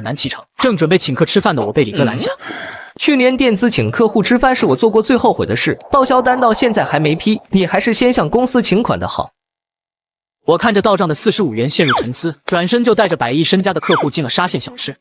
难启程，正准备请客吃饭的我被李哥拦下。去年垫资请客户吃饭是我做过最后悔的事，报销单到现在还没批，你还是先向公司请款的好。我看着到账的45元陷入沉思，转身就带着100亿身家的客户进了沙县小吃。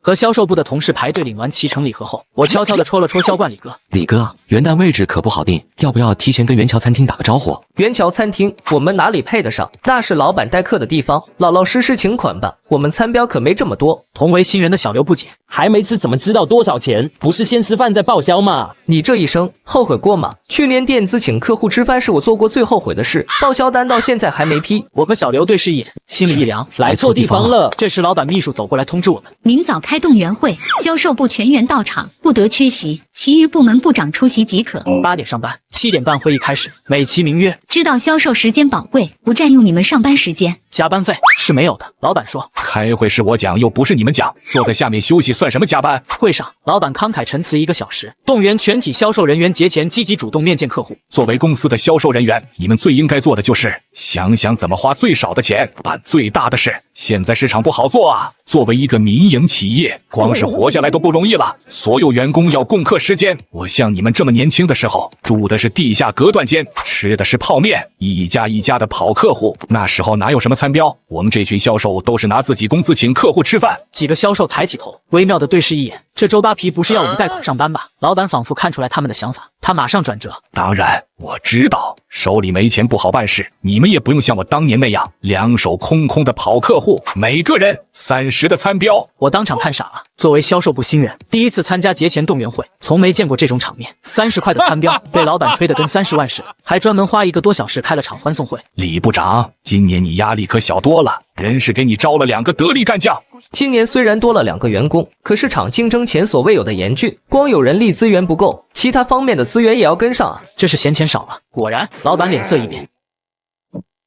和销售部的同事排队领完启程礼盒后，我悄悄地戳了戳销冠李哥。李哥，元旦位置可不好定，要不要提前跟元桥餐厅打个招呼？元桥餐厅我们哪里配得上？那是老板待客的地方，老老实实请款吧。我们餐标可没这么多。同为新人的小刘不解，还没吃怎么知道多少钱？不是先吃饭再报销吗？你这一生后悔过吗？去年垫资请客户吃饭是我做过最后悔的事，报销单到现在还没批。我和小刘对视一眼，心里一凉，来错地方了。这时老板秘书走过来通知我们，明早开动员会，销售部全员到场，不得缺席，其余部门部长出席即可。8点上班，7点半会议开始，美其名曰知道销售时间宝贵，不占用你们上班时间。加班费是没有的，老板说。开会是我讲，又不是你们讲，坐在下面休息算什么加班？会上，老板慷慨陈词1个小时，动员全体销售人员节前积极主动面见客户。作为公司的销售人员，你们最应该做的就是想想怎么花最少的钱，办最大的事。现在市场不好做啊，作为一个民营企业，光是活下来都不容易了。所有员工要共克时艰。我像你们这么年轻的时候，住的是地下隔断间，吃的是泡面，一家一家的跑客户。那时候哪有什么餐标？我们这群销售都是拿自己工资请客户吃饭。几个销售抬起头，微妙的对视一眼。这周扒皮不是要我们贷款上班吧？老板仿佛看出来他们的想法，他马上转折。当然，我知道手里没钱不好办事，你们也不用像我当年那样两手空空的跑客户，每个人30的餐标。我当场看傻了。作为销售部新人，第一次参加节前动员会，从没见过这种场面。30块的餐标被老板吹得跟30万似的，还专门花1个多小时开了场欢送会。李部长，今年你压力可小多了，人事给你招了2个得力干将。今年虽然多了2个员工，可市场竞争前所未有的严峻，光有人力资源不够，其他方面的资源也要跟上啊。这是嫌钱少了。果然，老板脸色一变。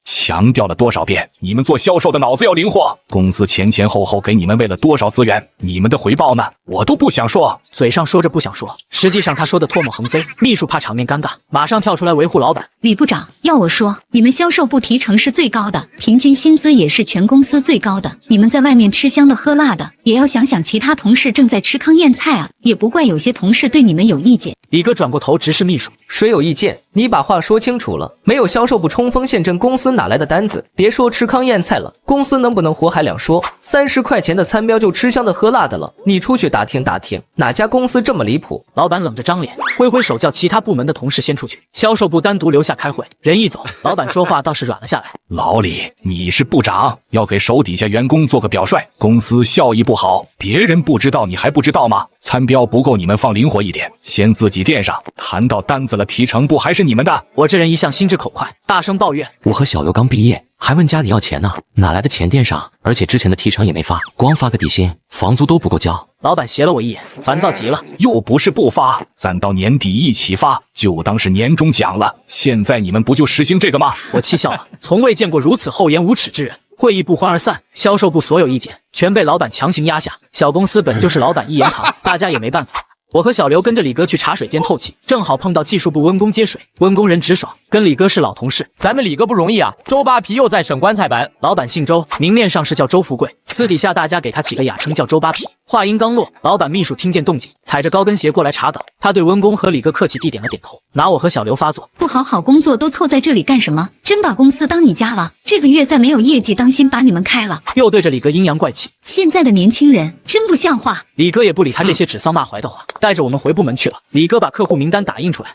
强调了多少遍，你们做销售的脑子要灵活。公司前前后后给你们喂了多少资源，你们的回报呢？我都不想说。嘴上说着不想说，实际上他说的唾沫横飞。秘书怕场面尴尬，马上跳出来维护老板。李部长，要我说，你们销售部提成是最高的，平均薪资也是全公司最高的。你们在外面吃香的喝辣的，也要想想其他同事正在吃糠咽菜啊，也不怪有些同事对你们有意见。李哥转过头直视秘书，谁有意见？你把话说清楚了。没有销售部冲锋陷阵，公司哪来的单子？别说吃糠咽菜了，公司能不能活还两说。30块钱的餐标就吃香的喝辣的了，你出去打听打听，哪家公司这么离谱？老板冷着张脸，挥挥手叫其他部门的同事先出去，销售部单独留下开会。人一走，老板说话倒是软了下来。老李，你是部长，要给手底下员工做个表率。公司效益不好，别人不知道你还不知道吗？餐标不够，你们放灵活一点，先自己垫上。谈到单子了，提成部还是你们的。我这人一向心直口快，大声抱怨。我和小刘刚毕业，还问家里要钱呢，哪来的钱垫上？而且之前的提成也没发，光发个底薪，房租都不够交。老板斜了我一眼，烦躁极了。又不是不发，咱到年底一起发，就当是年终奖了。现在你们不就实行这个吗？我气笑了，从未见过如此厚颜无耻之人。会议不欢而散，销售部所有意见全被老板强行压下。小公司本就是老板一言堂，大家也没办法。我和小刘跟着李哥去茶水间透气，正好碰到技术部温工接水。温工人直爽，跟李哥是老同事。咱们李哥不容易啊，周扒皮又在省棺材板。老板姓周，明面上是叫周富贵，私底下大家给他起个雅称叫周扒皮。话音刚落，老板秘书听见动静，踩着高跟鞋过来查岗。他对温工和李哥客气地点了点头，拿我和小刘发作。不好好工作都凑在这里干什么？真把公司当你家了？这个月再没有业绩，当心把你们开了。又对着李哥阴阳怪气。现在的年轻人真不像话。李哥也不理他这些指桑骂槐的话，带着我们回部门去了。李哥把客户名单打印出来，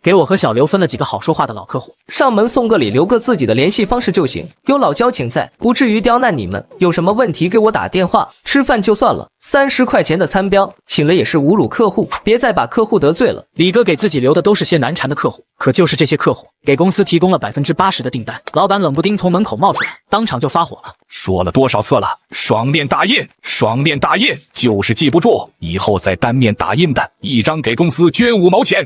给我和小刘分了几个好说话的老客户，上门送个礼，留个自己的联系方式就行，有老交情在，不至于刁难你们。有什么问题给我打电话。吃饭就算了，30块钱的餐标请了也是侮辱客户，别再把客户得罪了。李哥给自己留的都是些难缠的客户，可就是这些客户给公司提供了80%的订单。老板冷不丁从门口冒出来，当场就发火了。说了多少次了，双面打印，双面打印，就是记不住，以后再单面打印的，一张给公司捐5毛钱。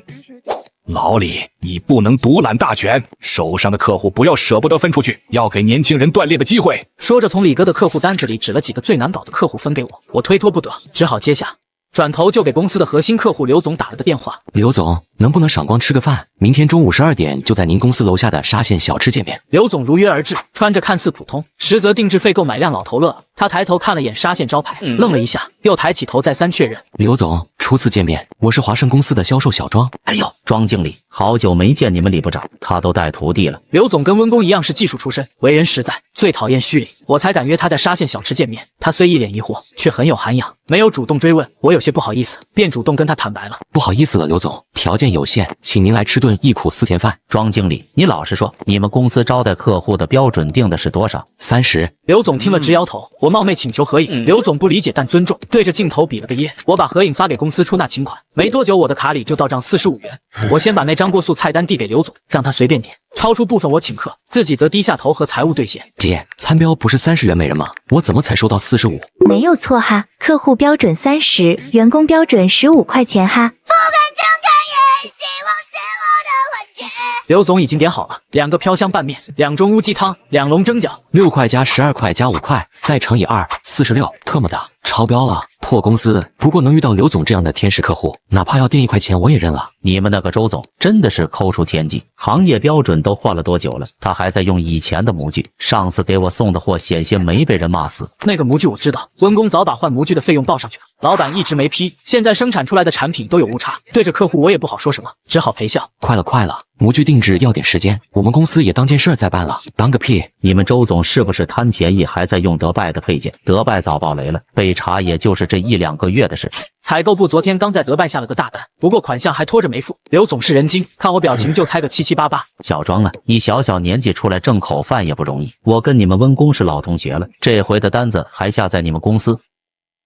老李，你不能独揽大权，手上的客户不要舍不得分出去，要给年轻人锻炼的机会。说着，从李哥的客户单子里指了几个最难搞的客户分给我，我推脱不得，只好接下。转头就给公司的核心客户刘总打了个电话。刘总，能不能赏光吃个饭？明天中午12点就在您公司楼下的沙县小吃见面。刘总如约而至，穿着看似普通，实则定制费购买辆老头乐。他抬头看了眼沙县招牌，愣了一下，又抬起头再三确认。刘总，初次见面，我是华盛公司的销售小庄。哎呦，庄经理，好久没见你们李部长，他都带徒弟了。刘总跟温公一样是技术出身，为人实在，最讨厌虚礼，我才敢约他在沙县小吃见面。他虽一脸疑惑，却很有涵养，没有主动追问。我有些不好意思，便主动跟他坦白了。不好意思了，刘总，条件有限，请您来吃顿忆苦思甜饭。庄经理，你老实说，你们公司招待客户的标准定的是多少？30。刘总听了直摇头，我冒昧请求合影。刘总不理解但尊重，对着镜头比了个耶。我把合影发给公司出纳请款，没多久我的卡里就到账45元。我先把那张过塑菜单递给刘总，让他随便点，超出部分我请客，自己则低下头和财务兑现。姐，餐标不是30元每人吗？我怎么才收到45？没有错哈，客户标准30，员工标准15块钱哈。不敢睁开眼，希望是我的幻觉。刘总已经点好了，2个飘香拌面，2盅乌鸡汤，2笼蒸饺，6块加12块加5块，再乘以2，46，特么的，超标了！破公司！不过能遇到刘总这样的天使客户，哪怕要垫1块钱我也认了。你们那个周总真的是抠出天际，行业标准都换了多久了，他还在用以前的模具。上次给我送的货险些没被人骂死。那个模具我知道，温工早把换模具的费用报上去了，老板一直没批，现在生产出来的产品都有误差，对着客户我也不好说什么，只好陪笑。快了，模具定制要点时间，我们公司也当件事儿在办了。当个屁！你们周总是不是贪便宜还在用德拜的配件？德拜早爆雷了，被查也就是这1-2个月的事。采购部昨天刚在德拜下了个大单，不过款项还拖着没付。刘总是人精，看我表情就猜个7-8-8。小庄啊，你小年纪出来挣口饭也不容易。我跟你们温工是老同学了，这回的单子还下在你们公司。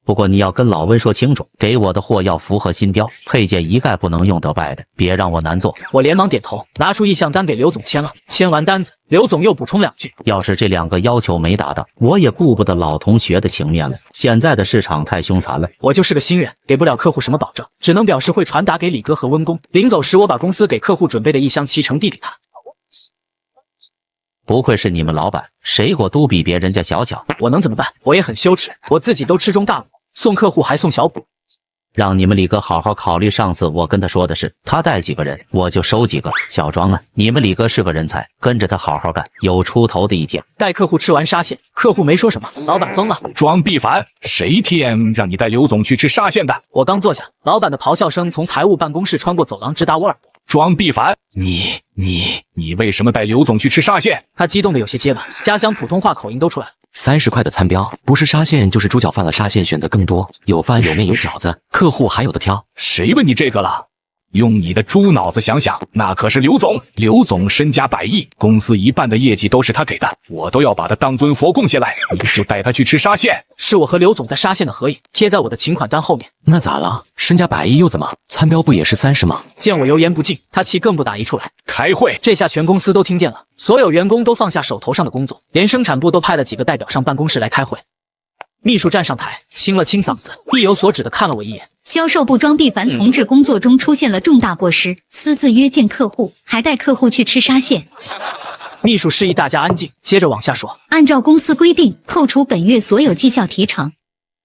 不过你要跟老温说清楚，给我的货要符合新标，配件一概不能用德拜的，别让我难做。我连忙点头，拿出意向单给刘总签了。签完单子，刘总又补充2句：要是这2个要求没达到，我也顾不得老同学的情面了。现在的市场太凶残了，我就是个新人，给不了客户什么保证，只能表示会传达给李哥和温工。临走时，我把公司给客户准备的一箱脐橙递给他。不愧是你们老板，谁货都比别人家小巧。我能怎么办？我也很羞耻，我自己都吃中大补，送客户还送小补。让你们李哥好好考虑，上次我跟他说的是，他带几个人我就收几个。小庄啊，你们李哥是个人才，跟着他好好干，有出头的一天。带客户吃完沙县，客户没说什么，老板疯了。庄必凡，谁 TM 让你带刘总去吃沙县的？我刚坐下，老板的咆哮声从财务办公室穿过走廊直达我耳朵。庄必凡，你为什么带刘总去吃沙县？他激动的有些结巴，家乡普通话口音都出来了。30块的餐标，不是沙县就是猪脚饭了。沙县选择更多，有饭有面有饺子，客户还有的挑。谁问你这个了？用你的猪脑子想想，那可是刘总，刘总身家100亿，公司一半的业绩都是他给的，我都要把他当尊佛供下来。你就带他去吃沙县。是我和刘总在沙县的合影，贴在我的请款单后面。那咋了？身家100亿又怎么？餐标不也是30吗？见我油盐不进，他气更不打一处来。开会，这下全公司都听见了，所有员工都放下手头上的工作，连生产部都派了几个代表上办公室来开会。秘书站上台，清了清嗓子，意有所指地看了我一眼。销售部庄必凡同志工作中出现了重大过失，私自约见客户，还带客户去吃沙县。秘书示意大家安静，接着往下说。按照公司规定，扣除本月所有绩效提成。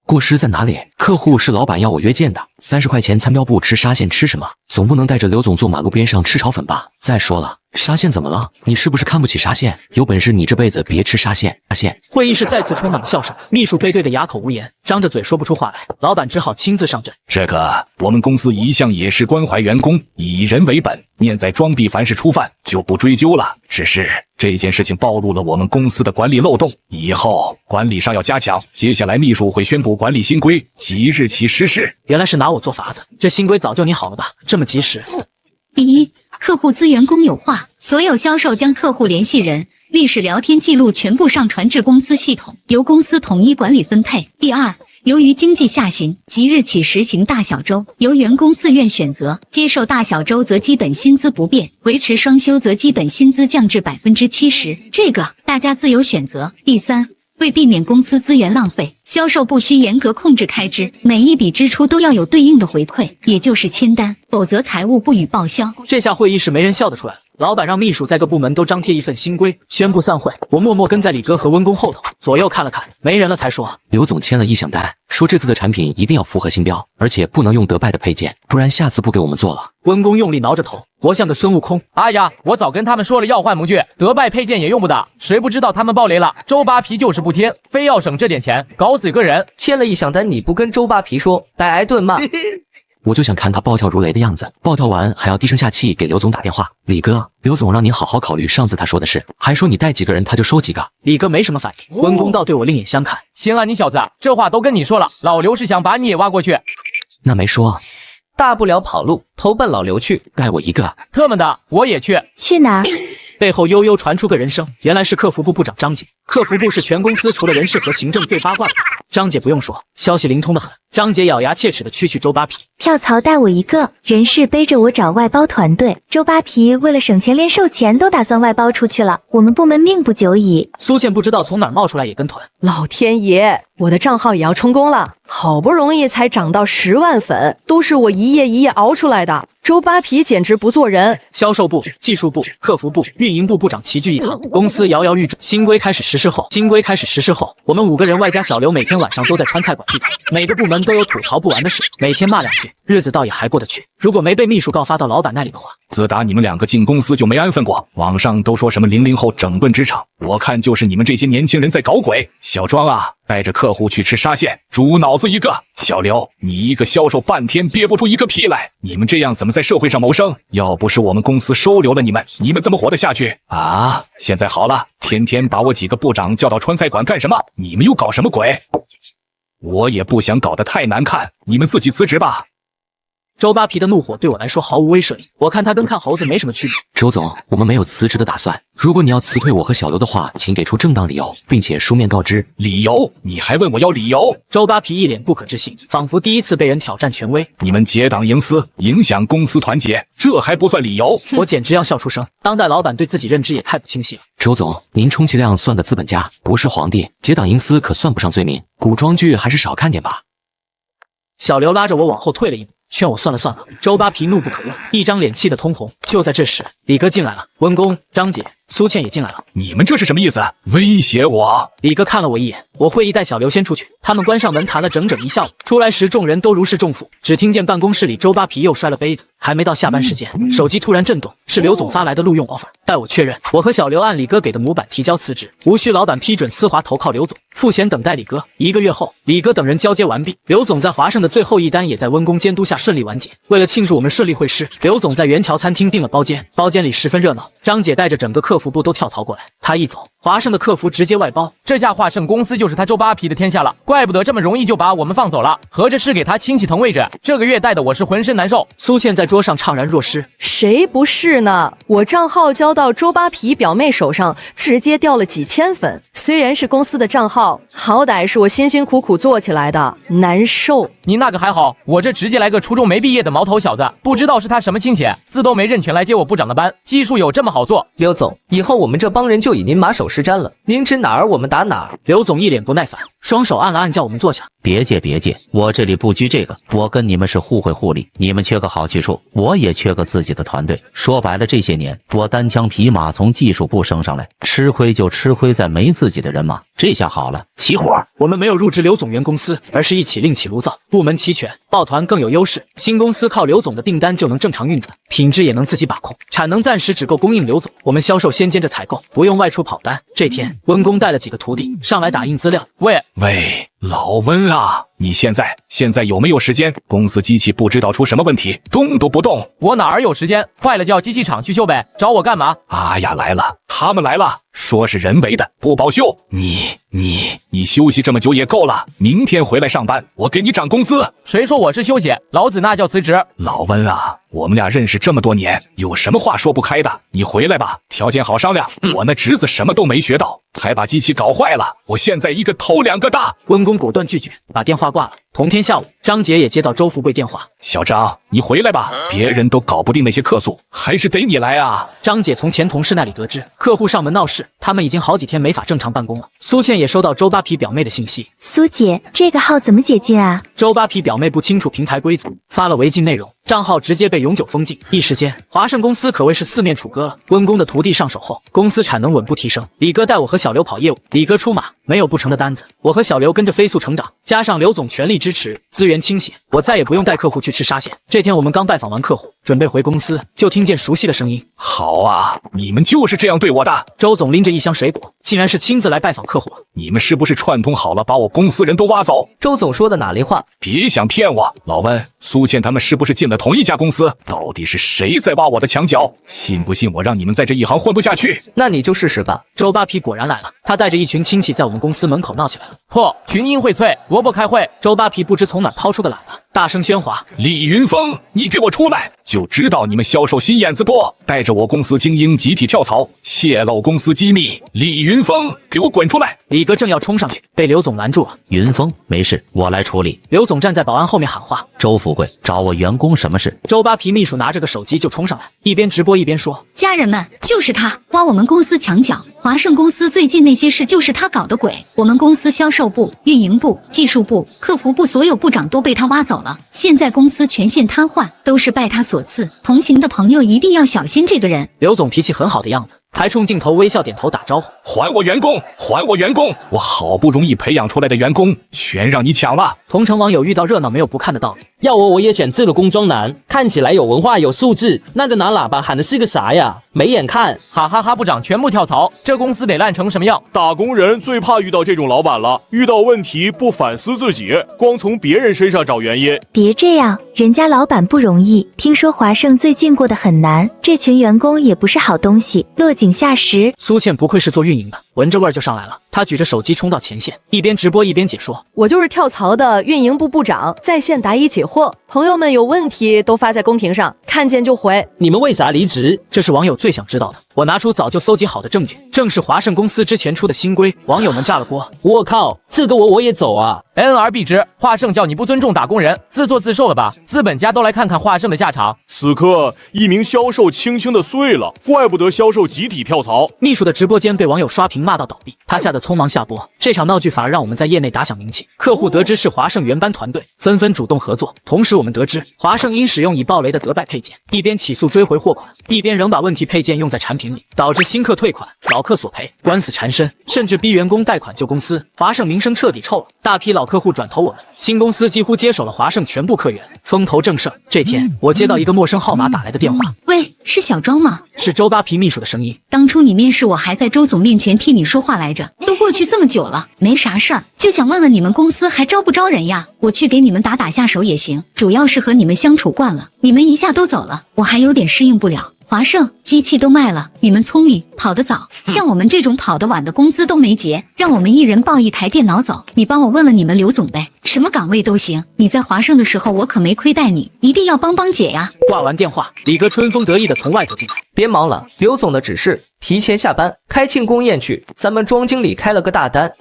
过失在哪里？客户是老板要我约见的，30块钱餐标不吃沙县吃什么？总不能带着刘总坐马路边上吃炒粉吧？再说了，沙县怎么了？你是不是看不起沙县？有本事你这辈子别吃沙县！沙县。会议室再次充满了笑声，秘书被对得哑口无言，张着嘴说不出话来。老板只好亲自上阵。这个我们公司一向也是关怀员工，以人为本。念在庄必凡是初犯，就不追究了。只是这件事情暴露了我们公司的管理漏洞，以后管理上要加强。接下来秘书会宣布管理新规，即日起实施。原来是拿我做法子，这新规早就拟好了吧？这么及时。第一，客户资源公有化，所有销售将客户联系人、历史聊天记录全部上传至公司系统，由公司统一管理分配。第二，由于经济下行，即日起实行大小周，由员工自愿选择，接受大小周则基本薪资不变，维持双休则基本薪资降至70%，这个大家自由选择。第三，为避免公司资源浪费，销售部需严格控制开支，每一笔支出都要有对应的回馈，也就是签单，否则财务不予报销。这下会议室没人笑得出来了，老板让秘书在各部门都张贴一份新规，宣布散会。我默默跟在李哥和温公后头，左右看了看，没人了才说。刘总签了意向单，说这次的产品一定要符合新标，而且不能用德拜的配件，不然下次不给我们做了。温公用力挠着头，活像个孙悟空。哎呀，我早跟他们说了要换模具，德拜配件也用不得。谁不知道他们爆雷了？周扒皮就是不听，非要省这点钱，搞死一个人。签了意向单，你不跟周扒皮说，得挨顿骂。我就想看他暴跳如雷的样子，暴跳完还要低声下气给刘总打电话。李哥，刘总让您好好考虑上次他说的事，还说你带几个人他就收几个。李哥没什么反应，温公倒对我另眼相看。行啊，你小子，这话都跟你说了，老刘是想把你也挖过去。那没说，大不了跑路，投奔老刘去。带我一个。特么的，我也去。去哪儿？背后悠悠传出个人声，原来是客服部部长张姐。客服部是全公司除了人事和行政最八卦的部门，张姐不用说，消息灵通的很。张姐咬牙切齿的蛐周扒皮，跳槽带我一个，人事背着我找外包团队。周扒皮为了省钱，连售前都打算外包出去了。我们部门命不久矣。苏倩不知道从哪儿冒出来也跟团。老天爷，我的账号也要充公了，好不容易才涨到10万粉，都是我一夜一夜熬出来的。周扒皮简直不做人。销售部、技术部、客服部、运营部部长齐聚一堂，公司摇摇欲坠。新规开始实施后，我们5个人外加小刘每天晚上都在川菜馆聚餐，每个部门都有吐槽不完的事，每天骂2句，日子倒也还过得去。如果没被秘书告发到老板那里的话，自打你们2个进公司就没安分过。网上都说什么00后整顿职场，我看就是你们这些年轻人在搞鬼。小庄啊，带着客户去吃沙县，猪脑子一个。小刘，你一个销售半天憋不出一个屁来，你们这样怎么在社会上谋生？要不是我们公司收留了你们，你们怎么活得下去啊？现在好了，天天把我几个部长叫到川菜馆干什么？你们又搞什么鬼？我也不想搞得太难看，你们自己辞职吧。周扒皮的怒火对我来说毫无威慑力，我看他跟看猴子没什么区别。周总，我们没有辞职的打算，如果你要辞退我和小刘的话，请给出正当理由，并且书面告知。理由？你还问我要理由？周扒皮一脸不可置信，仿佛第一次被人挑战权威。你们结党营私，影响公司团结，这还不算理由？我简直要笑出声。当代老板对自己认知也太不清晰了。周总，您充其量算个资本家，不是皇帝，结党营私可算不上罪名。古装剧还是少看点吧。小刘拉着我往后退了一步，劝我算了算了。周扒皮怒不可遏，一张脸气得通红。就在这时，李哥进来了，温公、张姐、苏倩也进来了。你们这是什么意思？威胁我？李哥看了我一眼，我会意带小刘先出去。他们关上门谈了整整1下午，出来时众人都如释重负。只听见办公室里周扒皮又摔了杯子。还没到下班时间，手机突然震动，是刘总发来的录用 offer。待我确认，我和小刘按李哥给的模板提交辞职，无需老板批准，丝滑投靠刘总，赋闲等待李哥。1个月后，李哥等人交接完毕，刘总在华盛的最后一单也在温公监督下顺利完结。为了庆祝我们顺利会师，刘总在元桥餐厅订了包间，包间里十分热闹。张姐带着整个客服部都跳槽过来，她一走，华盛的客服直接外包。这下华盛公司就是他周扒皮的天下了，怪不得这么容易就把我们放走了，合着是给他亲戚腾位置。这个月带的我是浑身难受。苏倩在桌上怅然若失，谁不是呢？我账号交到周扒皮表妹手上，直接掉了几千粉。虽然是公司的账号，好歹是我辛辛苦苦做起来的，难受。你那个还好，我这直接来个初中没毕业的毛头小子，不知道是他什么亲戚，字都没认全来接我部长的班，技术有这么好做？刘总，以后我们这帮人就以您马首是瞻了，您指哪儿我们打哪儿。刘总一脸不耐烦，双手按了按叫我们坐下。别介，我这里不拘这个，我跟你们是互惠互利，你们缺个好去处，我也缺个自己的团队。说白了，这些年我单枪匹马从技术部升上来，吃亏就吃亏在没自己的人马，这下好了，起火！我们没有入职刘总原公司，而是一起另起炉灶，部门齐全，抱团更有优势。新公司靠刘总的订单就能正常运转，品质也能自己把控，产能暂时只够供应刘总，我们销售先兼着采购，不用外出跑单。这天，温公带了几个徒弟上来打印资料。喂，老温啊，你现在有没有时间？公司机器不知道出什么问题，动都不动。我哪儿有时间？坏了叫机器厂去修呗，找我干嘛？哎呀，来了，他们来了，说是人为的，不保修。你休息这么久也够了，明天回来上班，我给你涨工资。谁说我是休息？老子那叫辞职。老温啊，我们俩认识这么多年，有什么话说不开的？你回来吧，条件好商量。我那侄子什么都没学到，还把机器搞坏了，我现在一个头2个大。温公果断拒绝，把电话挂了。同天下午，张姐也接到周富贵电话。小张，你回来吧，别人都搞不定那些客诉，还是得你来啊。张姐从前同事那里得知，客户上门闹事，他们已经好几天没法正常办公了。苏倩也收到周扒皮表妹的信息。苏姐，这个号怎么解禁啊？周扒皮表妹不清楚平台规则，发了违禁内容。账号直接被永久封禁。一时间，华盛公司可谓是四面楚歌了。温公的徒弟上手后，公司产能稳步提升。李哥带我和小刘跑业务，李哥出马，没有不成的单子。我和小刘跟着飞速成长，加上刘总全力支持，资源倾斜，我再也不用带客户去吃沙县。这天我们刚拜访完客户，准备回公司，就听见熟悉的声音：好啊，你们就是这样对我的。周总拎着一箱水果，竟然是亲自来拜访客户了。你们是不是串通好了，把我公司人都挖走？周总说的哪里话？别想骗我！老温、苏倩他们是不是进了同一家公司？到底是谁在挖我的墙角？信不信我让你们在这一行混不下去？那你就试试吧。周扒皮果然来了，他带着一群亲戚在我们公司门口闹起来了。嚯，群英荟萃，萝卜开会。周扒皮不知从哪掏出个喇叭，大声喧哗：李云峰，你给我出来！就知道你们销售心眼子多，带着我公司精英集体跳槽，泄露公司机密。李云峰，给我滚出来！李哥正要冲上去，被刘总拦住了。云峰，没事，我来处理。刘总站在保安后面喊话：周富贵，找我员工什么事？周扒皮秘书拿着个手机就冲上来，一边直播一边说：家人们，就是他挖我们公司墙角，华盛公司最近那些事就是他搞的鬼。我们公司销售部、运营部、技术部、客服部所有部长都被他挖走了，现在公司全线瘫痪，都是拜他所赐。同行的朋友一定要小心这个人。刘总脾气很好的样子，还冲镜头微笑点头打招呼：还我员工，还我员工！我好不容易培养出来的员工，全让你抢了！同城网友遇到热闹没有不看的道理。要我也选这个工装男，看起来有文化有素质。那个拿喇叭喊的是个啥呀？没眼看！哈哈哈！部长全部跳槽，这公司得烂成什么样？打工人最怕遇到这种老板了，遇到问题不反思自己，光从别人身上找原因。别这样，人家老板不容易。听说华盛最近过得很难，这群员工也不是好东西，落井下石。苏倩不愧是做运营的，闻着味儿就上来了。她举着手机冲到前线，一边直播一边解说：我就是跳槽的运营部部长，在线答疑解惑，朋友们有问题都发在公屏上，看见就回。你们为啥离职？这是网友最想知道的。我拿出早就搜集好的证据，正是华盛公司之前出的新规，网友们炸了锅。我靠，这个我也走啊！ NR 必之，华盛叫你不尊重打工人，自作自受了吧？资本家都来看看华盛的下场。此刻，一名销售轻轻的碎了，怪不得销售集体跳槽。秘书的直播间被网友刷屏骂到倒闭，他吓得匆忙下播。这场闹剧反而让我们在业内打响名气。客户得知是华盛原班团队，纷纷主动合作。同时，我们得知华盛因使用已爆雷的德拜配件，一边起诉追回货款，一边仍把问题配件用在产品里，导致新客退款，老客索赔，官司缠身，甚至逼员工贷款救公司。华盛名声彻底臭了，大批老客户转投我们，新公司几乎接手了华盛全部客源，风头正盛。这天，我接到一个陌生号码打来的电话，喂，是小庄吗？是周扒皮秘书的声音。当初你面试我还在周总面前替你说话来着，都过去这么久了，没啥事儿，就想问问你们公司还招不招人呀？我去给你们打下手也行，主要是和你们相处惯了，你们一下都走了，我还有点适应不了。华盛机器都卖了，你们聪明，跑得早，像我们这种跑得晚的工资都没结，让我们一人抱一台电脑走。你帮我问问你们刘总呗，什么岗位都行。你在华盛的时候我可没亏待你，一定要帮帮姐呀。挂完电话，李哥春风得意的从外头进来，别忙了，刘总的指示，提前下班，开庆功宴去。咱们庄经理开了个大单。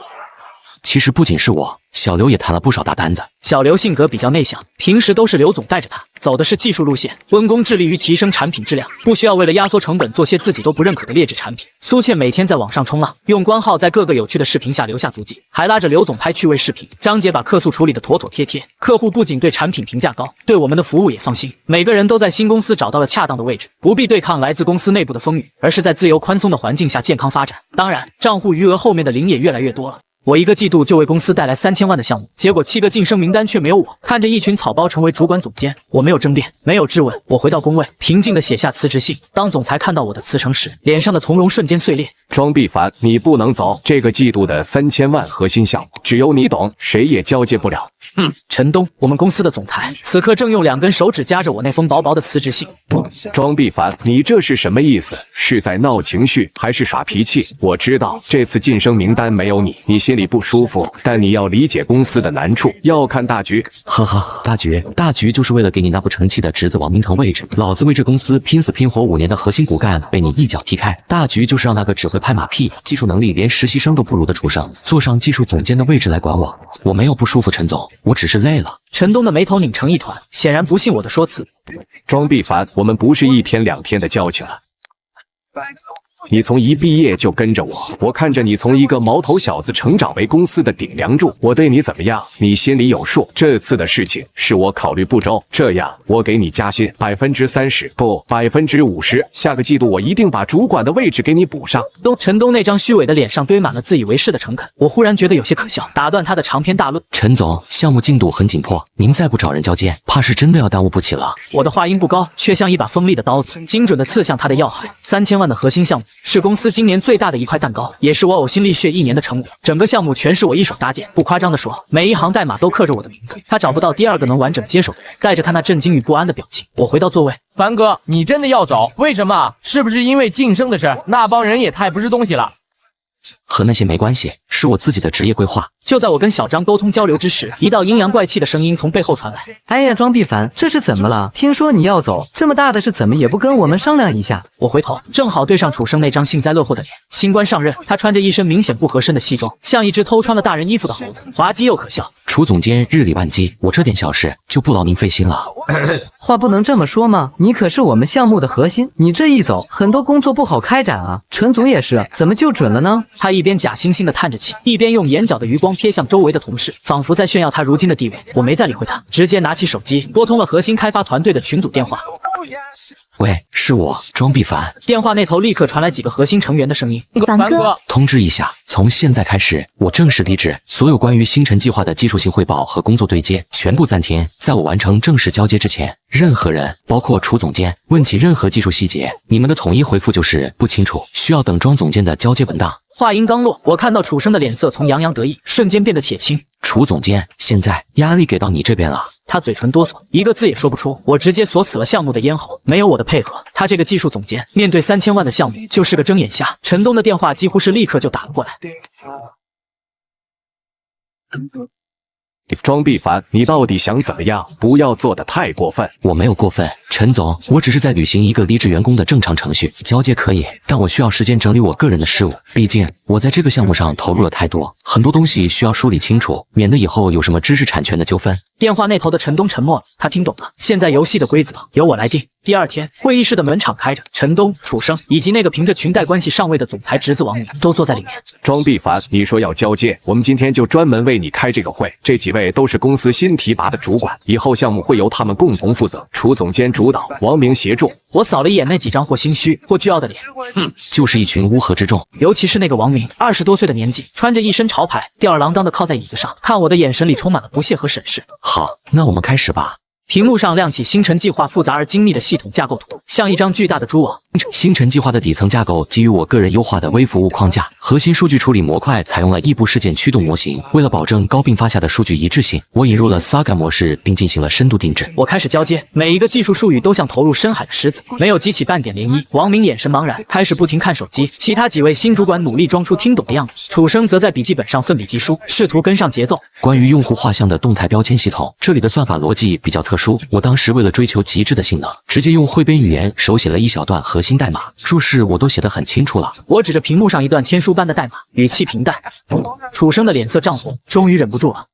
其实不仅是我，小刘也谈了不少大单子。小刘性格比较内向，平时都是刘总带着他，走的是技术路线。温工致力于提升产品质量，不需要为了压缩成本做些自己都不认可的劣质产品。苏倩每天在网上冲浪，用官号在各个有趣的视频下留下足迹，还拉着刘总拍趣味视频。张姐把客诉处理的妥妥帖帖，客户不仅对产品评价高，对我们的服务也放心。每个人都在新公司找到了恰当的位置，不必对抗来自公司内部的风雨，而是在自由宽松的环境下健康发展。当然，账户余额后面的零也越来越多了。我一个季度就为公司带来3000万的项目，结果7个晋升名单却没有我。看着一群草包成为主管总监，我没有争辩，没有质问。我回到工位，平静地写下辞职信。当总裁看到我的辞呈时，脸上的从容瞬间碎裂。庄必凡，你不能走，这个季度的3000万核心项目，只有你懂，谁也交接不了。陈东，我们公司的总裁，此刻正用2根手指夹着我那封薄薄的辞职信。庄必凡，你这是什么意思？是在闹情绪，还是耍脾气？我知道这次晋升名单没有你，你心里不舒服，但你要理解公司的难处，要看大局。呵呵，大局就是为了给你那不成器的侄子王明腾位置。老子为这公司拼死拼活5年的核心骨干被你一脚踢开。大局就是让那个只会拍马屁、技术能力连实习生都不如的畜生坐上技术总监的位置来管我。我没有不舒服，陈总，我只是累了。陈东的眉头拧成一团，显然不信我的说辞。庄必凡，我们不是1天2天的交情了。你从一毕业就跟着我，我看着你从一个毛头小子成长为公司的顶梁柱，我对你怎么样，你心里有数。这次的事情是我考虑不周，这样我给你加薪30%，不50%，下个季度我一定把主管的位置给你补上。陈东那张虚伪的脸上堆满了自以为是的诚恳，我忽然觉得有些可笑，打断他的长篇大论。陈总，项目进度很紧迫，您再不找人交接，怕是真的要耽误不起了。我的话音不高，却像一把锋利的刀子，精准地刺向他的要害。3000万的核心项目是公司今年最大的一块蛋糕，也是我呕心沥血1年的成果。整个项目全是我一手搭建，不夸张地说，每一行代码都刻着我的名字。他找不到第二个能完整接手的人。带着他那震惊与不安的表情，我回到座位。凡哥，你真的要走？为什么？是不是因为晋升的事？那帮人也太不是东西了。和那些没关系，是我自己的职业规划。就在我跟小张沟通交流之时，一道阴阳怪气的声音从背后传来。哎呀，庄必凡，这是怎么了？听说你要走，这么大的事怎么也不跟我们商量一下？我回头正好对上楚生那张幸灾乐祸的脸。新官上任，他穿着一身明显不合身的西装，像一只偷穿了大人衣服的猴子，滑稽又可笑。楚总监日理万机，我这点小事就不劳您费心了。话不能这么说嘛，你可是我们项目的核心，你这一走，很多工作不好开展啊。陈总也是，怎么就准了呢？他一边假惺惺地叹着气，一边用眼角的余光瞥向周围的同事，仿佛在炫耀他如今的地位。我没再理会他，直接拿起手机拨通了核心开发团队的群组电话。喂，是我庄必凡。电话那头立刻传来几个核心成员的声音。凡哥，通知一下，从现在开始，我正式离职，所有关于星辰计划的技术性汇报和工作对接全部暂停。在我完成正式交接之前，任何人，包括楚总监，问起任何技术细节，你们的统一回复就是不清楚，需要等庄总监的交接文档。话音刚落，我看到楚生的脸色从洋洋得意瞬间变得铁青。楚总监，现在压力给到你这边了。他嘴唇哆嗦，一个字也说不出。我直接锁死了项目的咽喉，没有我的配合，他这个技术总监面对3000万的项目就是个睁眼瞎。陈东的电话几乎是立刻就打了过来。庄必凡，你到底想怎么样？不要做得太过分。我没有过分，陈总，我只是在履行一个离职员工的正常程序。交接可以，但我需要时间整理我个人的事务。毕竟我在这个项目上投入了太多，很多东西需要梳理清楚，免得以后有什么知识产权的纠纷。电话那头的陈东沉默了，他听懂了，现在游戏的规则由我来定。第二天，会议室的门敞开着，陈东、楚生以及那个凭着裙带关系上位的总裁侄子王明都坐在里面。庄必凡，你说要交接，我们今天就专门为你开这个会。这几位都是公司新提拔的主管，以后项目会由他们共同负责，楚总监主导，王明协助。我扫了一眼那几张或心虚或倨傲的脸，就是一群乌合之众。尤其是那个王明，20多岁的年纪，穿着一身潮牌，吊儿郎当的靠在椅子上，看我的眼神里充满了不屑和审视。好，那我们开始吧。屏幕上亮起星辰计划复杂而精密的系统架构图，像一张巨大的蛛网。星辰计划的底层架构基于我个人优化的微服务框架，核心数据处理模块采用了异步事件驱动模型。为了保证高并发下的数据一致性，我引入了 Saga 模式，并进行了深度定制。我开始交接，每一个技术术语都像投入深海的狮子，没有激起半点涟漪。王明眼神茫然，开始不停看手机。其他几位新主管努力装出听懂的样子，楚生则在笔记本上奋笔疾书，试图跟上节奏。关于用户画像的动态标签系统，这里的算法逻辑比较特殊。我当时为了追求极致的性能，直接用汇编语言手写了一小段核心代码，注释我都写得很清楚了。我指着屏幕上一段天书般的代码，语气平淡。楚生的脸色涨红，终于忍不住了。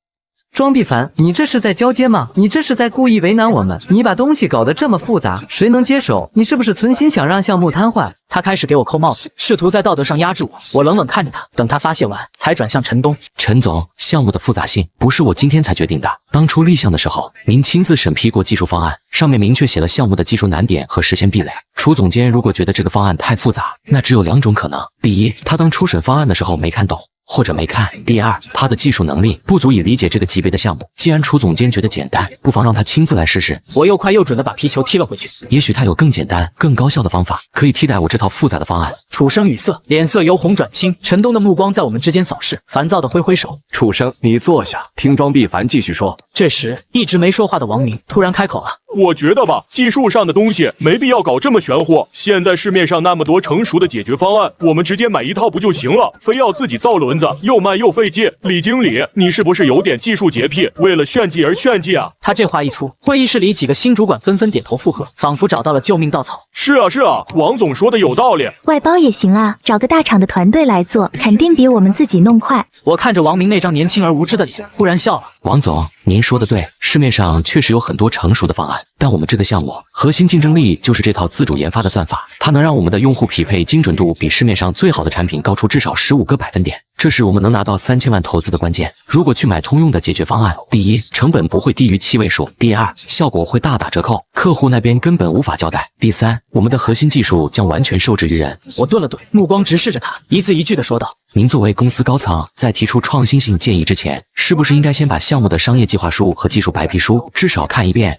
庄必凡，你这是在交接吗？你这是在故意为难我们？你把东西搞得这么复杂，谁能接手？你是不是存心想让项目瘫痪？他开始给我扣帽子，试图在道德上压制我。我冷冷看着他，等他发泄完，才转向陈东。陈总，项目的复杂性不是我今天才决定的。当初立项的时候，您亲自审批过技术方案，上面明确写了项目的技术难点和实现壁垒。楚总监如果觉得这个方案太复杂，那只有2种可能：第一，他当初审方案的时候没看懂，或者没看；第二，他的技术能力不足以理解这个级别的项目。既然楚总监觉得简单，不妨让他亲自来试试。我又快又准地把皮球踢了回去。也许他有更简单、更高效的方法，可以替代我这套复杂的方案。楚生语塞，脸色由红转青。陈东的目光在我们之间扫视，烦躁地挥挥手。楚生，你坐下，听庄必凡继续说。这时，一直没说话的王明突然开口了。我觉得吧，技术上的东西没必要搞这么玄乎。现在市面上那么多成熟的解决方案，我们直接买一套不就行了？非要自己造轮子，又慢又费劲。李经理，你是不是有点技术洁癖？为了炫技而炫技啊？他这话一出，会议室里几个新主管纷纷点头附和，仿佛找到了救命稻草。是啊，王总说的有道理。外包也行啊，找个大厂的团队来做，肯定比我们自己弄快。我看着王明那张年轻而无知的脸，忽然笑了。王总，您说的对，市面上确实有很多成熟的方案，但我们这个项目核心竞争力就是这套自主研发的算法，它能让我们的用户匹配精准度比市面上最好的产品高出至少15个百分点。这是我们能拿到3000万投资的关键。如果去买通用的解决方案，第一，成本不会低于7位数；第二，效果会大打折扣，客户那边根本无法交代；第三，我们的核心技术将完全受制于人。我顿了顿，目光直视着他，一字一句地说道：“您作为公司高层，在提出创新性建议之前，是不是应该先把项目的商业计划书和技术白皮书至少看一遍？”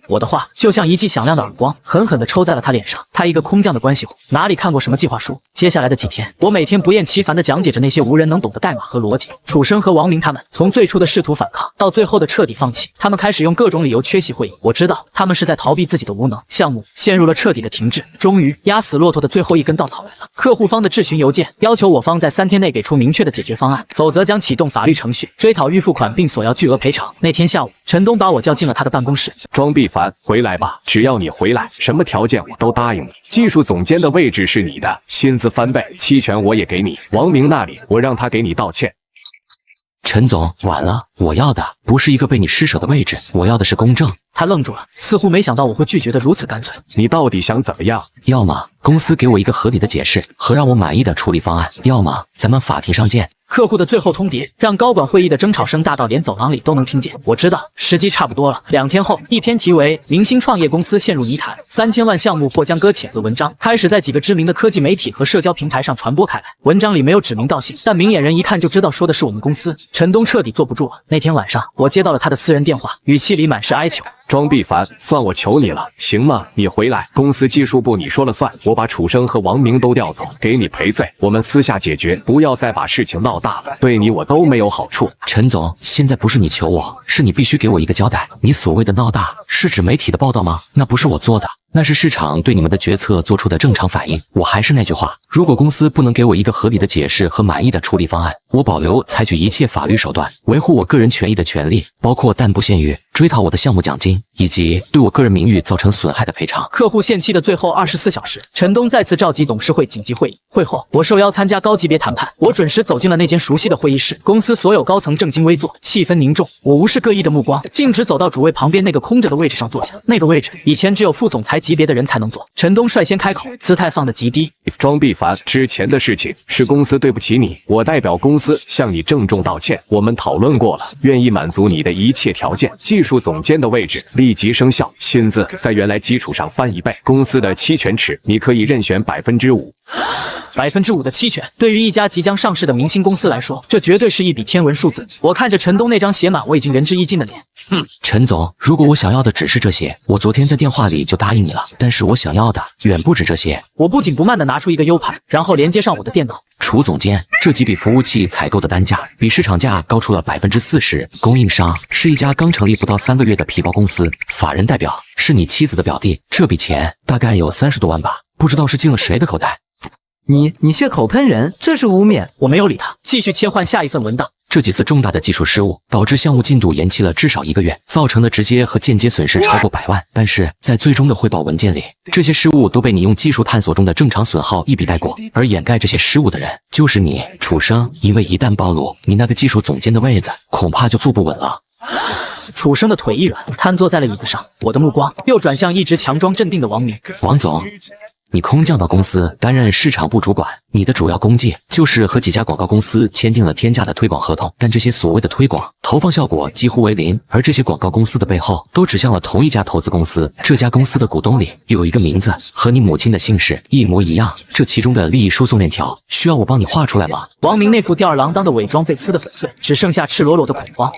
我的话就像一记响亮的耳光，狠狠地抽在了他脸上。他一个空降的关系户，哪里看过什么计划书？接下来的几天，我每天不厌其烦地讲解着那些无人能懂的代码和逻辑。楚生和王明他们从最初的试图反抗，到最后的彻底放弃，他们开始用各种理由缺席会议。我知道他们是在逃避自己的无能，项目陷入了彻底的停滞。终于，压死骆驼的最后一根稻草来了。客户方的质询邮件要求我方在3天内给出明确的解决方案，否则将启动法律程序，追讨预付款并索要巨额赔偿。那天下午，陈东把我叫进了他的办公室。庄必凡，回来吧，只要你回来，什么条件我都答应你。技术总监的位置是你的，薪资翻倍，期权我也给你。王明那里，我让他给你道歉。陈总，晚了，我要的不是一个被你施舍的位置，我要的是公正。他愣住了，似乎没想到我会拒绝的如此干脆。你到底想怎么样？要么公司给我一个合理的解释和让我满意的处理方案，要么咱们法庭上见。客户的最后通牒让高管会议的争吵声大到连走廊里都能听见。我知道时机差不多了。2天后，一篇题为《明星创业公司陷入泥潭，3000万项目或将搁浅》的文章开始在几个知名的科技媒体和社交平台上传播开来。文章里没有指名道姓，但明眼人一看就知道说的是我们公司。陈东彻底坐不住了。那天晚上，我接到了他的私人电话，语气里满是哀求。庄必凡，算我求你了，行吗？你回来，公司技术部你说了算，我把楚生和王明都调走，给你赔罪，我们私下解决，不要再把事情闹大了，对你我都没有好处。陈总，现在不是你求我，是你必须给我一个交代。你所谓的闹大，是指媒体的报道吗？那不是我做的。那是市场对你们的决策做出的正常反应。我还是那句话，如果公司不能给我一个合理的解释和满意的处理方案，我保留采取一切法律手段维护我个人权益的权利，包括但不限于追讨我的项目奖金以及对我个人名誉造成损害的赔偿。客户限期的最后24小时，陈东再次召集董事会紧急会议。会后，我受邀参加高级别谈判。我准时走进了那间熟悉的会议室，公司所有高层正襟危坐，气氛凝重。我无视各异的目光，径直走到主位旁边那个空着的位置上坐下。那个位置以前只有副总裁级别的人才能坐。陈东率先开口，姿态放得极低。庄必凡，之前的事情是公司对不起你，我代表公司向你郑重道歉。我们讨论过了，愿意满足你的一切条件。技术总监的位置立即生效，薪资在原来基础上翻1倍。公司的期权池你可以任选5%。5%的期权，对于一家即将上市的明星公司来说，这绝对是一笔天文数字。我看着陈东那张写满我已经仁至义尽的脸，陈总，如果我想要的只是这些，我昨天在电话里就答应你了。但是我想要的远不止这些。我不紧不慢地拿出一个 U 盘，然后连接上我的电脑。楚总监，这几笔服务器采购的单价比市场价高出了40%，供应商是一家刚成立不到3个月的皮包公司，法人代表是你妻子的表弟，这笔钱大概有30多万吧，不知道是进了谁的口袋。你血口喷人，这是污蔑！我没有理他，继续切换下一份文档。这几次重大的技术失误导致项目进度延期了至少1个月，造成的直接和间接损失超过100万。但是在最终的汇报文件里，这些失误都被你用技术探索中的正常损耗一笔带过，而掩盖这些失误的人就是你，楚生。因为一旦暴露，你那个技术总监的位子恐怕就坐不稳了。楚生的腿一软，瘫坐在了椅子上。我的目光又转向一直强装镇定的王明。王总，你空降到公司担任市场部主管，你的主要功绩就是和几家广告公司签订了天价的推广合同，但这些所谓的推广投放效果几乎为0，而这些广告公司的背后都指向了同一家投资公司，这家公司的股东里有一个名字和你母亲的姓氏一模一样，这其中的利益输送链条需要我帮你画出来吗？王明那副吊儿郎当的伪装被撕得粉碎，只剩下赤裸裸的恐慌。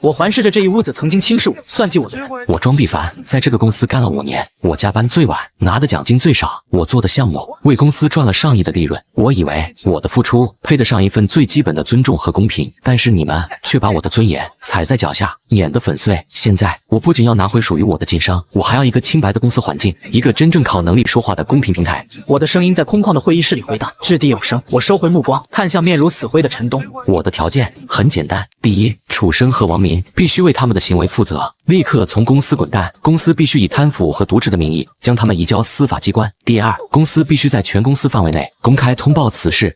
我环视着这一屋子曾经轻视我、算计我的人。我庄必凡在这个公司干了5年，我加班最晚，拿的奖金最少，我做的项目为公司赚了上亿的利润。我以为我的付出配得上一份最基本的尊重和公平，但是你们却把我的尊严踩在脚下，碾得粉碎。现在我不仅要拿回属于我的晋升，我还要一个清白的公司环境，一个真正靠能力说话的公平平台。我的声音在空旷的会议室里回荡，掷地有声。我收回目光，看向面如死灰的陈东。我的条件很简单，第一，楚生和王明必须为他们的行为负责，立刻从公司滚蛋，公司必须以贪腐和渎职的名义将他们移交司法机关。第二，公司必须在全公司范围内公开通报此事，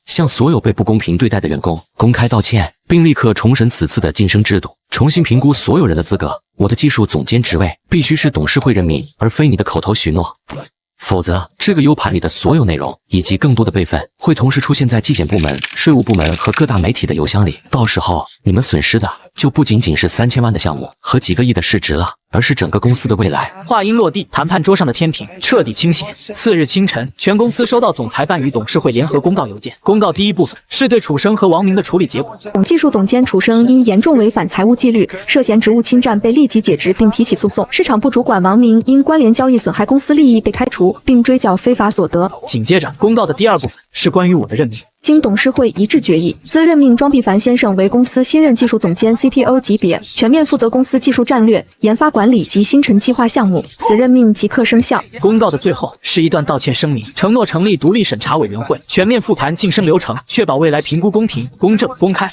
向所有被不公平对待的员工公开道歉，并立刻重审此次的晋升制度。重新评估所有人的资格。我的技术总监职位必须是董事会任命，而非你的口头许诺。否则，这个 U 盘里的所有内容以及更多的备份会同时出现在纪检部门、税务部门和各大媒体的邮箱里。到时候，你们损失的就不仅仅是3000万的项目和几个亿的市值了，而是整个公司的未来。话音落地，谈判桌上的天平彻底倾斜。次日清晨，全公司收到总裁办与董事会联合公告邮件。公告第一部分是对楚生和王明的处理结果。技术总监楚生因严重违反财务纪律，涉嫌职务侵占被立即解职并提起诉讼。市场部主管王明因关联交易损害公司利益被开除，并追缴非法所得。紧接着，公告的第二部分是关于我的任命。经董事会一致决议，自任命庄必凡先生为公司新任技术总监 CTO 级别，全面负责公司技术战略、研发管理及星辰计划项目。此任命即刻生效。公告的最后是一段道歉声明，承诺成立独立审查委员会，全面复盘晋升流程，确保未来评估公平、公正、公开。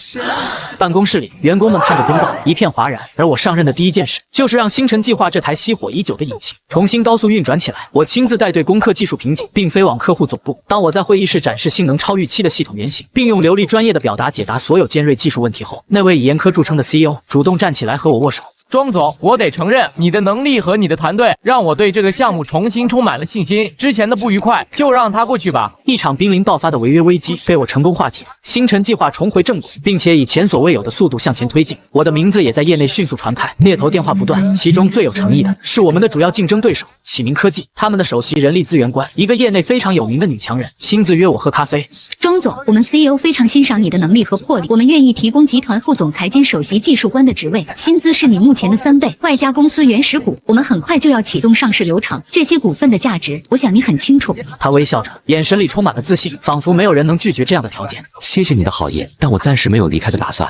办公室里，员工们看着公告，一片哗然。而我上任的第一件事，就是让星辰计划这台熄火已久的引擎重新高速运转起来。我亲自带队攻克技术瓶颈，并飞往客户总部。当我在会议室展示性能超预期的系统原型，并用流利专业的表达解答所有尖锐技术问题后，那位以严苛著称的 CEO 主动站起来和我握手。庄总，我得承认，你的能力和你的团队让我对这个项目重新充满了信心。之前的不愉快就让它过去吧。一场濒临爆发的违约危机被我成功化解，星辰计划重回正轨，并且以前所未有的速度向前推进。我的名字也在业内迅速传开，猎头电话不断。其中最有诚意的是我们的主要竞争对手启明科技，他们的首席人力资源官，一个业内非常有名的女强人，亲自约我喝咖啡。庄总，我们 CEO 非常欣赏你的能力和魄力，我们愿意提供集团副总裁兼首席技术官的职位，薪资是你目前的3倍，外加公司原始股。我们很快就要启动上市流程，这些股份的价值，我想你很清楚。他微笑着，眼神里充满了自信，仿佛没有人能拒绝这样的条件。谢谢你的好意，但我暂时没有离开的打算。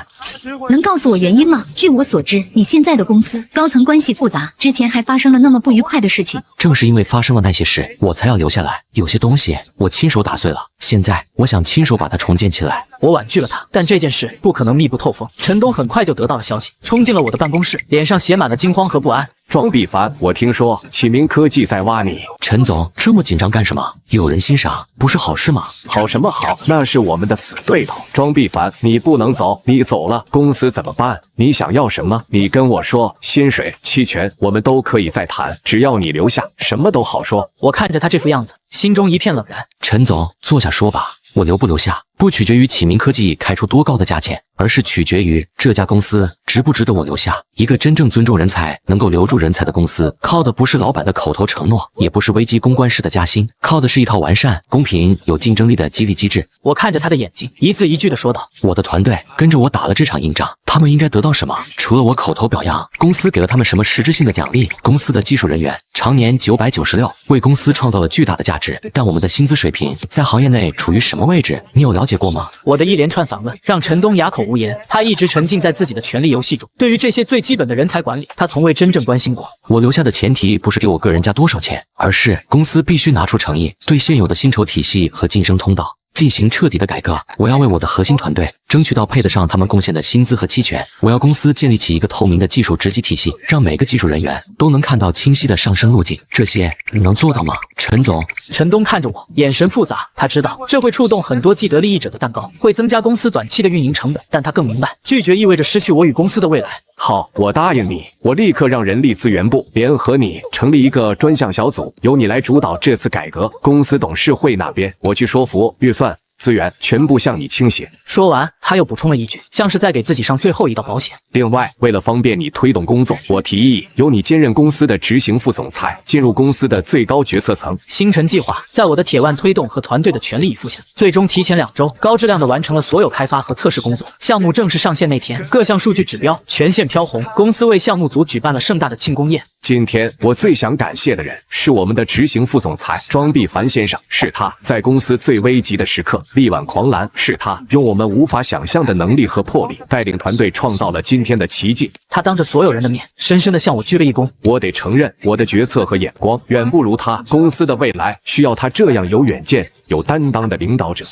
能告诉我原因吗？据我所知，你现在的公司高层关系复杂，之前还发生了那么不愉快的事情。正是因为发生了那些事，我才要留下来。有些东西我亲手打碎了，现在我想亲手把它重建起来。我婉拒了他，但这件事不可能密不透风。陈东很快就得到了消息，冲进了我的办公室，脸上写满了惊慌和不安。庄必凡，我听说启明科技在挖你。陈总这么紧张干什么？有人欣赏不是好事吗？好什么好？那是我们的死对头。庄必凡，你不能走，你走了公司怎么办？你想要什么？你跟我说，薪水、期权我们都可以再谈，只要你留下，什么都好说。我看着他这副样子，心中一片冷然。陈总，坐下说吧。我留不留下，不取决于启明科技开出多高的价钱，而是取决于这家公司值不值得我留下。一个真正尊重人才、能够留住人才的公司，靠的不是老板的口头承诺，也不是危机公关式的加薪，靠的是一套完善、公平、有竞争力的激励机制。我看着他的眼睛，一字一句地说道：我的团队跟着我打了这场硬仗，他们应该得到什么？除了我口头表扬，公司给了他们什么实质性的奖励？公司的技术人员常年996，为公司创造了巨大的价值，但我们的薪资水平在行业内处于什么位置？你有了解过吗？我的一连串反问让陈东哑口无言。他一直沉浸在自己的权力游戏中，对于这些最基本的人才管理，他从未真正关心过。我留下的前提不是给我个人加多少钱，而是公司必须拿出诚意，对现有的薪酬体系和晋升通道进行彻底的改革。我要为我的核心团队争取到配得上他们贡献的薪资和期权。我要公司建立起一个透明的技术职级体系，让每个技术人员都能看到清晰的上升路径。这些你能做到吗，陈总？陈东看着我，眼神复杂。他知道这会触动很多既得利益者的蛋糕，会增加公司短期的运营成本，但他更明白，拒绝意味着失去我与公司的未来。好，我答应你，我立刻让人力资源部联合你成立一个专项小组，由你来主导这次改革。公司董事会那边，我去说服，预算资源全部向你倾斜。说完，他又补充了一句，像是在给自己上最后一道保险。另外，为了方便你推动工作，我提议由你兼任公司的执行副总裁，进入公司的最高决策层。星辰计划在我的铁腕推动和团队的全力以赴下，最终提前2周高质量地完成了所有开发和测试工作。项目正式上线那天，各项数据指标全线飘红，公司为项目组举办了盛大的庆功宴。今天我最想感谢的人是我们的执行副总裁庄必凡先生，是他在公司最危急的时刻力挽狂澜，是他用我们无法想象的能力和魄力带领团队创造了今天的奇迹。他当着所有人的面深深地向我鞠了一躬。我得承认，我的决策和眼光远不如他，公司的未来需要他这样有远见、有担当的领导者。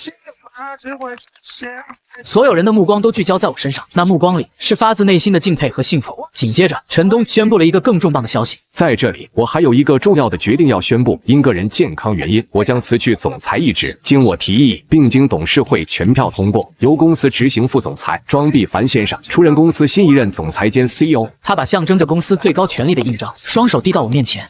所有人的目光都聚焦在我身上，那目光里是发自内心的敬佩和幸福。紧接着，陈东宣布了一个更重磅的消息：在这里，我还有一个重要的决定要宣布，因个人健康原因，我将辞去总裁一职。经我提议，并经董事会全票通过，由公司执行副总裁庄必凡先生出任公司新一任总裁兼 CEO。他把象征着公司最高权力的印章双手递到我面前。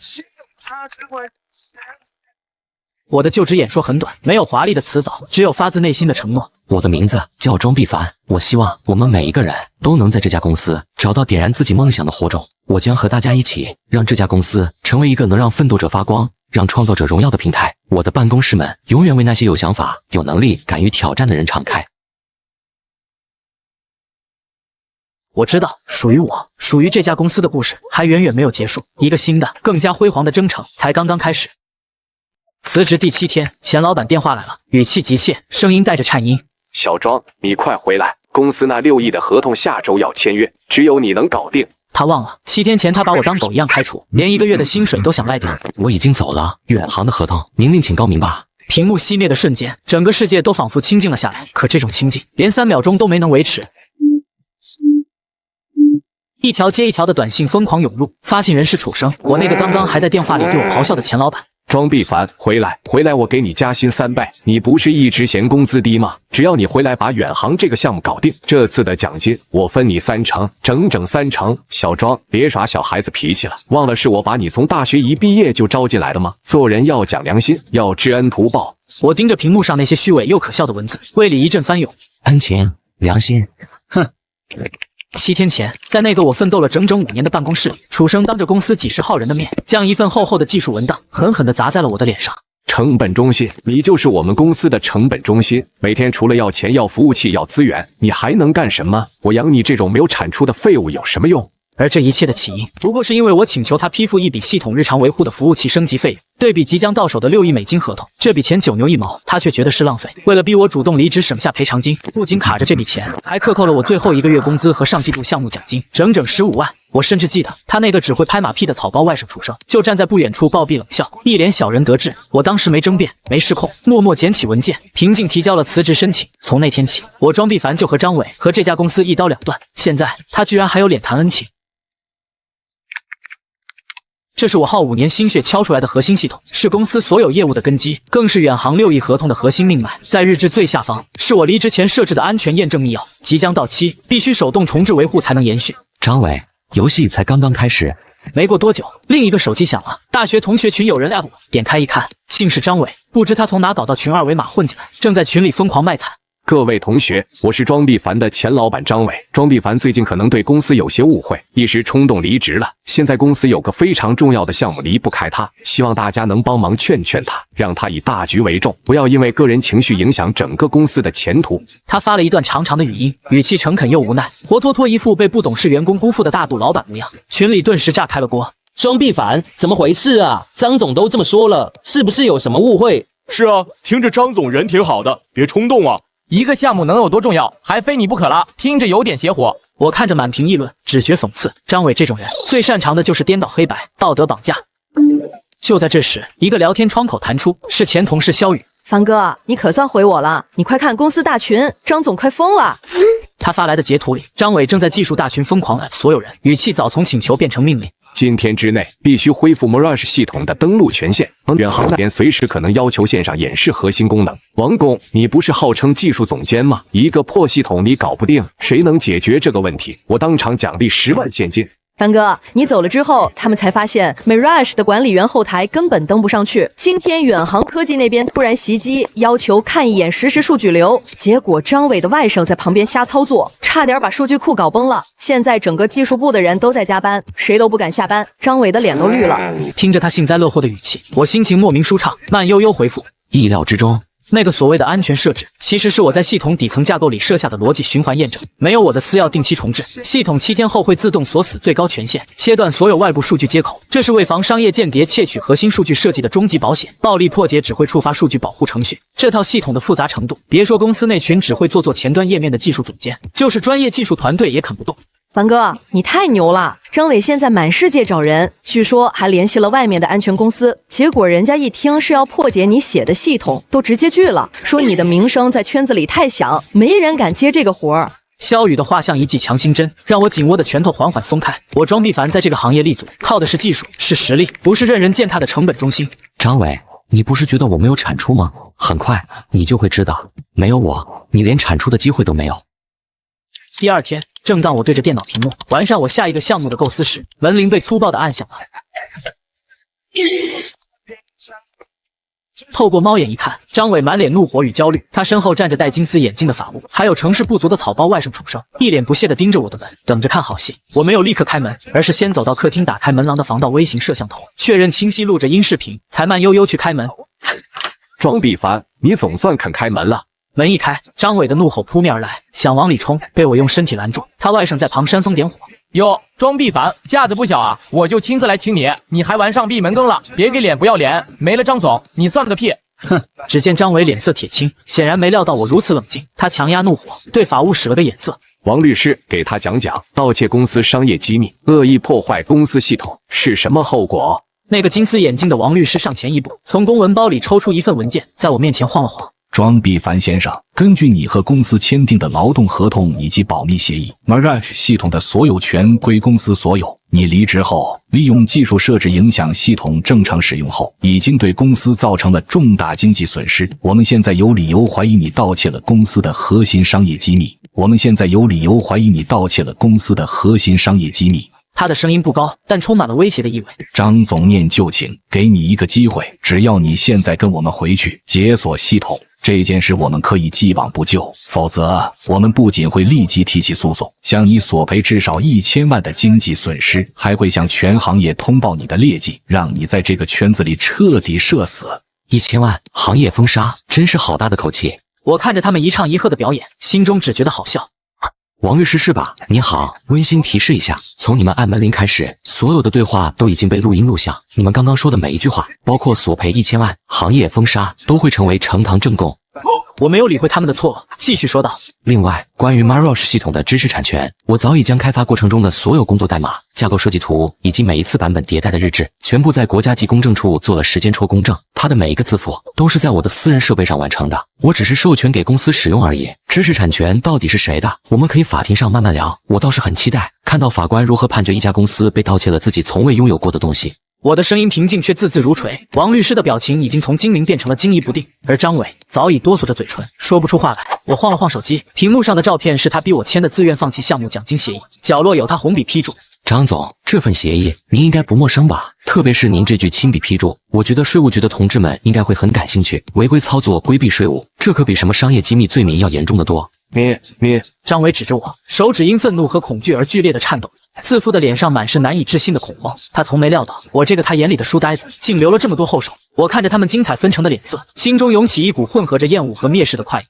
我的就职演说很短，没有华丽的辞藻，只有发自内心的承诺。我的名字叫庄必凡，我希望我们每一个人都能在这家公司找到点燃自己梦想的火种。我将和大家一起，让这家公司成为一个能让奋斗者发光、让创造者荣耀的平台。我的办公室门永远为那些有想法、有能力、敢于挑战的人敞开。我知道，属于我、属于这家公司的故事还远远没有结束，一个新的、更加辉煌的征程才刚刚开始。辞职第7天，钱老板电话来了，语气急切，声音带着颤音：“小庄，你快回来，公司那6亿的合同下周要签约，只有你能搞定。”他忘了7天前他把我当狗一样开除，连1个月的薪水都想赖掉。我已经走了，远航的合同，您另请高明吧。屏幕熄灭的瞬间，整个世界都仿佛清静了下来。可这种清静，连3秒钟都没能维持。一条接一条的短信疯狂涌入，发信人是楚生，我那个刚刚还在电话里对我咆哮的钱老板。庄必凡，回来，我给你加薪3倍。你不是一直嫌工资低吗？只要你回来把远航这个项目搞定，这次的奖金我分你3成，整整3成。小庄，别耍小孩子脾气了，忘了是我把你从大学一毕业就招进来的吗？做人要讲良心，要知恩图报。我盯着屏幕上那些虚伪又可笑的文字，胃里一阵翻涌。恩情、良心，哼。7天前，在那个我奋斗了整整5年的办公室里，楚生当着公司几10号人的面，将一份厚厚的技术文档狠狠地砸在了我的脸上。成本中心，你就是我们公司的成本中心，每天除了要钱、要服务器、要资源，你还能干什么？我养你这种没有产出的废物有什么用？而这一切的起因，不过是因为我请求他批复一笔系统日常维护的服务器升级费用，对比即将到手的6亿美金合同，这笔钱9牛1毛，他却觉得是浪费。为了逼我主动离职省下赔偿金，不仅卡着这笔钱，还克扣了我最后1个月工资和上季度项目奖金，整整15万。我甚至记得，他那个只会拍马屁的草包外甥楚生，就站在不远处暴毙冷笑，一脸小人得志。我当时没争辩，没失控，默默捡起文件，平静提交了辞职申请。从那天起，我庄必凡就和张伟和这家公司一刀两断。现在他居然还有脸谈恩情。这是我耗5年心血敲出来的核心系统，是公司所有业务的根基，更是远航6亿合同的核心命脉。在日志最下方，是我离职前设置的安全验证密钥，即将到期，必须手动重置维护才能延续。张伟，游戏才刚刚开始。没过多久，另一个手机响了，大学同学群有人@我，点开一看，竟是张伟。不知他从哪搞到群2维码混进来，正在群里疯狂卖惨。各位同学，我是庄必凡的前老板张伟。庄必凡最近可能对公司有些误会，一时冲动离职了。现在公司有个非常重要的项目离不开他，希望大家能帮忙劝劝他，让他以大局为重，不要因为个人情绪影响整个公司的前途。他发了一段长长的语音，语气诚恳又无奈，活脱脱一副被不懂事员工辜负的大度老板模样。群里顿时炸开了锅。庄必凡，怎么回事啊？张总都这么说了，是不是有什么误会？是啊，听着张总人挺好的，别冲动啊。一个项目能有多重要，还非你不可了，听着有点邪火。我看着满屏议论，只觉讽刺。张伟这种人最擅长的就是颠倒黑白、道德绑架。就在这时，一个聊天窗口弹出，是前同事肖宇。凡哥，你可算回我了！你快看公司大群，张总快疯了。他发来的截图里，张伟正在技术大群疯狂@所有人，语气早从请求变成命令。今天之内必须恢复 Mirage 系统的登录权限，远航那边随时可能要求线上演示核心功能。王工，你不是号称技术总监吗？一个破系统你搞不定，谁能解决这个问题？我当场奖励10万现金。凡哥，你走了之后，他们才发现 Mirage 的管理员后台根本登不上去。今天远航科技那边突然袭击，要求看一眼实时数据流，结果张伟的外甥在旁边瞎操作，差点把数据库搞崩了。现在整个技术部的人都在加班，谁都不敢下班，张伟的脸都绿了。听着他幸灾乐祸的语气，我心情莫名舒畅，慢悠悠回复：意料之中。那个所谓的安全设置，其实是我在系统底层架构里设下的逻辑循环验证。没有我的私钥定期重置，系统7天后会自动锁死最高权限，切断所有外部数据接口。这是为防商业间谍窃取核心数据设计的终极保险，暴力破解只会触发数据保护程序。这套系统的复杂程度，别说公司那群只会做前端页面的技术总监，就是专业技术团队也啃不动。凡哥，你太牛了！张伟现在满世界找人，据说还联系了外面的安全公司，结果人家一听是要破解你写的系统，都直接拒了，说你的名声在圈子里太响，没人敢接这个活儿。萧雨的话像一剂强心针，让我紧握的拳头缓缓松开。我庄必凡在这个行业立足，靠的是技术，是实力，不是任人践踏的成本中心。张伟，你不是觉得我没有产出吗？很快你就会知道，没有我，你连产出的机会都没有。第二天，正当我对着电脑屏幕完善我下一个项目的构思时，门铃被粗暴地按响了。透过猫眼一看，张伟满脸怒火与焦虑，他身后站着戴金丝眼镜的法务，还有成事不足的草包外甥楚生，一脸不屑地盯着我的门，等着看好戏。我没有立刻开门，而是先走到客厅，打开门廊的防盗微型摄像头，确认清晰录着音视频，才慢悠悠去开门。庄必凡，你总算肯开门了。门一开，张伟的怒吼扑面而来，想往里冲，被我用身体拦住。他外甥在旁煽风点火：“哟，庄必凡，架子不小啊！我就亲自来请你，你还玩上闭门羹了？别给脸不要脸！没了张总，你算个屁！”哼！只见张伟脸色铁青，显然没料到我如此冷静。他强压怒火，对法务使了个眼色。王律师，给他讲讲盗窃公司商业机密、恶意破坏公司系统是什么后果。那个金丝眼镜的王律师上前一步，从公文包里抽出一份文件，在我面前晃了晃。庄必凡先生，根据你和公司签订的劳动合同以及保密协议 ，Mirage 系统的所有权归公司所有。你离职后，利用技术设置影响系统正常使用后，已经对公司造成了重大经济损失。我们现在有理由怀疑你盗窃了公司的核心商业机密。他的声音不高，但充满了威胁的意味。张总念旧情，给你一个机会，只要你现在跟我们回去解锁系统，这件事我们可以既往不咎，否则我们不仅会立即提起诉讼，向你索赔至少1000万的经济损失，还会向全行业通报你的劣迹，让你在这个圈子里彻底社死。1000万，行业封杀，真是好大的口气。我看着他们一唱一和的表演，心中只觉得好笑。王律师是吧？你好，温馨提示一下，从你们按门铃开始，所有的对话都已经被录音录像。你们刚刚说的每一句话，包括索赔1000万、行业封杀，都会成为呈堂证供。我没有理会他们的错愕，继续说道：另外，关于 Mirage 系统的知识产权，我早已将开发过程中的所有工作代码、架构设计图以及每一次版本迭代的日志，全部在国家级公证处做了时间戳公证。它的每一个字符都是在我的私人设备上完成的，我只是授权给公司使用而已。知识产权到底是谁的，我们可以法庭上慢慢聊。我倒是很期待看到法官如何判决一家公司被盗窃了自己从未拥有过的东西。我的声音平静却字字如锤，王律师的表情已经从精明变成了惊疑不定，而张伟早已哆嗦着嘴唇，说不出话来。我晃了晃手机，屏幕上的照片是他逼我签的自愿放弃项目奖金协议，角落有他红笔批注。张总，这份协议您应该不陌生吧？特别是您这句亲笔批注，我觉得税务局的同志们应该会很感兴趣。违规操作、规避税务，这可比什么商业机密罪名要严重得多。你，张伟指着我，手指因愤怒和恐惧而剧烈的颤抖。自负的脸上满是难以置信的恐慌，他从没料到我这个他眼里的书呆子竟留了这么多后手。我看着他们精彩纷呈的脸色，心中涌起一股混合着厌恶和蔑视的快意。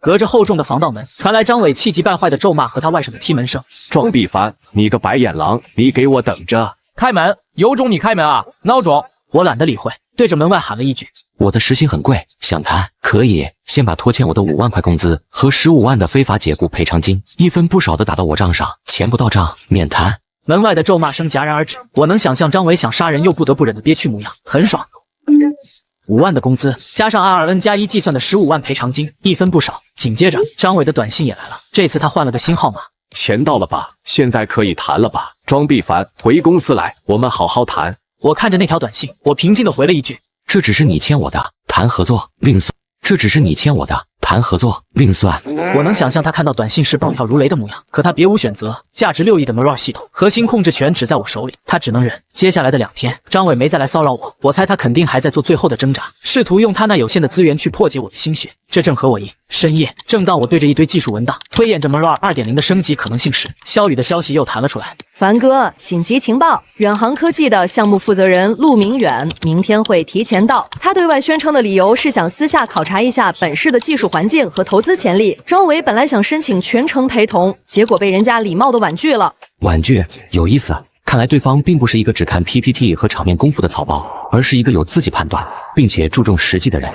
隔着厚重的防盗门传来张伟气急败坏的咒骂和他外甥的踢门声。庄必凡，你个白眼狼，你给我等着！开门，有种你开门啊，孬种！我懒得理会，对着门外喊了一句：我的时薪很贵，想谈可以，先把拖欠我的5万块工资和15万的非法解雇赔偿金一分不少的打到我账上，钱不到账免谈。门外的咒骂声戛然而止，我能想象张伟想杀人又不得不忍的憋屈模样，很爽。5万的工资加上2N+1计算的15万赔偿金，一分不少。紧接着，张伟的短信也来了，这次他换了个新号码。钱到了吧？现在可以谈了吧？庄必凡，回公司来，我们好好谈。我看着那条短信，我平静地回了一句：这只是你欠我的，谈合作另算。这只是你欠我的，谈合作另算。我能想象他看到短信时暴跳如雷的模样，可他别无选择。价值6亿的 Mirage 系统核心控制权只在我手里，他只能忍。接下来的2天，张伟没再来骚扰我，我猜他肯定还在做最后的挣扎，试图用他那有限的资源去破解我的心血。这正合我意。深夜，正当我对着一堆技术文档推演着 Mirage 2.0的升级可能性时，萧雨的消息又弹了出来。凡哥，紧急情报！远航科技的项目负责人陆明远明天会提前到。他对外宣称的理由是想私下考察一下本市的技术环境和投资潜力。张伟本来想申请全程陪同，结果被人家礼貌的婉拒了。婉拒有意思，看来对方并不是一个只看 PPT 和场面功夫的草包，而是一个有自己判断并且注重实际的人。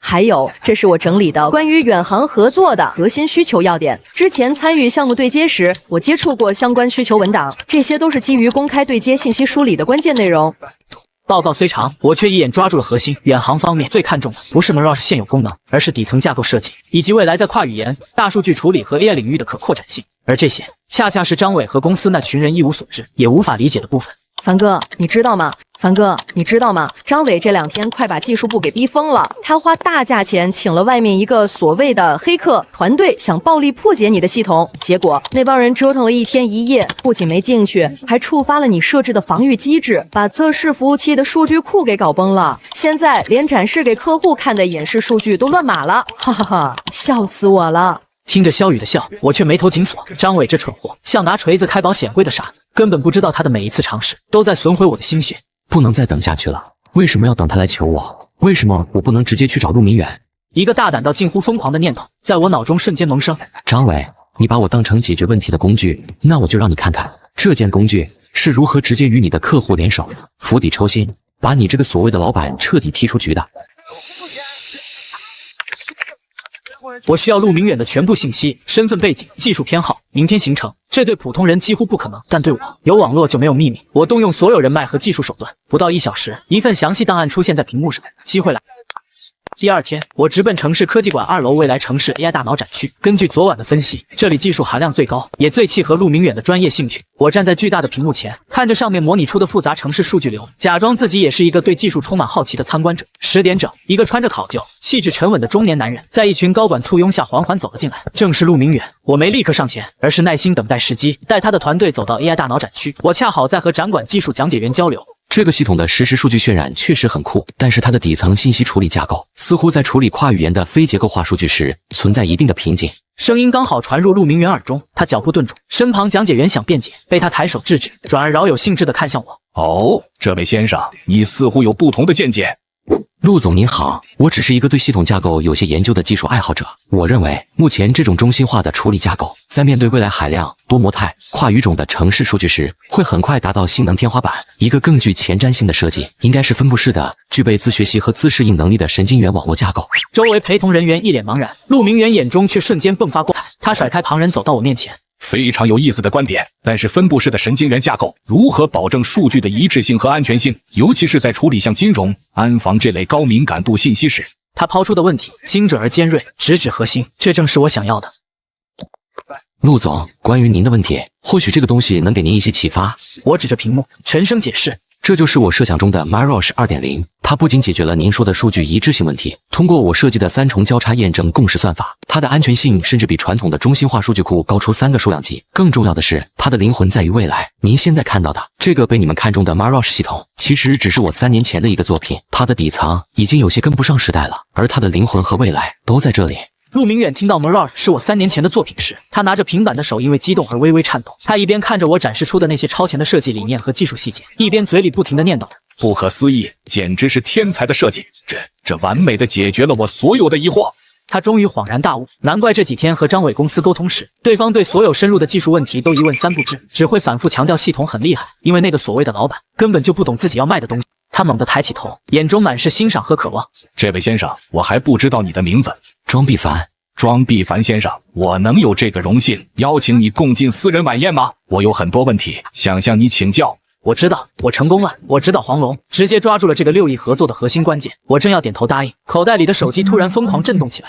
还有，这是我整理的关于远航合作的核心需求要点。之前参与项目对接时，我接触过相关需求文档，这些都是基于公开对接信息梳理的关键内容。报告虽长，我却一眼抓住了核心。远航方面最看重的不是 Mirage 现有功能，而是底层架构设计以及未来在跨语言、大数据处理和 AI 领域的可扩展性。而这些恰恰是张伟和公司那群人一无所知，也无法理解的部分。凡哥，你知道吗？张伟这2天快把技术部给逼疯了。他花大价钱请了外面一个所谓的黑客团队，想暴力破解你的系统。结果那帮人折腾了1天1夜，不仅没进去，还触发了你设置的防御机制，把测试服务器的数据库给搞崩了。现在连展示给客户看的演示数据都乱码了，哈哈哈，笑死我了。听着萧雨的笑，我却眉头紧锁。张伟这蠢货，像拿锤子开保险柜的傻子，根本不知道他的每一次尝试都在损毁我的心血。不能再等下去了，为什么要等他来求我？为什么我不能直接去找陆明远？一个大胆到近乎疯狂的念头在我脑中瞬间萌生。张伟，你把我当成解决问题的工具，那我就让你看看这件工具是如何直接与你的客户联手，釜底抽薪，把你这个所谓的老板彻底踢出局的。我需要陆明远的全部信息、身份背景、技术偏好、明天行程，这对普通人几乎不可能，但对我有网络就没有秘密。我动用所有人脉和技术手段，不到1小时，一份详细档案出现在屏幕上。机会来。第二天，我直奔城市科技馆2楼未来城市 AI 大脑展区。根据昨晚的分析，这里技术含量最高，也最契合陆明远的专业兴趣。我站在巨大的屏幕前，看着上面模拟出的复杂城市数据流，假装自己也是一个对技术充满好奇的参观者。10点整，一个穿着考究、气质沉稳的中年男人，在一群高管簇拥下缓缓走了进来，正是陆明远。我没立刻上前，而是耐心等待时机，带他的团队走到 AI 大脑展区。我恰好在和展馆技术讲解员交流。这个系统的实时数据渲染确实很酷，但是它的底层信息处理架构似乎在处理跨语言的非结构化数据时存在一定的瓶颈。声音刚好传入陆明远耳中，他脚步顿住，身旁讲解员想辩解，被他抬手制止，转而饶有兴致地看向我。哦，这位先生，你似乎有不同的见解。陆总您好，我只是一个对系统架构有些研究的技术爱好者。我认为目前这种中心化的处理架构，在面对未来海量、多模态、跨语种的城市数据时，会很快达到性能天花板。一个更具前瞻性的设计，应该是分布式的、具备自学习和自适应能力的神经元网络架构。周围陪同人员一脸茫然，陆明远眼中却瞬间迸发光彩。他甩开旁人，走到我面前。非常有意思的观点，但是分布式的神经元架构如何保证数据的一致性和安全性，尤其是在处理像金融、安防这类高敏感度信息时？他抛出的问题精准而尖锐，直指核心，这正是我想要的。陆总，关于您的问题，或许这个东西能给您一些启发。我指着屏幕，沉声解释。这就是我设想中的 Mirage 2.0， 它不仅解决了您说的数据一致性问题，通过我设计的3重交叉验证共识算法，它的安全性甚至比传统的中心化数据库高出3个数量级。更重要的是，它的灵魂在于未来。您现在看到的这个被你们看中的 Mirage 系统，其实只是我3年前的一个作品，它的底层已经有些跟不上时代了，而它的灵魂和未来都在这里。陆明远听到 Mirage 是我3年前的作品时，他拿着平板的手因为激动而微微颤抖。他一边看着我展示出的那些超前的设计理念和技术细节，一边嘴里不停地念叨着：不可思议，简直是天才的设计，这完美的解决了我所有的疑惑。他终于恍然大悟，难怪这几天和张伟公司沟通时，对方对所有深入的技术问题都一问3不知，只会反复强调系统很厉害，因为那个所谓的老板根本就不懂自己要卖的东西。他猛地抬起头，眼中满是欣赏和渴望。这位先生，我还不知道你的名字。庄必凡。庄必凡先生，我能有这个荣幸邀请你共进私人晚宴吗？我有很多问题想向你请教。我知道，我成功了，我指导黄龙，直接抓住了这个6亿合作的核心关键。我正要点头答应，口袋里的手机突然疯狂震动起来。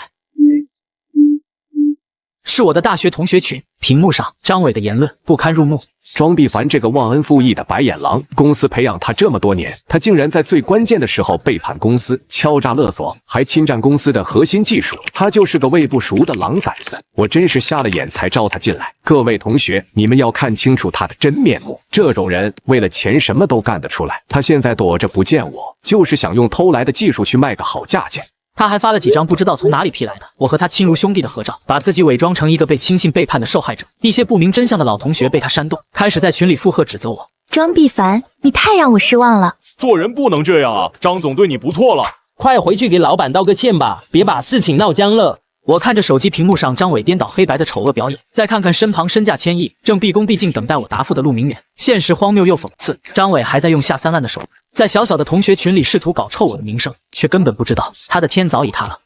是我的大学同学群，屏幕上张伟的言论不堪入目。庄必凡这个忘恩负义的白眼狼，公司培养他这么多年，他竟然在最关键的时候背叛公司，敲诈勒索，还侵占公司的核心技术，他就是个喂不熟的狼崽子。我真是瞎了眼才招他进来。各位同学，你们要看清楚他的真面目。这种人为了钱什么都干得出来，他现在躲着不见我，就是想用偷来的技术去卖个好价钱。他还发了几张不知道从哪里批来的我和他亲如兄弟的合照，把自己伪装成一个被轻信背叛的受害者。一些不明真相的老同学被他煽动，开始在群里附和指责我。庄必凡，你太让我失望了。做人不能这样啊，张总对你不错了。快回去给老板道个歉吧，别把事情闹僵了。我看着手机屏幕上张伟颠倒黑白的丑恶表演，再看看身旁身价千亿、正毕恭毕敬等待我答复的陆明远，现实荒谬又讽刺。张伟还在用下三滥的手，在小小的同学群里试图搞臭我的名声，却根本不知道他的天早已塌了。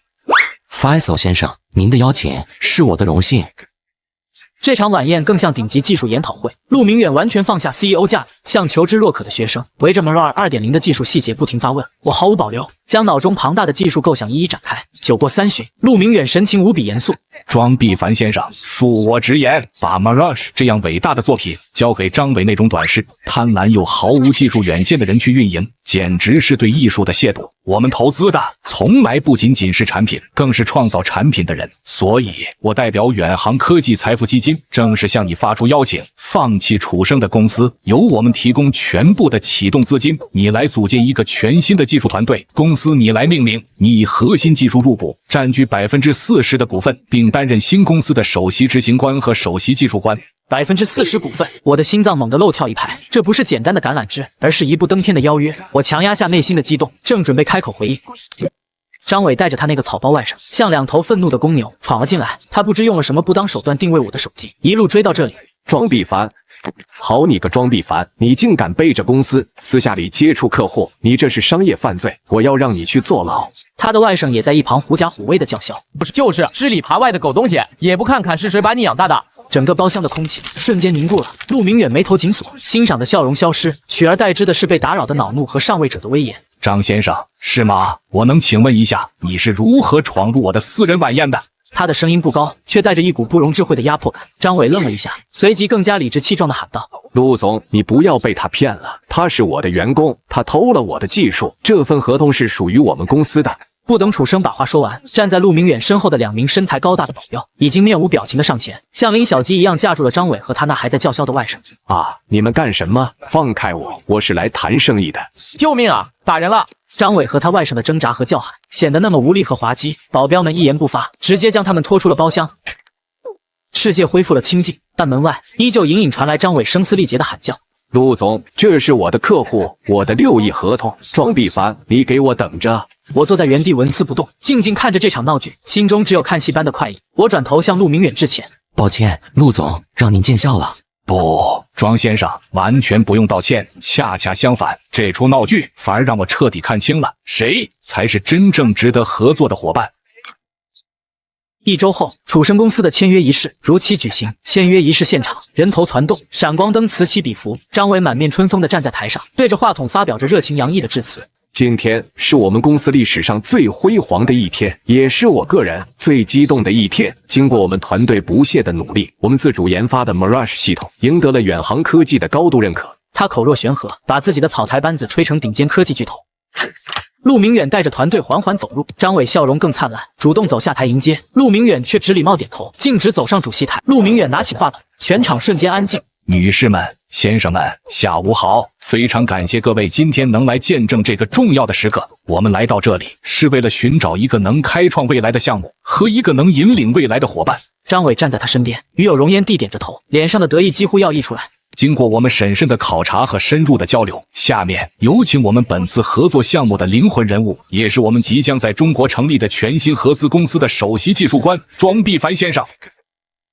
法埃索先生，您的邀请是我的荣幸。这场晚宴更像顶级技术研讨会，陆明远完全放下 CEO 架子，像求知若渴的学生，围着 Mirage 2.0的技术细节不停发问。我毫无保留，将脑中庞大的技术构想一一展开。酒过三巡，陆明远神情无比严肃。庄必凡先生，恕我直言，把 Mirage 这样伟大的作品交给张伟那种短视、贪婪又毫无技术远见的人去运营，简直是对艺术的亵渎。我们投资的从来不仅仅是产品，更是创造产品的人。所以，我代表远航科技财富基金，正式向你发出邀请，放弃楚生的公司，由我们提供全部的启动资金，你来组建一个全新的技术团队，公司你来命名，你以核心技术入股，占据40%的股份，并担任新公司的首席执行官和首席技术官。40%股份，我的心脏猛地漏跳一拍。这不是简单的橄榄枝，而是一步登天的邀约。我强压下内心的激动，正准备开口回应，张伟带着他那个草包外甥，像两头愤怒的公牛闯了进来。他不知用了什么不当手段定位我的手机，一路追到这里。庄必凡，好你个庄必凡，你竟敢背着公司私下里接触客户，你这是商业犯罪，我要让你去坐牢。他的外甥也在一旁狐假虎威的叫嚣，就是吃里扒外的狗东西，也不看看是谁把你养大的。整个包厢的空气瞬间凝固了，陆明远眉头紧锁，欣赏的笑容消失，取而代之的是被打扰的恼怒和上位者的威严。张先生，是吗？我能请问一下，你是如何闯入我的私人晚宴的？他的声音不高，却带着一股不容置喙的压迫感。张伟愣了一下，随即更加理直气壮地喊道：“陆总，你不要被他骗了，他是我的员工，他偷了我的技术，这份合同是属于我们公司的。”不等楚生把话说完，站在陆明远身后的2名身材高大的保镖已经面无表情地上前，像领小鸡一样架住了张伟和他那还在叫嚣的外甥。啊！你们干什么？放开我！我是来谈生意的。救命啊！打人了！张伟和他外甥的挣扎和叫喊显得那么无力和滑稽，保镖们一言不发，直接将他们拖出了包厢。世界恢复了清静，但门外依旧隐隐传来张伟声嘶力竭的喊叫。陆总，这是我的客户，我的6亿合同。庄必凡，你给我等着！我坐在原地纹丝不动，静静看着这场闹剧，心中只有看戏般的快意。我转头向陆明远致歉，抱歉，陆总，让您见笑了。不，庄先生，完全不用道歉，恰恰相反，这出闹剧反而让我彻底看清了谁才是真正值得合作的伙伴。1周后，楚生公司的签约仪式如期举行。签约仪式现场，人头攒动，闪光灯此起彼伏。张伟满面春风地站在台上，对着话筒发表着热情洋溢的致辞。今天是我们公司历史上最辉煌的一天，也是我个人最激动的一天。经过我们团队不懈的努力，我们自主研发的 Mirage 系统赢得了远航科技的高度认可。他口若悬河，把自己的草台班子吹成顶尖科技巨头。陆明远带着团队缓缓走入，张伟笑容更灿烂，主动走下台迎接。陆明远却只礼貌点头，径直走上主席台。陆明远拿起话筒，全场瞬间安静。女士们、先生们，下午好！非常感谢各位今天能来见证这个重要的时刻。我们来到这里是为了寻找一个能开创未来的项目和一个能引领未来的伙伴。张伟站在他身边，与有容颜地点着头，脸上的得意几乎要溢出来。经过我们审慎的考察和深入的交流，下面有请我们本次合作项目的灵魂人物，也是我们即将在中国成立的全新合资公司的首席技术官庄必凡先生。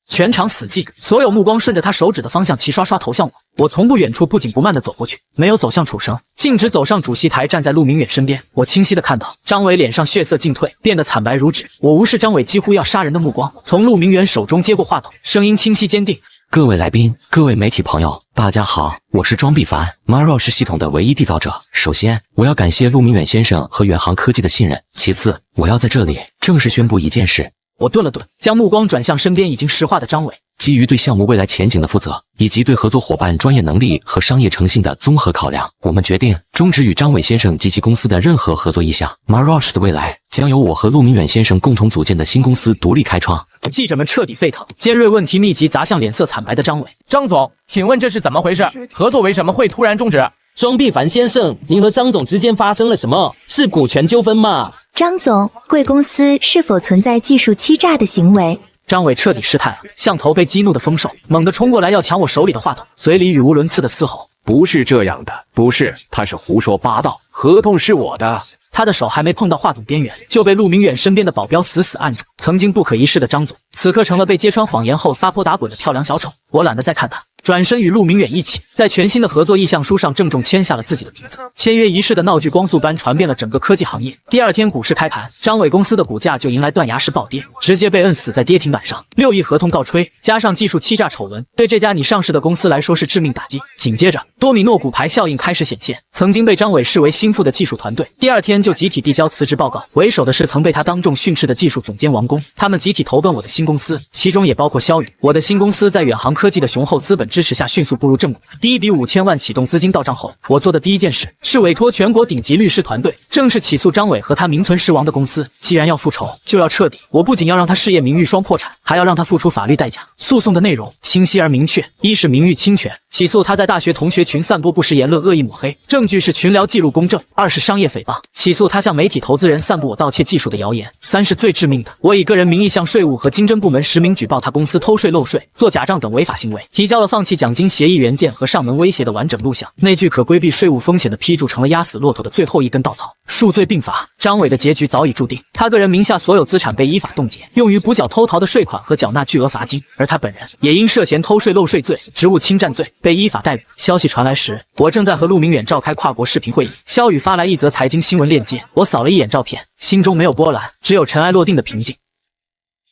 全场死寂，所有目光顺着他手指的方向齐刷刷投向我。我从不远处不紧不慢地走过去，没有走向楚生，径直走上主席台，站在陆明远身边。我清晰地看到张伟脸上血色尽退，变得惨白如纸。我无视张伟几乎要杀人的目光，从陆明远手中接过话筒，声音清晰坚定。各位来宾，各位媒体朋友，大家好，我是庄必凡 ，Mirage 系统的唯一缔造者。首先，我要感谢陆明远先生和远航科技的信任。其次，我要在这里正式宣布一件事。我顿了顿，将目光转向身边已经石化的张伟。基于对项目未来前景的负责，以及对合作伙伴专业能力和商业诚信的综合考量，我们决定终止与张伟先生及其公司的任何合作意向。Mirage 的未来将由我和陆明远先生共同组建的新公司独立开创。记者们彻底沸腾，尖锐问题密集砸向脸色惨白的张伟。张总，请问这是怎么回事？合作为什么会突然终止？庄必凡先生，您和张总之间发生了什么？是股权纠纷吗？张总，贵公司是否存在技术欺诈的行为？张伟彻底失态了，像头被激怒的疯兽，猛地冲过来要抢我手里的话筒，嘴里语无伦次的嘶吼。不是这样的，不是，他是胡说八道，合同是我的。他的手还没碰到话筒边缘，就被陆明远身边的保镖死死按住。曾经不可一世的张总，此刻成了被揭穿谎言后撒泼打滚的跳梁小丑。我懒得再看他，转身与陆明远一起，在全新的合作意向书上郑重签下了自己的名字。签约仪式的闹剧光速般传遍了整个科技行业。第二天股市开盘，张伟公司的股价就迎来断崖式暴跌，直接被摁死在跌停板上，6亿合同告吹，加上技术欺诈丑闻，对这家拟上市的公司来说是致命打击。紧接着，多米诺骨牌效应开始显现，曾经被张伟视为心腹的技术团队，第二天就集体递交辞职报告。为首的是曾被他当众训斥的技术总监王工，他们集体投奔我的新公司，其中也包括肖宇。我的新公司在远航科技的雄厚资本支持下迅速步入正轨。第一笔5000万启动资金到账后，我做的第一件事是委托全国顶级律师团队正式起诉张伟和他名存实亡的公司。既然要复仇，就要彻底。我不仅要让他事业名誉双破产，还要让他付出法律代价。诉讼的内容清晰而明确：一是名誉侵权，起诉他在大学同学群散播不实言论，恶意抹黑，证据是群聊记录公证；二是商业诽谤，起诉他向媒体投资人散布我盗窃技术的谣言；三是最致命的，我以个人名义向税务和经侦部门实名举报他公司偷税漏税、做假账等违法行为，提交了放弃奖金协议原件和上门威胁的完整录像。那句可规避税务风险的批注成了压死骆驼的最后一根稻草。数罪并罚，张伟的结局早已注定，他个人名下所有资产被依法冻结，用于补缴偷逃的税款和缴纳巨额罚金，而他本人也因涉嫌偷税漏税罪、职务侵占罪被依法逮捕。消息传来时，我正在和陆明远召开跨国视频会议，肖宇发来一则财经新闻链接，我扫了一眼照片，心中没有波澜，只有尘埃落定的平静。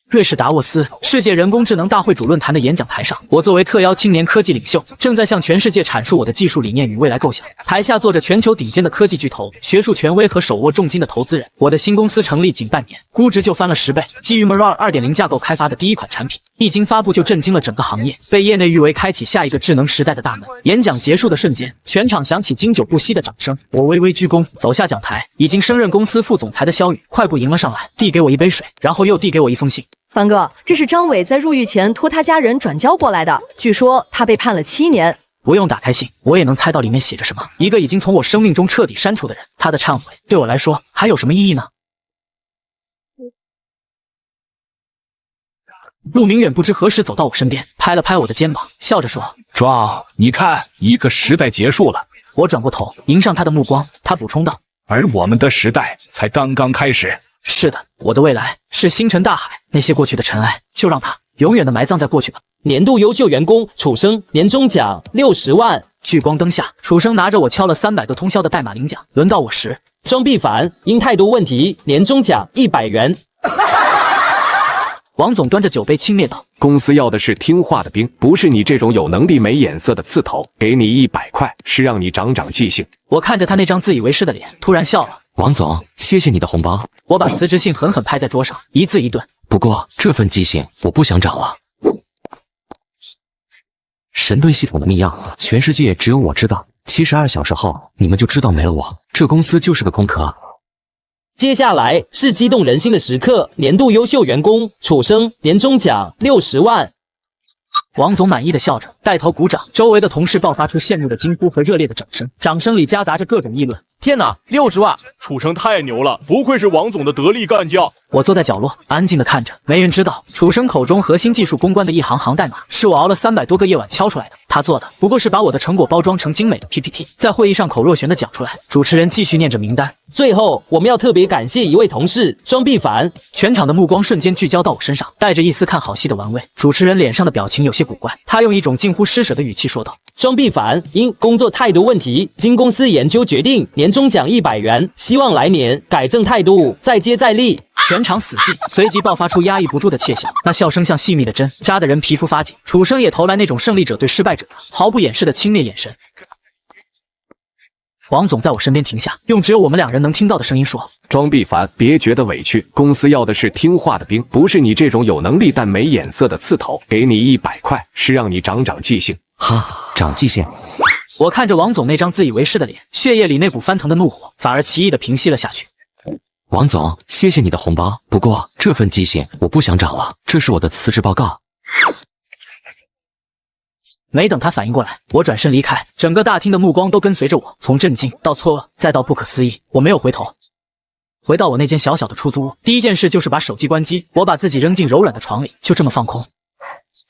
瑞士达沃斯世界人工智能大会主论坛的演讲台上，我作为特邀青年科技领袖，正在向全世界阐述我的技术理念与未来构想。台下坐着全球顶尖的科技巨头、学术权威和手握重金的投资人。我的新公司成立仅半年，估值就翻了10倍，基于 Mirror 2.0 架构开发的第一款产品，一经发布就震惊了整个行业，被业内誉为开启下一个智能时代的大门。演讲结束的瞬间，全场响起经久不息的掌声。我微微鞠躬，走下讲台，已经升任公司副总裁的肖宇快步迎了上来，递给我一杯水，然后又递给我一封信。凡哥，这是张伟在入狱前托他家人转交过来的，据说他被判了7年。不用打开信，我也能猜到里面写着什么。一个已经从我生命中彻底删除的人，他的忏悔对我来说还有什么意义呢？陆明远不知何时走到我身边，拍了拍我的肩膀，笑着说：“壮，你看，一个时代结束了。”我转过头，迎上他的目光，他补充道：“而我们的时代才刚刚开始。”是的，我的未来是星辰大海，那些过去的尘埃，就让它永远的埋葬在过去吧。年度优秀员工楚生，年终奖60万。聚光灯下，楚生拿着我敲了300个通宵的代码领奖。轮到我时，庄必凡因态度问题，年终奖100元。王总端着酒杯轻蔑道：“公司要的是听话的兵，不是你这种有能力没眼色的刺头。给你100块，是让你长长记性。”我看着他那张自以为是的脸，突然笑了。王总，谢谢你的红包。我把辞职信狠狠拍在桌上，一字一顿。不过这份记性我不想长了。神盾系统的密钥，全世界只有我知道。72小时后，你们就知道没了我，这公司就是个空壳。接下来是激动人心的时刻，年度优秀员工楚生，年终奖60万。王总满意的笑着，带头鼓掌，周围的同事爆发出羡慕的惊呼和热烈的掌声，掌声里夹杂着各种议论。天哪，60万！楚生太牛了，不愧是王总的得力干将。我坐在角落，安静的看着，没人知道楚生口中核心技术攻关的一行行代码，是我熬了300多个夜晚敲出来的。他做的不过是把我的成果包装成精美的 PPT， 在会议上口若悬的讲出来。主持人继续念着名单。最后，我们要特别感谢一位同事庄必凡。全场的目光瞬间聚焦到我身上，带着一丝看好戏的玩味。主持人脸上的表情有些古怪，他用一种近乎施舍的语气说道：“庄必凡因工作态度问题，经公司研究决定，年终奖100元，希望来年改正态度，再接再厉。”全场死寂，随即爆发出压抑不住的窃笑，那笑声像细密的针，扎得人皮肤发紧。楚生也投来那种胜利者对失败者的毫不掩饰的轻蔑眼神。王总在我身边停下，用只有我们2人能听到的声音说：“庄必凡，别觉得委屈，公司要的是听话的兵，不是你这种有能力但没眼色的刺头。给你100块，是让你长长记性。”哈，长记性。我看着王总那张自以为是的脸，血液里那股翻腾的怒火反而奇异的平息了下去。王总，谢谢你的红包，不过这份记性我不想长了，这是我的辞职报告。没等他反应过来，我转身离开，整个大厅的目光都跟随着我，从震惊到错愕，再到不可思议。我没有回头，回到我那间小小的出租屋，第一件事就是把手机关机，我把自己扔进柔软的床里，就这么放空。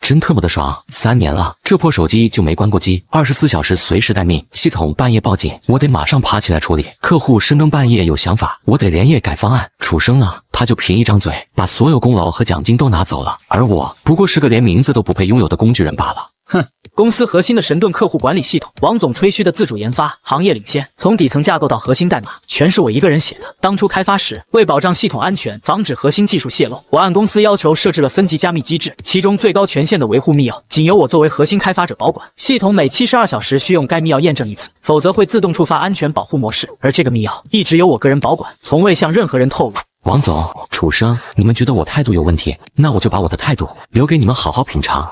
真特么的爽！3年了，这破手机就没关过机，24小时随时待命，系统半夜报警，我得马上爬起来处理。客户深更半夜有想法，我得连夜改方案。楚生啊，他就凭一张嘴，把所有功劳和奖金都拿走了，而我不过是个连名字都不配拥有的工具人罢了。哼，公司核心的神盾客户管理系统，王总吹嘘的自主研发，行业领先，从底层架构到核心代码，全是我一个人写的。当初开发时，为保障系统安全，防止核心技术泄露，我按公司要求设置了分级加密机制，其中最高权限的维护密钥，仅由我作为核心开发者保管。系统每72小时需用该密钥验证一次，否则会自动触发安全保护模式。而这个密钥一直由我个人保管，从未向任何人透露。王总、楚生，你们觉得我态度有问题，那我就把我的态度留给你们好好品尝。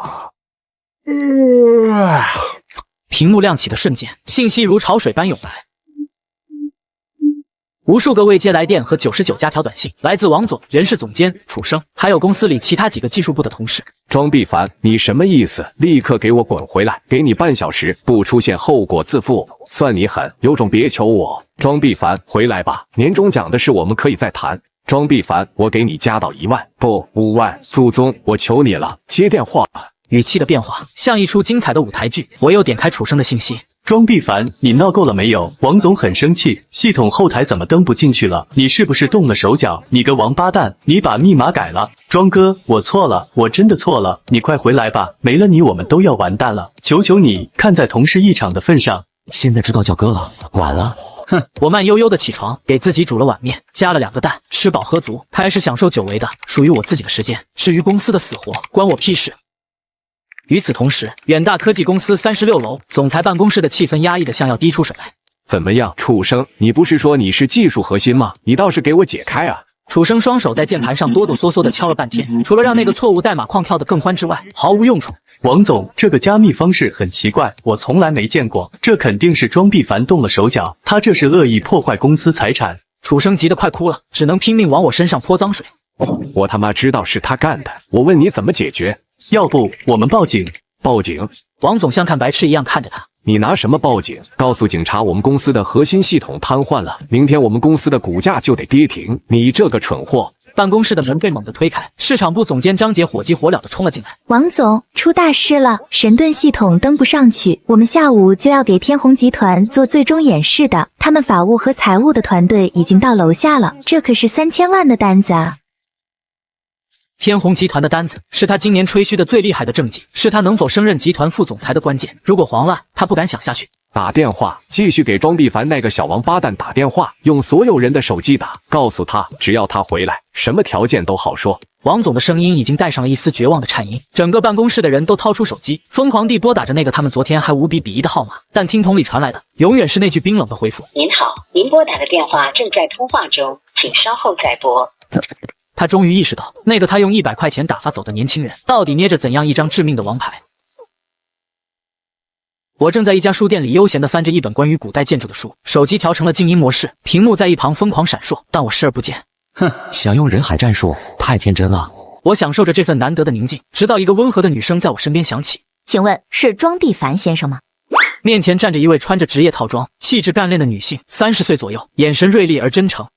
屏幕亮起的瞬间，信息如潮水般涌来，无数个未接来电和99加条短信，来自王总、人事总监、楚生，还有公司里其他几个技术部的同事。庄必凡，你什么意思？立刻给我滚回来！给你半小时，不出现后果自负。算你狠，有种别求我！庄必凡，回来吧！年终奖的事我们可以再谈。庄必凡，我给你加到1万，不5万。祖宗，我求你了，接电话。语气的变化像一出精彩的舞台剧。我又点开楚生的信息。庄必凡，你闹够了没有？王总很生气，系统后台怎么登不进去了？你是不是动了手脚？你个王八蛋，你把密码改了！庄哥，我错了，我真的错了，你快回来吧，没了你我们都要完蛋了，求求你，看在同事一场的份上。现在知道叫哥了，晚了。哼，我慢悠悠的起床，给自己煮了碗面，加了2个蛋，吃饱喝足，开始享受久违的属于我自己的时间。至于公司的死活，关我屁事。与此同时，远大科技公司36楼总裁办公室的气氛压抑的像要滴出水来。怎么样，楚生？你不是说你是技术核心吗？你倒是给我解开啊！楚生双手在键盘上哆哆嗦嗦的敲了半天，除了让那个错误代码框跳得更欢之外，毫无用处。王总，这个加密方式很奇怪，我从来没见过，这肯定是庄必凡动了手脚，他这是恶意破坏公司财产。楚生急得快哭了，只能拼命往我身上泼脏水。我他妈知道是他干的，我问你怎么解决？要不我们报警？报警？王总像看白痴一样看着他。你拿什么报警？告诉警察我们公司的核心系统瘫痪了，明天我们公司的股价就得跌停。你这个蠢货！办公室的门被猛地推开，市场部总监张杰火急火燎地冲了进来。王总，出大事了，神盾系统登不上去，我们下午就要给天弘集团做最终演示的，他们法务和财务的团队已经到楼下了，这可是3000万的单子啊！天弘集团的单子是他今年吹嘘的最厉害的政绩，是他能否升任集团副总裁的关键。如果黄了，他不敢想下去。打电话，继续给庄必凡那个小王八蛋打电话，用所有人的手机打，告诉他只要他回来，什么条件都好说。王总的声音已经带上了一丝绝望的颤音，整个办公室的人都掏出手机，疯狂地拨打着那个他们昨天还无比鄙夷的号码，但听筒里传来的永远是那句冰冷的回复：您好，您拨打的电话正在通话中，请稍后再拨。他终于意识到，那个他用100块钱打发走的年轻人，到底捏着怎样一张致命的王牌。我正在一家书店里悠闲地翻着一本关于古代建筑的书，手机调成了静音模式，屏幕在一旁疯狂闪烁，但我视而不见。哼，想用人海战术，太天真了。我享受着这份难得的宁静，直到一个温和的女声在我身边响起。请问是庄必凡先生吗？面前站着一位穿着职业套装、气质干练的女性，30岁左右，眼神锐利而真诚。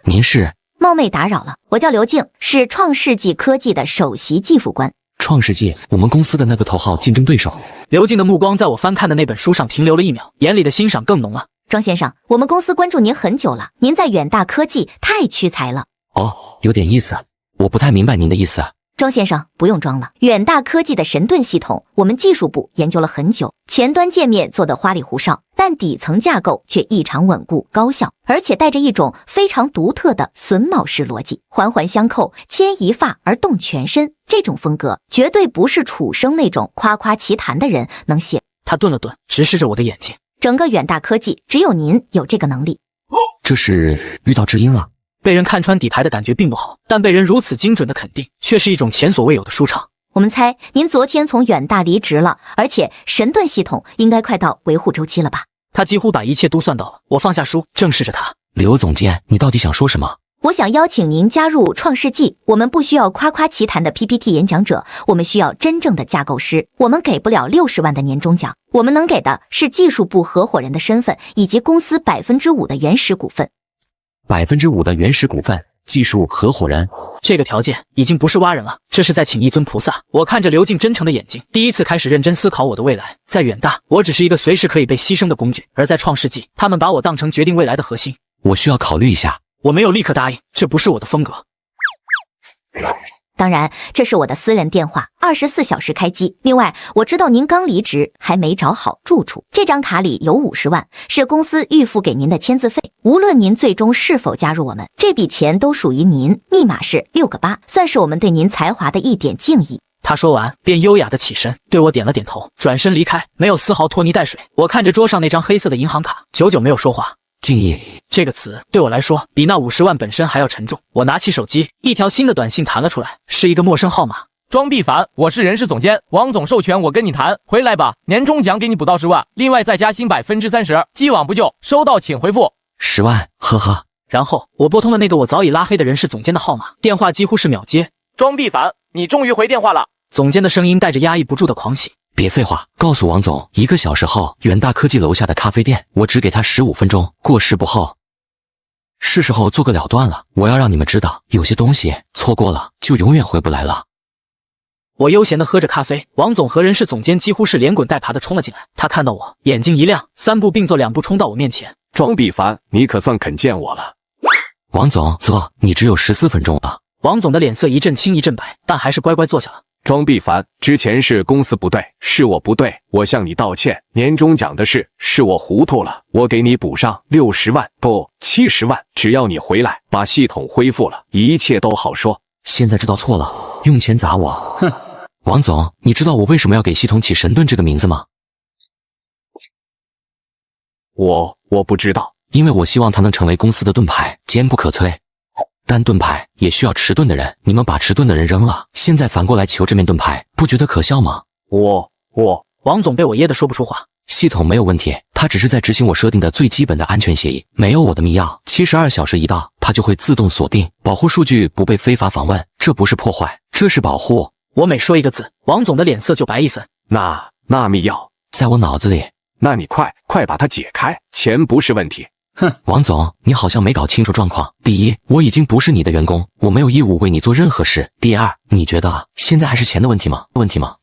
您是？冒昧打扰了，我叫刘静，是创世纪科技的首席技术官。创世纪，我们公司的那个头号竞争对手。刘静的目光在我翻看的那本书上停留了1秒，眼里的欣赏更浓了。庄先生，我们公司关注您很久了，您在远大科技太屈才了。哦，有点意思，我不太明白您的意思。庄先生，不用装了，远大科技的神盾系统，我们技术部研究了很久，前端界面做得花里胡哨，但底层架构却异常稳固高效，而且带着一种非常独特的榫卯式逻辑，环环相扣，牵一发而动全身。这种风格绝对不是楚生那种夸夸其谈的人能写。他顿了顿，直视着我的眼睛。整个远大科技只有您有这个能力。这是遇到知音了。被人看穿底牌的感觉并不好，但被人如此精准的肯定，却是一种前所未有的舒畅。我们猜您昨天从远大离职了，而且神盾系统应该快到维护周期了吧？他几乎把一切都算到了。我放下书，正视着他。刘总监，你到底想说什么？我想邀请您加入创世纪，我们不需要夸夸其谈的 PPT 演讲者，我们需要真正的架构师。我们给不了60万的年终奖，我们能给的是技术部合伙人的身份，以及公司5%的原始股份。5%的原始股份，技术合伙人。这个条件已经不是挖人了，这是在请一尊菩萨。我看着刘静真诚的眼睛，第一次开始认真思考我的未来。在远大，我只是一个随时可以被牺牲的工具；而在创世纪，他们把我当成决定未来的核心。我需要考虑一下。我没有立刻答应，这不是我的风格。当然，这是我的私人电话，24小时开机。另外，我知道您刚离职，还没找好住处。这张卡里有50万，是公司预付给您的签字费。无论您最终是否加入我们，这笔钱都属于您。密码是6个8，算是我们对您才华的一点敬意。他说完，便优雅的起身，对我点了点头，转身离开，没有丝毫拖泥带水。我看着桌上那张黑色的银行卡，久久没有说话。敬意这个词对我来说，比那50万本身还要沉重。我拿起手机，一条新的短信弹了出来，是一个陌生号码。庄必凡，我是人事总监，王总授权我跟你谈，回来吧，年终奖给你补到10万，另外再加薪30%，既往不咎。收到请回复。10万，呵呵。然后我拨通了那个我早已拉黑的人事总监的号码，电话几乎是秒接。庄必凡，你终于回电话了。总监的声音带着压抑不住的狂喜。别废话，告诉王总，1个小时后远大科技楼下的咖啡店，我只给他15分钟，过时不候。是时候做个了断了，我要让你们知道，有些东西错过了就永远回不来了。我悠闲地喝着咖啡，王总和人事总监几乎是连滚带爬地冲了进来。他看到我，眼睛一亮，3步并作2步冲到我面前。庄必凡，你可算肯见我了。王总，坐，你只有14分钟了。王总的脸色一阵青一阵白，但还是乖乖坐下了。庄必凡，之前是公司不对，是我不对，我向你道歉。年终奖的事是我糊涂了，我给你补上60万，不70万，只要你回来把系统恢复了，一切都好说。现在知道错了，用钱砸我，哼！王总，你知道我为什么要给系统起神盾这个名字吗？我不知道，因为我希望它能成为公司的盾牌，坚不可摧。但盾牌也需要持盾的人，你们把持盾的人扔了，现在反过来求这面盾牌，不觉得可笑吗？王总被我噎得说不出话。系统没有问题，它只是在执行我设定的最基本的安全协议，没有我的密钥，72小时一到，它就会自动锁定，保护数据不被非法访问。这不是破坏，这是保护。我每说一个字，王总的脸色就白一分。那密钥在我脑子里，那你快把它解开，钱不是问题。哼，王总，你好像没搞清楚状况。第一，我已经不是你的员工，我没有义务为你做任何事。第二，你觉得现在还是钱的问题吗？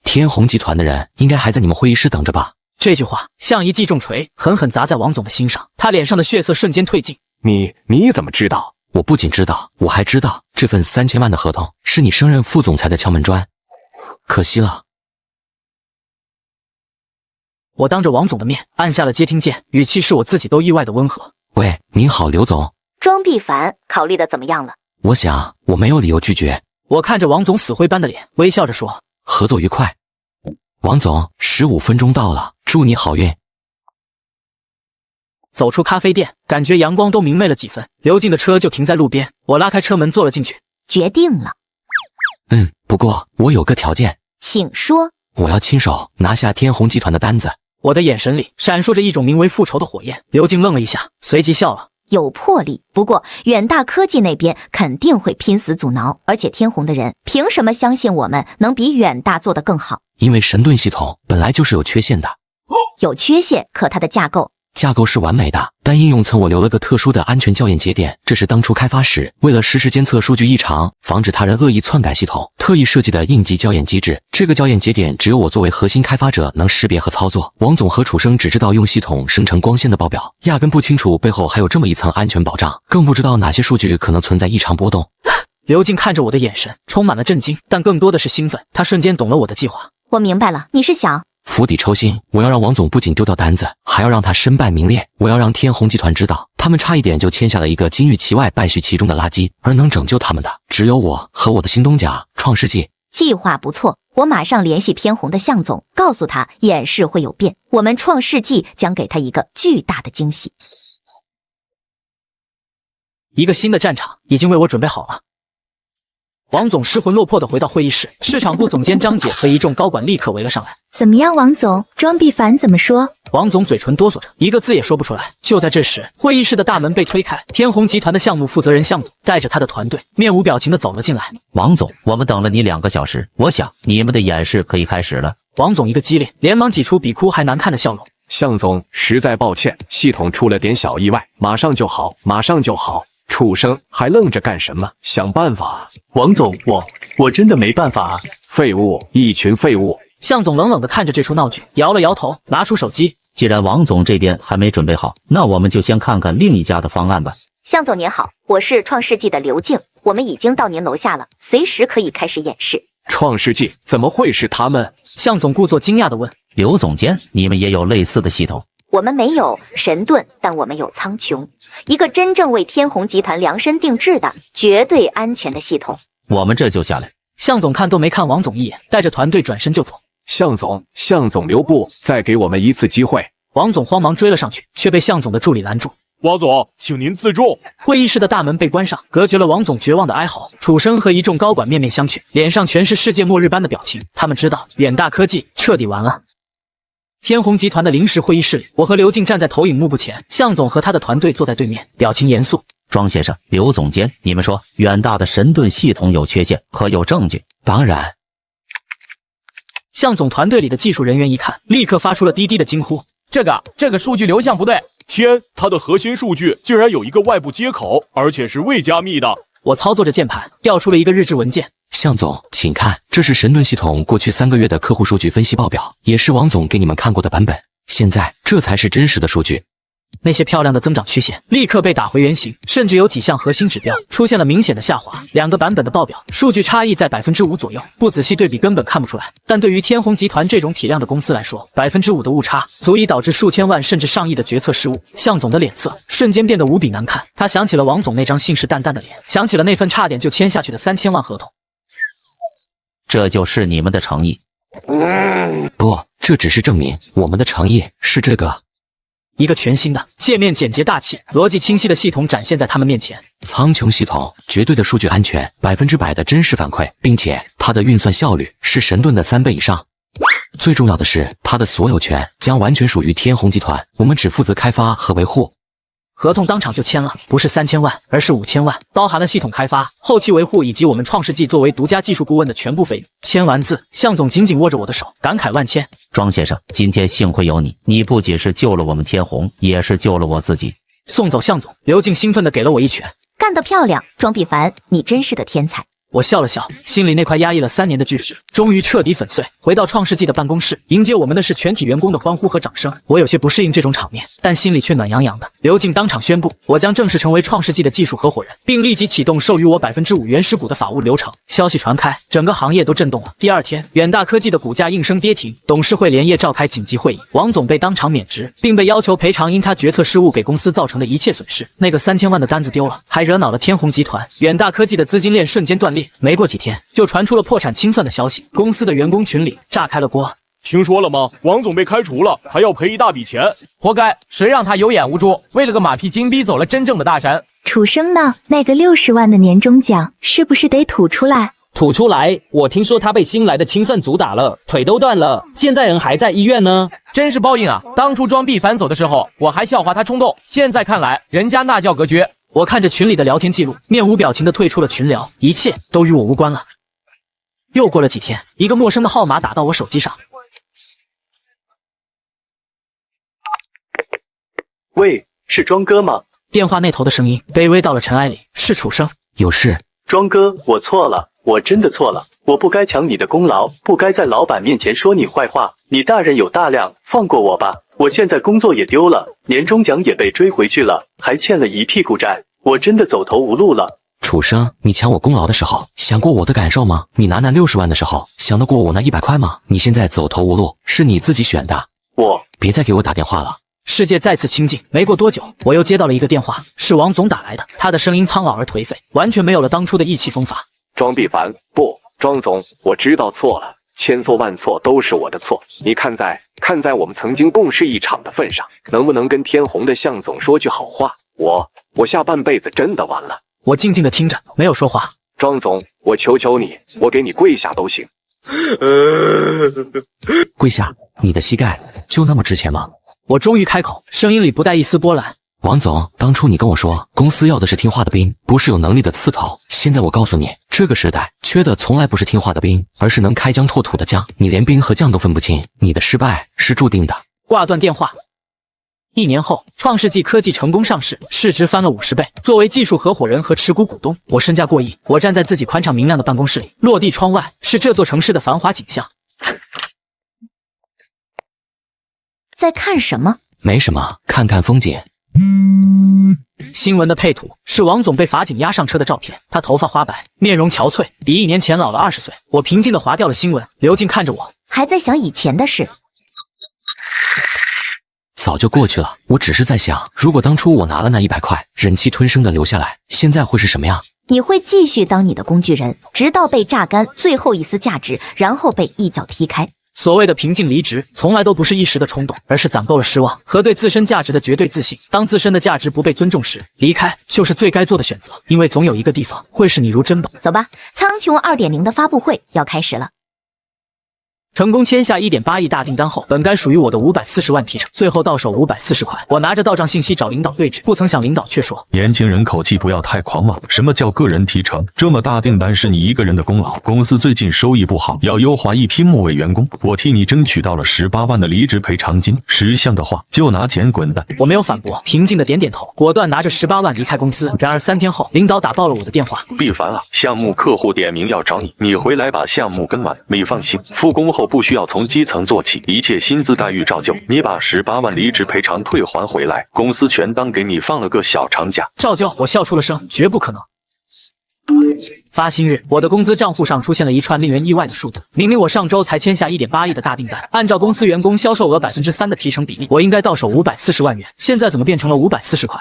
天弘集团的人应该还在你们会议室等着吧？这句话像一记重锤，狠狠砸在王总的心上，他脸上的血色瞬间褪尽。你怎么知道？我不仅知道，我还知道这份3000万的合同是你升任副总裁的敲门砖。可惜了。我当着王总的面按下了接听键，语气是我自己都意外的温和。喂，您好，刘总。庄必凡，考虑的怎么样了？我想我没有理由拒绝。我看着王总死灰般的脸，微笑着说：合作愉快。王总，15分钟到了，祝你好运。走出咖啡店，感觉阳光都明媚了几分。刘静的车就停在路边，我拉开车门坐了进去。决定了。不过我有个条件。请说。我要亲手拿下天弘集团的单子。我的眼神里闪烁着一种名为复仇的火焰。刘静愣了一下，随即笑了。有魄力，不过远大科技那边肯定会拼死阻挠，而且天弘的人凭什么相信我们能比远大做得更好？因为神盾系统本来就是有缺陷的。有缺陷，可它的架构是完美的，但应用层我留了个特殊的安全校验节点，这是当初开发时为了实时监测数据异常，防止他人恶意篡改系统，特意设计的应急校验机制。这个校验节点只有我作为核心开发者能识别和操作，王总和楚生只知道用系统生成光鲜的报表，压根不清楚背后还有这么一层安全保障，更不知道哪些数据可能存在异常波动。刘静看着我的眼神充满了震惊，但更多的是兴奋。他瞬间懂了我的计划。我明白了，你是想釜底抽薪，我要让王总不仅丢掉单子，还要让他身败名裂。我要让天弘集团知道，他们差一点就签下了一个金玉其外败絮其中的垃圾，而能拯救他们的只有我和我的新东家创世纪。计划不错，我马上联系天弘的向总，告诉他演示会有变，我们创世纪将给他一个巨大的惊喜。一个新的战场已经为我准备好了。王总失魂落魄地回到会议室，市场部总监张姐和一众高管立刻围了上来。怎么样，王总？庄必凡怎么说？王总嘴唇哆嗦着，一个字也说不出来。就在这时，会议室的大门被推开，天弘集团的项目负责人向总带着他的团队，面无表情地走了进来。王总，我们等了你2个小时，我想你们的演示可以开始了。王总一个激灵，连忙挤出比哭还难看的笑容。向总，实在抱歉，系统出了点小意外，马上就好。畜生，还愣着干什么？想办法！王总，我真的没办法啊！废物，一群废物！向总冷冷地看着这出闹剧，摇了摇头，拿出手机。既然王总这边还没准备好，那我们就先看看另一家的方案吧。向总您好，我是创世纪的刘静，我们已经到您楼下了，随时可以开始演示。创世纪怎么会是他们？向总故作惊讶地问。刘总监，你们也有类似的系统？我们没有神盾，但我们有苍穹，一个真正为天弘集团量身定制的绝对安全的系统。我们这就下来。向总看都没看王总一眼，带着团队转身就走。向总留步，再给我们一次机会。王总慌忙追了上去，却被向总的助理拦住。王总，请您自重。会议室的大门被关上，隔绝了王总绝望的哀嚎。楚生和一众高管面面相觑，脸上全是世界末日般的表情。他们知道远大科技彻底完了。天弘集团的临时会议室里，我和刘静站在投影幕布前，向总和他的团队坐在对面，表情严肃。庄先生，刘总监，你们说远大的神盾系统有缺陷，可有证据？当然。向总团队里的技术人员一看，立刻发出了低低的惊呼：这个数据流向不对。天，它的核心数据竟然有一个外部接口，而且是未加密的。我操作着键盘，调出了一个日志文件。向总，请看，这是神盾系统过去3个月的客户数据分析报表，也是王总给你们看过的版本。现在这才是真实的数据。那些漂亮的增长曲线立刻被打回原形，甚至有几项核心指标出现了明显的下滑。2个版本的报表数据差异在5%左右，不仔细对比根本看不出来。但对于天弘集团这种体量的公司来说，5%的误差足以导致数千万甚至上亿的决策失误。向总的脸色瞬间变得无比难看，他想起了王总那张信誓旦旦的脸，想起了那份差点就签下去的3000万合同。这就是你们的诚意？不，这只是证明我们的诚意是这个。一个全新的、界面简洁大气、逻辑清晰的系统展现在他们面前。苍穹系统，绝对的数据安全，100%的真实反馈，并且它的运算效率是神盾的3倍以上。最重要的是，它的所有权将完全属于天弘集团，我们只负责开发和维护。合同当场就签了，不是3000万，而是5000万，包含了系统开发、后期维护以及我们创世纪作为独家技术顾问的全部费用。签完字，向总紧紧握着我的手，感慨万千。庄先生，今天幸亏有你，你不仅是救了我们天弘，也是救了我自己。送走向总，刘静兴奋地给了我一拳。干得漂亮，庄必凡，你真是个天才。我笑了笑，心里那块压抑了3年的巨石终于彻底粉碎。回到创世纪的办公室，迎接我们的是全体员工的欢呼和掌声。我有些不适应这种场面，但心里却暖洋洋的。刘静当场宣布，我将正式成为创世纪的技术合伙人，并立即启动授予我5%原始股的法务流程。消息传开，整个行业都震动了。第2天，远大科技的股价应声跌停，董事会连夜召开紧急会议，王总被当场免职，并被要求赔偿因他决策失误给公司造成的一切损失。那个3000万的单子丢了，还惹恼了天弘集团，远大科技的资金链瞬间断裂。没过几天，就传出了破产清算的消息，公司的员工群里炸开了锅。听说了吗？王总被开除了，还要赔一大笔钱，活该！谁让他有眼无珠，为了个马屁精逼走了真正的大山。楚生呢？那个60万的年终奖是不是得吐出来？吐出来！我听说他被新来的清算组打了，腿都断了，现在人还在医院呢。真是报应啊！当初庄必凡走的时候，我还笑话他冲动，现在看来，人家那叫隔绝。我看着群里的聊天记录，面无表情地退出了群聊，一切都与我无关了。又过了几天，一个陌生的号码打到我手机上。喂，是庄哥吗？电话那头的声音卑微到了尘埃里，是楚生。有事？庄哥，我错了，我真的错了，我不该抢你的功劳，不该在老板面前说你坏话，你大人有大量，放过我吧。我现在工作也丢了，年终奖也被追回去了，还欠了一屁股债，我真的走投无路了。楚生，你抢我功劳的时候想过我的感受吗？你拿那60万的时候想得过我那100块吗？你现在走投无路，是你自己选的。别再给我打电话了。世界再次清静，没过多久，我又接到了一个电话，是王总打来的，他的声音苍老而颓废，完全没有了当初的意气风发。庄必凡，不，庄总，我知道错了，千错万错都是我的错。你看在我们曾经共事一场的份上，能不能跟天弘的向总说句好话？我下半辈子真的完了。我静静地听着，没有说话。庄总，我求求你，我给你跪下都行。跪下？你的膝盖就那么值钱吗？我终于开口，声音里不带一丝波澜。王总，当初你跟我说，公司要的是听话的兵，不是有能力的刺头。现在我告诉你，这个时代缺的从来不是听话的兵，而是能开疆拓土的将。你连兵和将都分不清，你的失败是注定的。挂断电话。1年后，创世纪科技成功上市，市值翻了50倍。作为技术合伙人和持股股东，我身价过亿。我站在自己宽敞明亮的办公室里，落地窗外是这座城市的繁华景象。在看什么？没什么，看看风景。新闻的配图是王总被法警押上车的照片，他头发花白，面容憔悴，比1年前老了20岁。我平静地划掉了新闻，刘静看着我，还在想以前的事。早就过去了，我只是在想，如果当初我拿了那100块，忍气吞声的留下来，现在会是什么样？你会继续当你的工具人，直到被榨干最后一丝价值，然后被一脚踢开。所谓的平静离职，从来都不是一时的冲动，而是攒够了失望和对自身价值的绝对自信。当自身的价值不被尊重时，离开就是最该做的选择，因为总有一个地方会视你如珍宝。走吧，苍穹2.0的发布会要开始了。成功签下1.8亿大订单后，本该属于我的540万提成，最后到手540块。我拿着到账信息找领导对质，不曾想领导却说：“年轻人口气不要太狂妄，什么叫个人提成？这么大订单是你一个人的功劳。公司最近收益不好，要优化一批末位员工，我替你争取到了18万的离职赔偿金。识相的话，就拿钱滚蛋。”我没有反驳，平静的点点头，果断拿着18万离开公司。然而3天后，领导打爆了我的电话：“毕凡啊，项目客户点名要找你，你回来把项目跟完。你放心，复工后不需要从基层做起，一切薪资待遇照旧。你把18万离职赔偿退还回来，公司全当给你放了个小长假。”照旧，我笑出了声，绝不可能。发薪日，我的工资账户上出现了一串令人意外的数字。明明我上周才签下1.8亿的大订单，按照公司员工销售额3%的提成比例，我应该到手540万元，现在怎么变成了540块？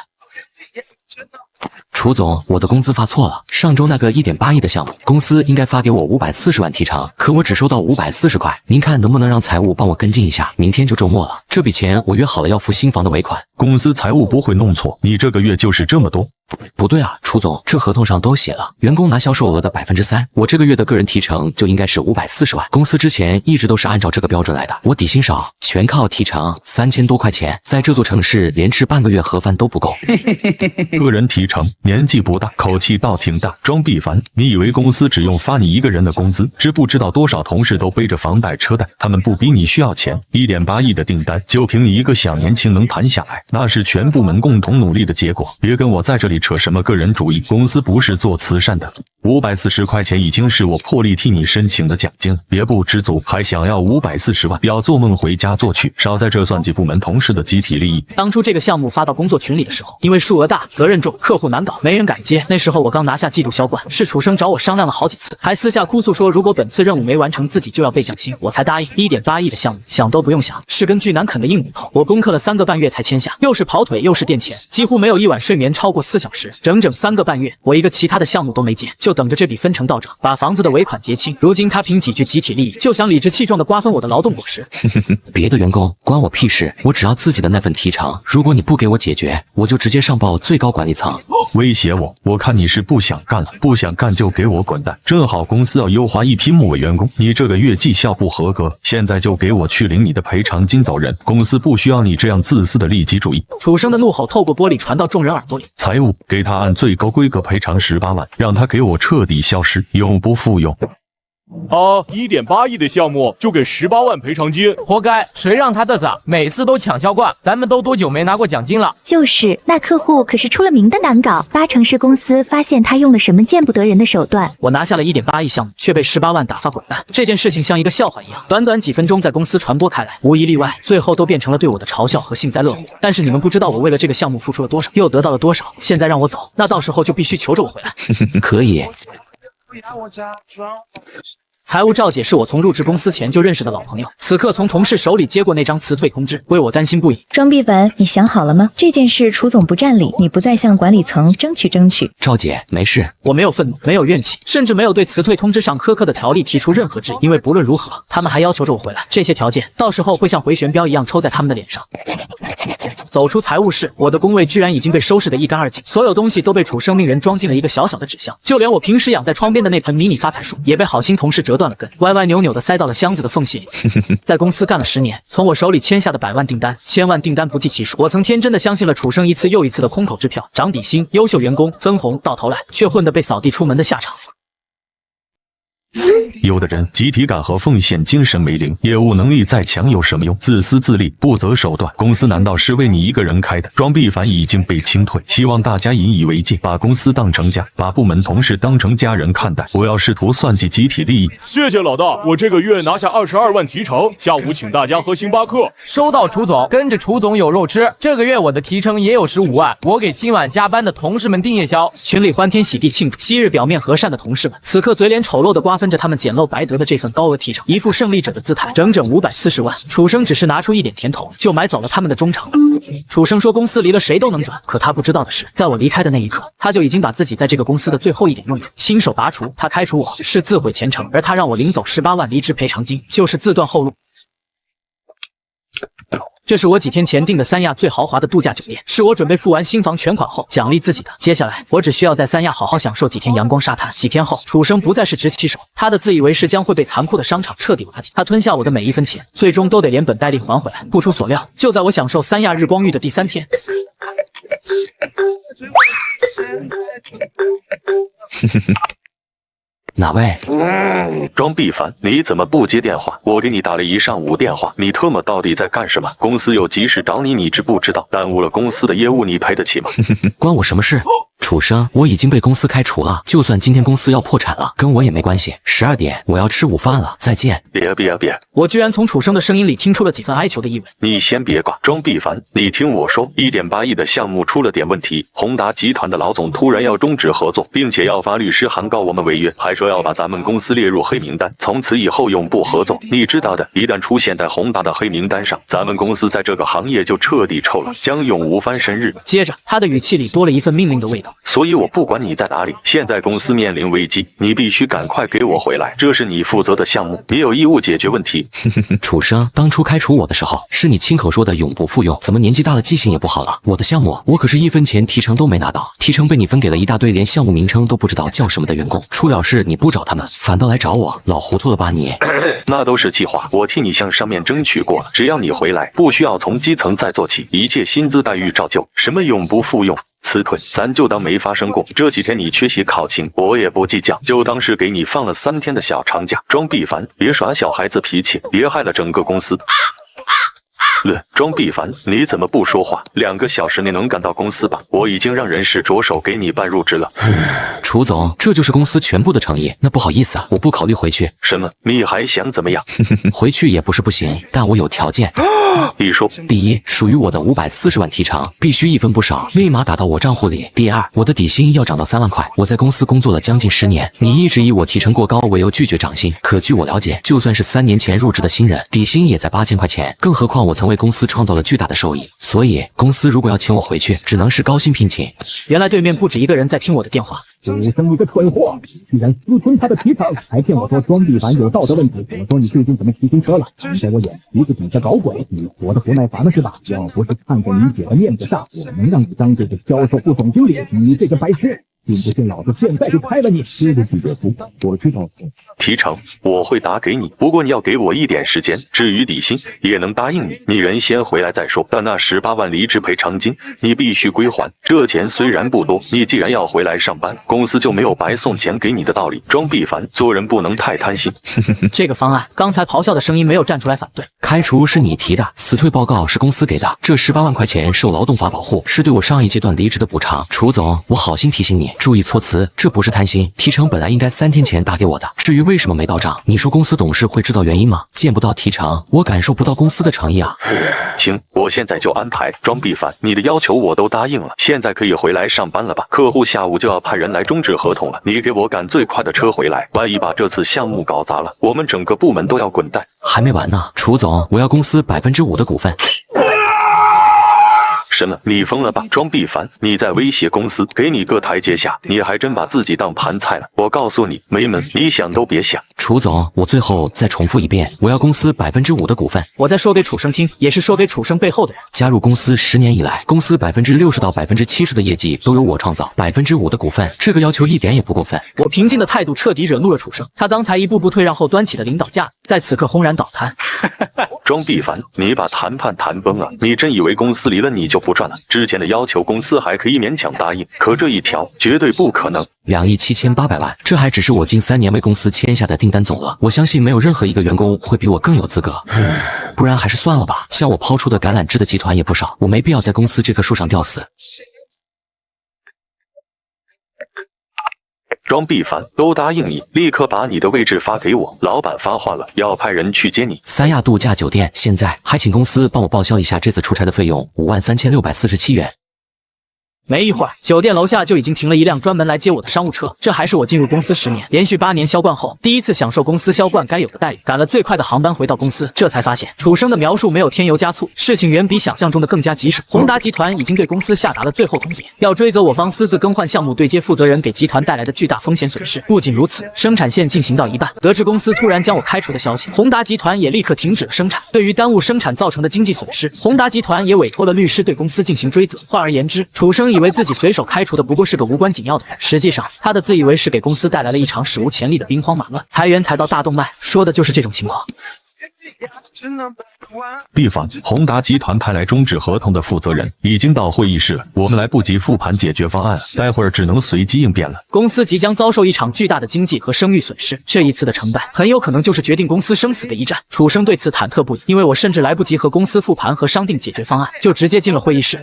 楚总，我的工资发错了。上周那个1.8亿的项目，公司应该发给我540万提成，可我只收到540块。您看能不能让财务帮我跟进一下？明天就周末了，这笔钱我约好了要付新房的尾款。公司财务不会弄错，你这个月就是这么多。不对啊，楚总，这合同上都写了，员工拿销售额的3%，我这个月的个人提成就应该是540万。公司之前一直都是按照这个标准来的，我底薪少，全靠提成，3000多块钱，在这座城市连吃半个月盒饭都不够。个人提成，年纪不大，口气倒挺大，装毕凡。你以为公司只用发你一个人的工资？知不知道多少同事都背着房贷车贷，他们不比你需要钱。1.8亿的订单，就凭你一个小年轻能谈下来，那是全部门共同努力的结果。别跟我在这里扯什么个人主义，公司不是做慈善的。540块钱已经是我破例替你申请的奖金，别不知足，还想要540万，不要做梦回家做去，少在这算计部门同事的集体利益。当初这个项目发到工作群里的时候，因为数额大、责任重、客户难搞，没人敢接。那时候我刚拿下季度销冠，是楚生找我商量了好几次，还私下哭诉说如果本次任务没完成，自己就要被降薪，我才答应。1.8亿的项目，想都不用想，是根巨难啃的硬骨头。我攻克了3个半月才签下，又是跑腿又是垫钱，几乎没有一晚睡眠超过4小时，整整3个半月，我一个其他的项目都没接，就等着这笔分成到账，把房子的尾款结清。如今他凭几句集体利益，就想理直气壮地瓜分我的劳动果实。别的员工关我屁事，我只要自己的那份提成。如果你不给我解决，我就直接上报最高管理层。威胁我？我看你是不想干了，不想干就给我滚蛋。正好公司要优化一批末位员工，你这个月绩效不合格，现在就给我去领你的赔偿金走人。公司不需要你这样自私的利己主义。楚生的怒吼透过玻璃传到众人耳朵里。财务，给他按最高规格赔偿18万，让他给我彻底消失，永不复用。1.8亿的项目就给18万赔偿金，活该！谁让他的咋？每次都抢销冠，咱们都多久没拿过奖金了？就是那客户可是出了名的难搞，80%是公司发现他用了什么见不得人的手段。我拿下了1.8亿项目，却被18万打发滚蛋。这件事情像一个笑话一样，短短几分钟在公司传播开来，无一例外，最后都变成了对我的嘲笑和幸灾乐祸。但是你们不知道我为了这个项目付出了多少，又得到了多少。现在让我走，那到时候就必须求着我回来。可以。财务赵姐是我从入职公司前就认识的老朋友，此刻从同事手里接过那张辞退通知，为我担心不已。庄必凡，你想好了吗？这件事楚总不占理，你不再向管理层争取。赵姐，没事。我没有愤怒，没有怨气，甚至没有对辞退通知上苛刻的条例提出任何质疑，因为不论如何，他们还要求着我回来。这些条件到时候会像回旋镖一样抽在他们的脸上。走出财务室，我的工位居然已经被收拾得一干二净，所有东西都被楚生命人装进了一个小小的纸箱，就连我平时养在窗边的那盆迷你发财树，也被好心同事折断了根，歪歪扭扭的塞到了箱子的缝隙里。在公司干了10年，从我手里签下的100万订单、1000万订单不计其数，我曾天真的相信了楚生一次又一次的空口支票、涨底薪、优秀员工、分红，到头来却混得被扫地出门的下场。有的人集体感和奉献精神为零，业务能力再强有什么用？自私自利，不择手段。公司难道是为你一个人开的？装逼凡已经被清退，希望大家引以为戒，把公司当成家，把部门同事当成家人看待，不要试图算计集体利益。谢谢老大，我这个月拿下22万提成，下午请大家喝星巴克。收到，楚总，跟着楚总有肉吃。这个月我的提成也有15万，我给今晚加班的同事们订夜宵。群里欢天喜地庆祝，昔日表面和善的同事们，此刻嘴脸丑陋地瓜分着他们捡漏白得的这份高额提成，一副胜利者的姿态，整整540万。楚生只是拿出一点甜头，就买走了他们的忠诚。楚生说公司离了谁都能转，可他不知道的是，在我离开的那一刻，他就已经把自己在这个公司的最后一点用处亲手拔除。他开除我是自毁前程，而他让我领走18万离职赔偿金，就是自断后路。这是我几天前订的三亚最豪华的度假酒店，是我准备付完新房全款后奖励自己的。接下来我只需要在三亚好好享受几天阳光沙滩。几天后，楚生不再是执旗手，他的自以为是将会被残酷的商场彻底瓦解。他吞下我的每一分钱，最终都得连本带利还回来。不出所料，就在我享受三亚日光浴的第3天。哪位？装逼凡，你怎么不接电话？我给你打了一上午电话，你特么到底在干什么？公司有急事找你，你知不知道？耽误了公司的业务，你赔得起吗？关我什么事？楚生，我已经被公司开除了，就算今天公司要破产了，跟我也没关系。12点我要吃午饭了，再见。别！我居然从楚生的声音里听出了几分哀求的意味。你先别挂，装逼凡，你听我说，1.8亿的项目出了点问题，宏达集团的老总突然要终止合作，并且要发律师函告我们违约，还说要把咱们公司列入黑名单，从此以后永不合作。你知道的，一旦出现在宏达的黑名单上，咱们公司在这个行业就彻底臭了，将永无翻身日。接着，他的语气里多了一份命令的味道。所以我不管你在哪里，现在公司面临危机，你必须赶快给我回来，这是你负责的项目，你有义务解决问题。楚生，当初开除我的时候，是你亲口说的永不复用，怎么年纪大了记性也不好了？我的项目，我可是1分钱提成都没拿到，提成被你分给了一大堆连项目名称都不知道叫什么的员工，出了事你不找他们，反倒来找我，老糊涂了吧你？那都是气话，我替你向上面争取过了，只要你回来，不需要从基层再做起，一切薪资待遇照旧，什么永不复用辞退，咱就当没发生过。这几天你缺席考勤，我也不计较，就当是给你放了3天的小长假。装逼凡，别耍小孩子脾气，别害了整个公司。装逼凡，你怎么不说话？2个小时内能赶到公司吧？我已经让人事着手给你办入职了。楚总，这就是公司全部的诚意。那不好意思啊，我不考虑回去。什么？你还想怎么样？回去也不是不行，但我有条件。你说，第一，属于我的540万提成必须1分不少，立马打到我账户里。第二，我的底薪要涨到3万块。我在公司工作了将近10年，你一直以我提成过高为由拒绝涨薪，可据我了解，就算是3年前入职的新人，底薪也在8000块钱。更何况我曾为公司创造了巨大的收益，所以公司如果要请我回去，只能是高薪聘请。原来对面不止一个人在听我的电话。楚生，你个蠢货，居然私吞他的提成，还骗我说装逼凡有道德问题。我说你最近怎么骑新车了？在我眼鼻子底下搞鬼，你活得不耐烦了是吧？要不是看在你姐的面子上，我能让你当这个销售部总经理？你这个白痴！信不信老子现在就开了你？吃得起这苦，我知道。提成我会打给你，不过你要给我一点时间。至于底薪，也能答应你，你人先回来再说。但那18万离职赔偿金，你必须归还。这钱虽然不多，你既然要回来上班，公司就没有白送钱给你的道理。装逼凡，做人不能太贪心。这个方案，刚才咆哮的声音没有站出来反对。开除是你提的，辞退报告是公司给的，这18万块钱受劳动法保护，是对我上一阶段离职的补偿。楚总，我好心提醒你，注意措辞，这不是贪心，提成本来应该3天前打给我的，至于为什么没到账，你说公司董事会知道原因吗？见不到提成，我感受不到公司的诚意啊。行，我现在就安排。装逼凡，你的要求我都答应了，现在可以回来上班了吧？客户下午就要派人来终止合同了，你给我赶最快的车回来，万一把这次项目搞砸了，我们整个部门都要滚蛋。还没完呢，楚总，我要公司5%的股份。什么？你疯了吧？装逼凡，你在威胁公司，给你个台阶下，你还真把自己当盘菜了。我告诉你，没门，你想都别想。楚总，我最后再重复一遍，我要公司5%的股份。我在说给楚生听，也是说给楚生背后的人。加入公司10年以来，公司60%到70%的业绩都由我创造，5%的股份，这个要求一点也不过分。我平静的态度彻底惹怒了楚生，他刚才一步步退让后端起的领导架，在此刻轰然倒塌。装逼凡，你把谈判谈崩了，你真以为公司离了你就不赚了。之前的要求公司还可以勉强答应，可这一条绝对不可能。2亿7800万，这还只是我近3年为公司签下的订单总额。我相信没有任何一个员工会比我更有资格，不然还是算了吧。像我抛出的橄榄枝的集团也不少，我没必要在公司这棵树上吊死。庄必凡，都答应你，立刻把你的位置发给我。老板发话了，要派人去接你。三亚度假酒店，现在还请公司帮我报销一下这次出差的费用，53647元。没一会儿，酒店楼下就已经停了一辆专门来接我的商务车。这还是我进入公司10年，连续8年销冠后，第一次享受公司销冠该有的待遇。赶了最快的航班回到公司，这才发现楚生的描述没有添油加醋，事情远比想象中的更加棘手。宏达集团已经对公司下达了最后通牒，要追责我方私自更换项目对接负责人给集团带来的巨大风险损失。不仅如此，生产线进行到一半，得知公司突然将我开除的消息，宏达集团也立刻停止了生产。对于耽误生产造成的经济损失，宏达集团也委托了律师对公司进行追责。换而言之，楚生以为自己随手开除的不过是个无关紧要的人，实际上他的自以为是给公司带来了一场史无前例的兵荒马乱，裁员裁到大动脉，说的就是这种情况。必凡，宏达集团派来终止合同的负责人已经到会议室了，我们来不及复盘解决方案，待会儿只能随机应变了。公司即将遭受一场巨大的经济和声誉损失，这一次的成败很有可能就是决定公司生死的一战。楚生对此忐忑不已，因为我甚至来不及和公司复盘和商定解决方案，就直接进了会议室。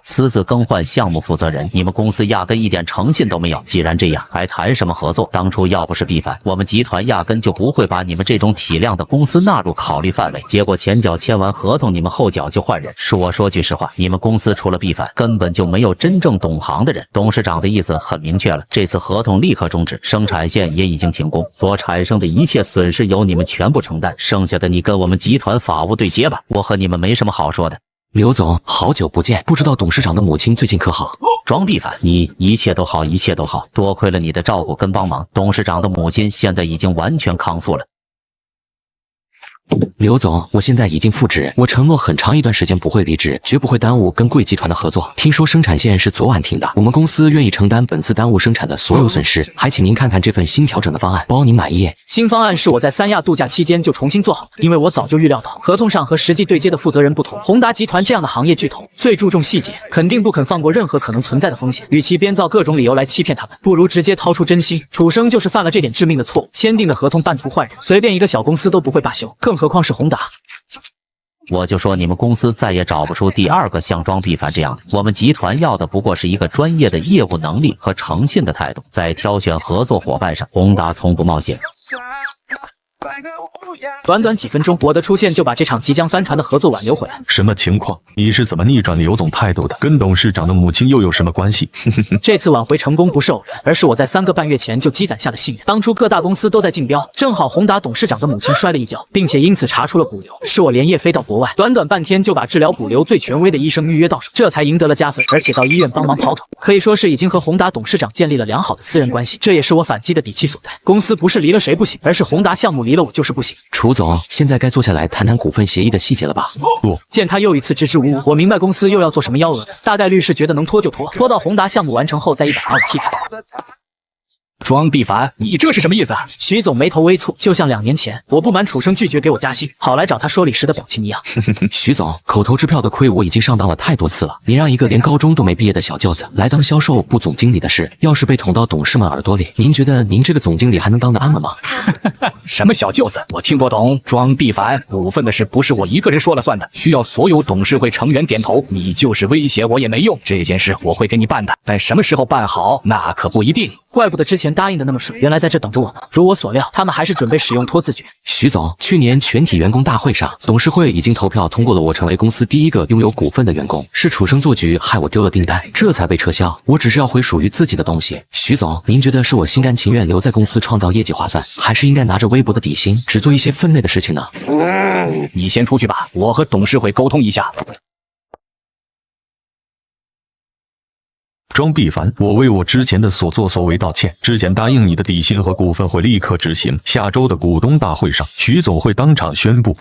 私自更换项目负责人，你们公司压根一点诚信都没有。既然这样，还谈什么合作？当初要不是必凡，我们集团压根就不会把你们这种体量的公司纳入考虑范围。结果前脚签完合同，你们后脚就换人。说句实话，你们公司除了必凡，根本就没有真正懂行的人。董事长的意思很明确了，这次合同立刻终止，生产线也已经停工，所产生的一切损失由你们全部承担，剩下的你跟我们集团法务对接吧，我和你们没什么好说的。刘总，好久不见，不知道董事长的母亲最近可好？庄必凡，你一切都好，一切都好，多亏了你的照顾跟帮忙，董事长的母亲现在已经完全康复了。刘总，我现在已经复职，我承诺很长一段时间不会离职，绝不会耽误跟贵集团的合作。听说生产线是昨晚停的，我们公司愿意承担本次耽误生产的所有损失，还请您看看这份新调整的方案，包您满意。新方案是我在三亚度假期间就重新做好的，因为我早就预料到合同上和实际对接的负责人不同，宏达集团这样的行业巨头最注重细节，肯定不肯放过任何可能存在的风险。与其编造各种理由来欺骗他们，不如直接掏出真心。楚生就是犯了这点致命的错误，签订的合同半途换人，随便一个小公司都不会罢休，更何况是宏达。我就说你们公司再也找不出第二个像庄必凡这样的，我们集团要的不过是一个专业的业务能力和诚信的态度。在挑选合作伙伴上，宏达从不冒险。短短几分钟，我的出现就把这场即将翻船的合作挽留回来。什么情况？你是怎么逆转刘总态度的？跟董事长的母亲又有什么关系？这次挽回成功不是偶然，而是我在3个半月前就积攒下的信源。当初各大公司都在竞标，正好宏达董事长的母亲摔了一跤，并且因此查出了骨瘤，是我连夜飞到国外，短短半天就把治疗骨瘤最权威的医生预约到手，这才赢得了加分，而且到医院帮忙跑腿，可以说是已经和宏达董事长建立了良好的私人关系。这也是我反击的底气所在。公司不是离了谁不行，而是宏达项目离了我就是不行。楚总，现在该坐下来谈谈股份协议的细节了吧？见他又一次支支吾吾，我明白公司又要做什么幺蛾子，大概率是觉得能拖就拖，拖到宏达项目完成后再一把把我踢开。庄必凡，你这是什么意思？徐总眉头微蹙，就像2年前我不满楚生拒绝给我加薪，好来找他说理时的表情一样。徐总，口头支票的亏我已经上当了太多次了，您让一个连高中都没毕业的小舅子来当销售部总经理的事，要是被捅到董事们耳朵里，您觉得您这个总经理还能当得安稳吗？什么小舅子，我听不懂。庄必凡，股份的事不是我一个人说了算的，需要所有董事会成员点头。你就是威胁我也没用，这件事我会给你办的，但什么时候办好那可不一定。怪不得之前答应的那么顺，原来在这等着我呢。如我所料，他们还是准备使用拖字诀。徐总，去年全体员工大会上，董事会已经投票通过了我成为公司第一个拥有股份的员工，是楚生做局害我丢了订单，这才被撤销。我只是要回属于自己的东西。徐总，您觉得是我心甘情愿留在公司创造业绩划算，还是应该拿着微薄的底薪只做一些分内的事情呢？你先出去吧，我和董事会沟通一下。庄必凡，我为我之前的所作所为道歉。之前答应你的底薪和股份会立刻执行，下周的股东大会上，徐总会当场宣布。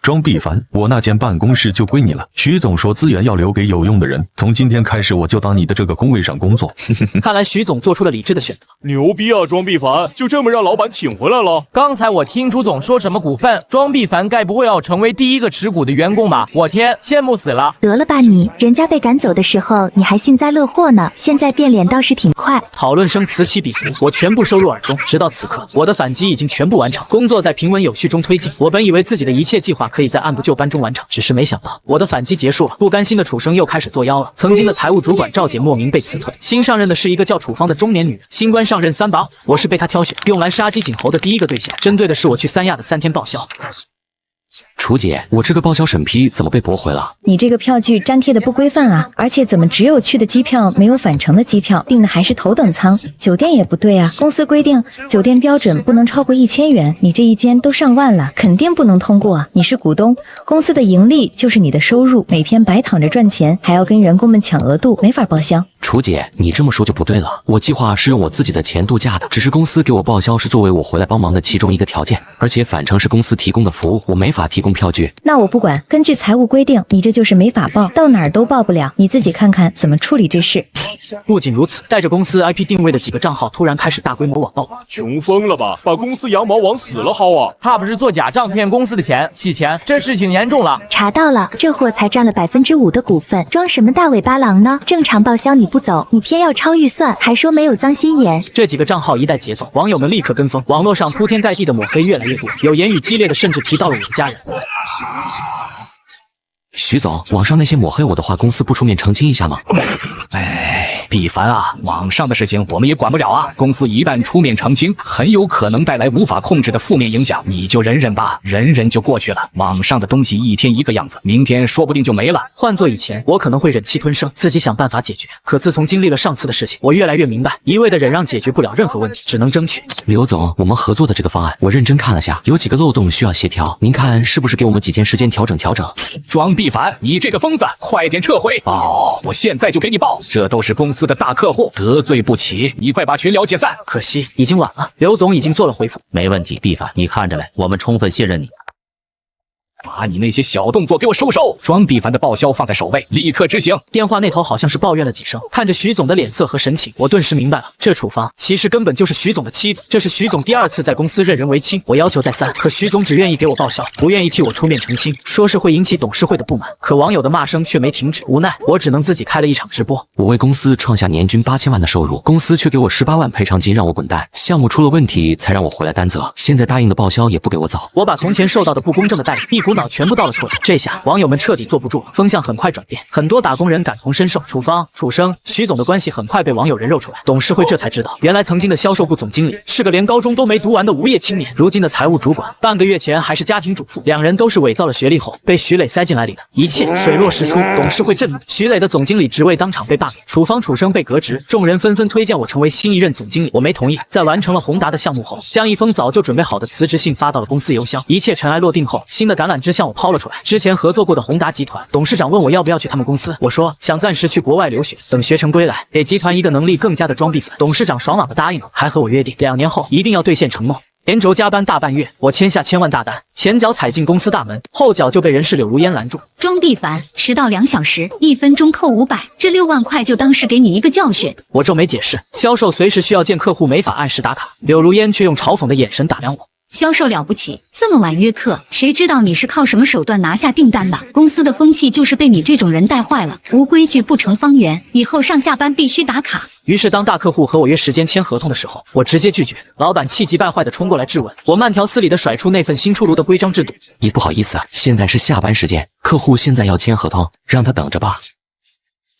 庄必凡，我那间办公室就归你了。徐总说资源要留给有用的人，从今天开始我就到你的这个工位上工作。看来徐总做出了理智的选择。牛逼啊，庄必凡，就这么让老板请回来了。刚才我听朱总说什么股份，庄必凡该不会要成为第一个持股的员工吧？我天，羡慕死了。得了吧你，人家被赶走的时候你还幸灾乐祸呢，现在变脸倒是挺快。讨论声此起彼伏，我全部收入耳中。直到此刻，我的反击已经全部完成，工作在平稳有序中推进。我本以为自己的一切计划可以在按部就班中完成，只是没想到我的反击结束了。不甘心的楚生又开始作妖了。曾经的财务主管赵姐莫名被辞退，新上任的是一个叫楚芳的中年女人。新官上任3把，我是被她挑选，用来杀鸡儆猴的第一个对象，针对的是我去三亚的3天报销。楚姐，我这个报销审批怎么被驳回了？你这个票据粘贴的不规范啊，而且怎么只有去的机票没有返程的机票，订的还是头等舱，酒店也不对啊。公司规定酒店标准不能超过1000元，你这一间都上万了，肯定不能通过啊。你是股东，公司的盈利就是你的收入，每天白躺着赚钱，还要跟员工们抢额度，没法报销。楚姐，你这么说就不对了。我计划是用我自己的钱度假的，只是公司给我报销是作为我回来帮忙的其中一个条件，而且返程是公司提供的服务，我没法提供票据。那我不管，根据财务规定，你这就是没法报，到哪儿都报不了，你自己看看怎么处理这事。不仅如此，带着公司 IP 定位的几个账号突然开始大规模网暴，穷疯了吧？把公司羊毛往死了薅啊！他不是做假账骗公司的钱洗钱，这事情严重了。查到了，这货才占了5%的股份，装什么大尾巴狼呢？正常报销你不走，你偏要超预算，还说没有脏心眼。这几个账号一带节奏，网友们立刻跟风，网络上铺天盖地的抹黑越来越多，有言语激烈的甚至提到了我的家人。徐总，网上那些抹黑我的话，公司不出面澄清一下吗？必凡啊，网上的事情我们也管不了啊。公司一旦出面澄清，很有可能带来无法控制的负面影响，你就忍忍吧，忍忍就过去了。网上的东西一天一个样子，明天说不定就没了。换做以前，我可能会忍气吞声，自己想办法解决。可自从经历了上次的事情，我越来越明白，一味的忍让解决不了任何问题，只能争取。刘总，我们合作的这个方案，我认真看了下，有几个漏洞需要协调，您看是不是给我们几天时间调整调整？庄必凡，你这个疯子，快点撤回！我现在就给你报，这都是公司的大客户，得罪不起，你快把群聊解散。可惜已经晚了，刘总已经做了回复。没问题，必凡，你看着来，我们充分信任你。把你那些小动作给我收收，庄必凡的报销放在首位，立刻执行。电话那头好像是抱怨了几声，看着徐总的脸色和神情，我顿时明白了，这楚芳其实根本就是徐总的妻子。这是徐总第2次在公司任人唯亲，我要求再三，可徐总只愿意给我报销，不愿意替我出面澄清，说是会引起董事会的不满。可网友的骂声却没停止，无奈我只能自己开了一场直播。我为公司创下年均8000万的收入，公司却给我18万赔偿金让我滚蛋，项目出了问题才让我回来担责，现在答应的报销也不给我走。我把从前受到的不公正的待遇一股脑全部倒了出来。这下网友们彻底坐不住了，风向很快转变，很多打工人感同身受。楚芳、楚生、徐总的关系很快被网友人肉出来，董事会这才知道，原来曾经的销售部总经理是个连高中都没读完的无业青年，如今的财务主管半个月前还是家庭主妇，两人都是伪造了学历后被徐磊塞进来里的，一切水落石出。董事会震怒，徐磊的总经理职位当场被罢免，楚芳、楚生被革职，众人纷纷推荐我成为新一任总经理，我没同意。在完成了宏达的项目后，将一封早就准备好的辞职信发到了公司邮箱。一切尘埃落定后，新的橄榄枝向我抛了出来。之前合作过的宏达集团董事长问我要不要去他们公司，我说想暂时去国外留学，等学成归来，给集团一个能力更加的装逼粉。董事长爽朗的答应了，还和我约定2年后一定要兑现承诺。连轴加班大半月，我签下1000万大单，前脚踩进公司大门，后脚就被人事柳如烟拦住。庄必凡，迟到2小时，1分钟扣500，这6万块就当是给你一个教训。我皱眉解释，销售随时需要见客户，没法按时打卡。柳如烟却用嘲讽的眼神打量我。销售了不起，这么晚约客，谁知道你是靠什么手段拿下订单的？公司的风气就是被你这种人带坏了，无规矩不成方圆，以后上下班必须打卡。于是当大客户和我约时间签合同的时候，我直接拒绝。老板气急败坏地冲过来质问我，慢条斯理地甩出那份新出炉的规章制度。不好意思，现在是下班时间，客户现在要签合同，让他等着吧。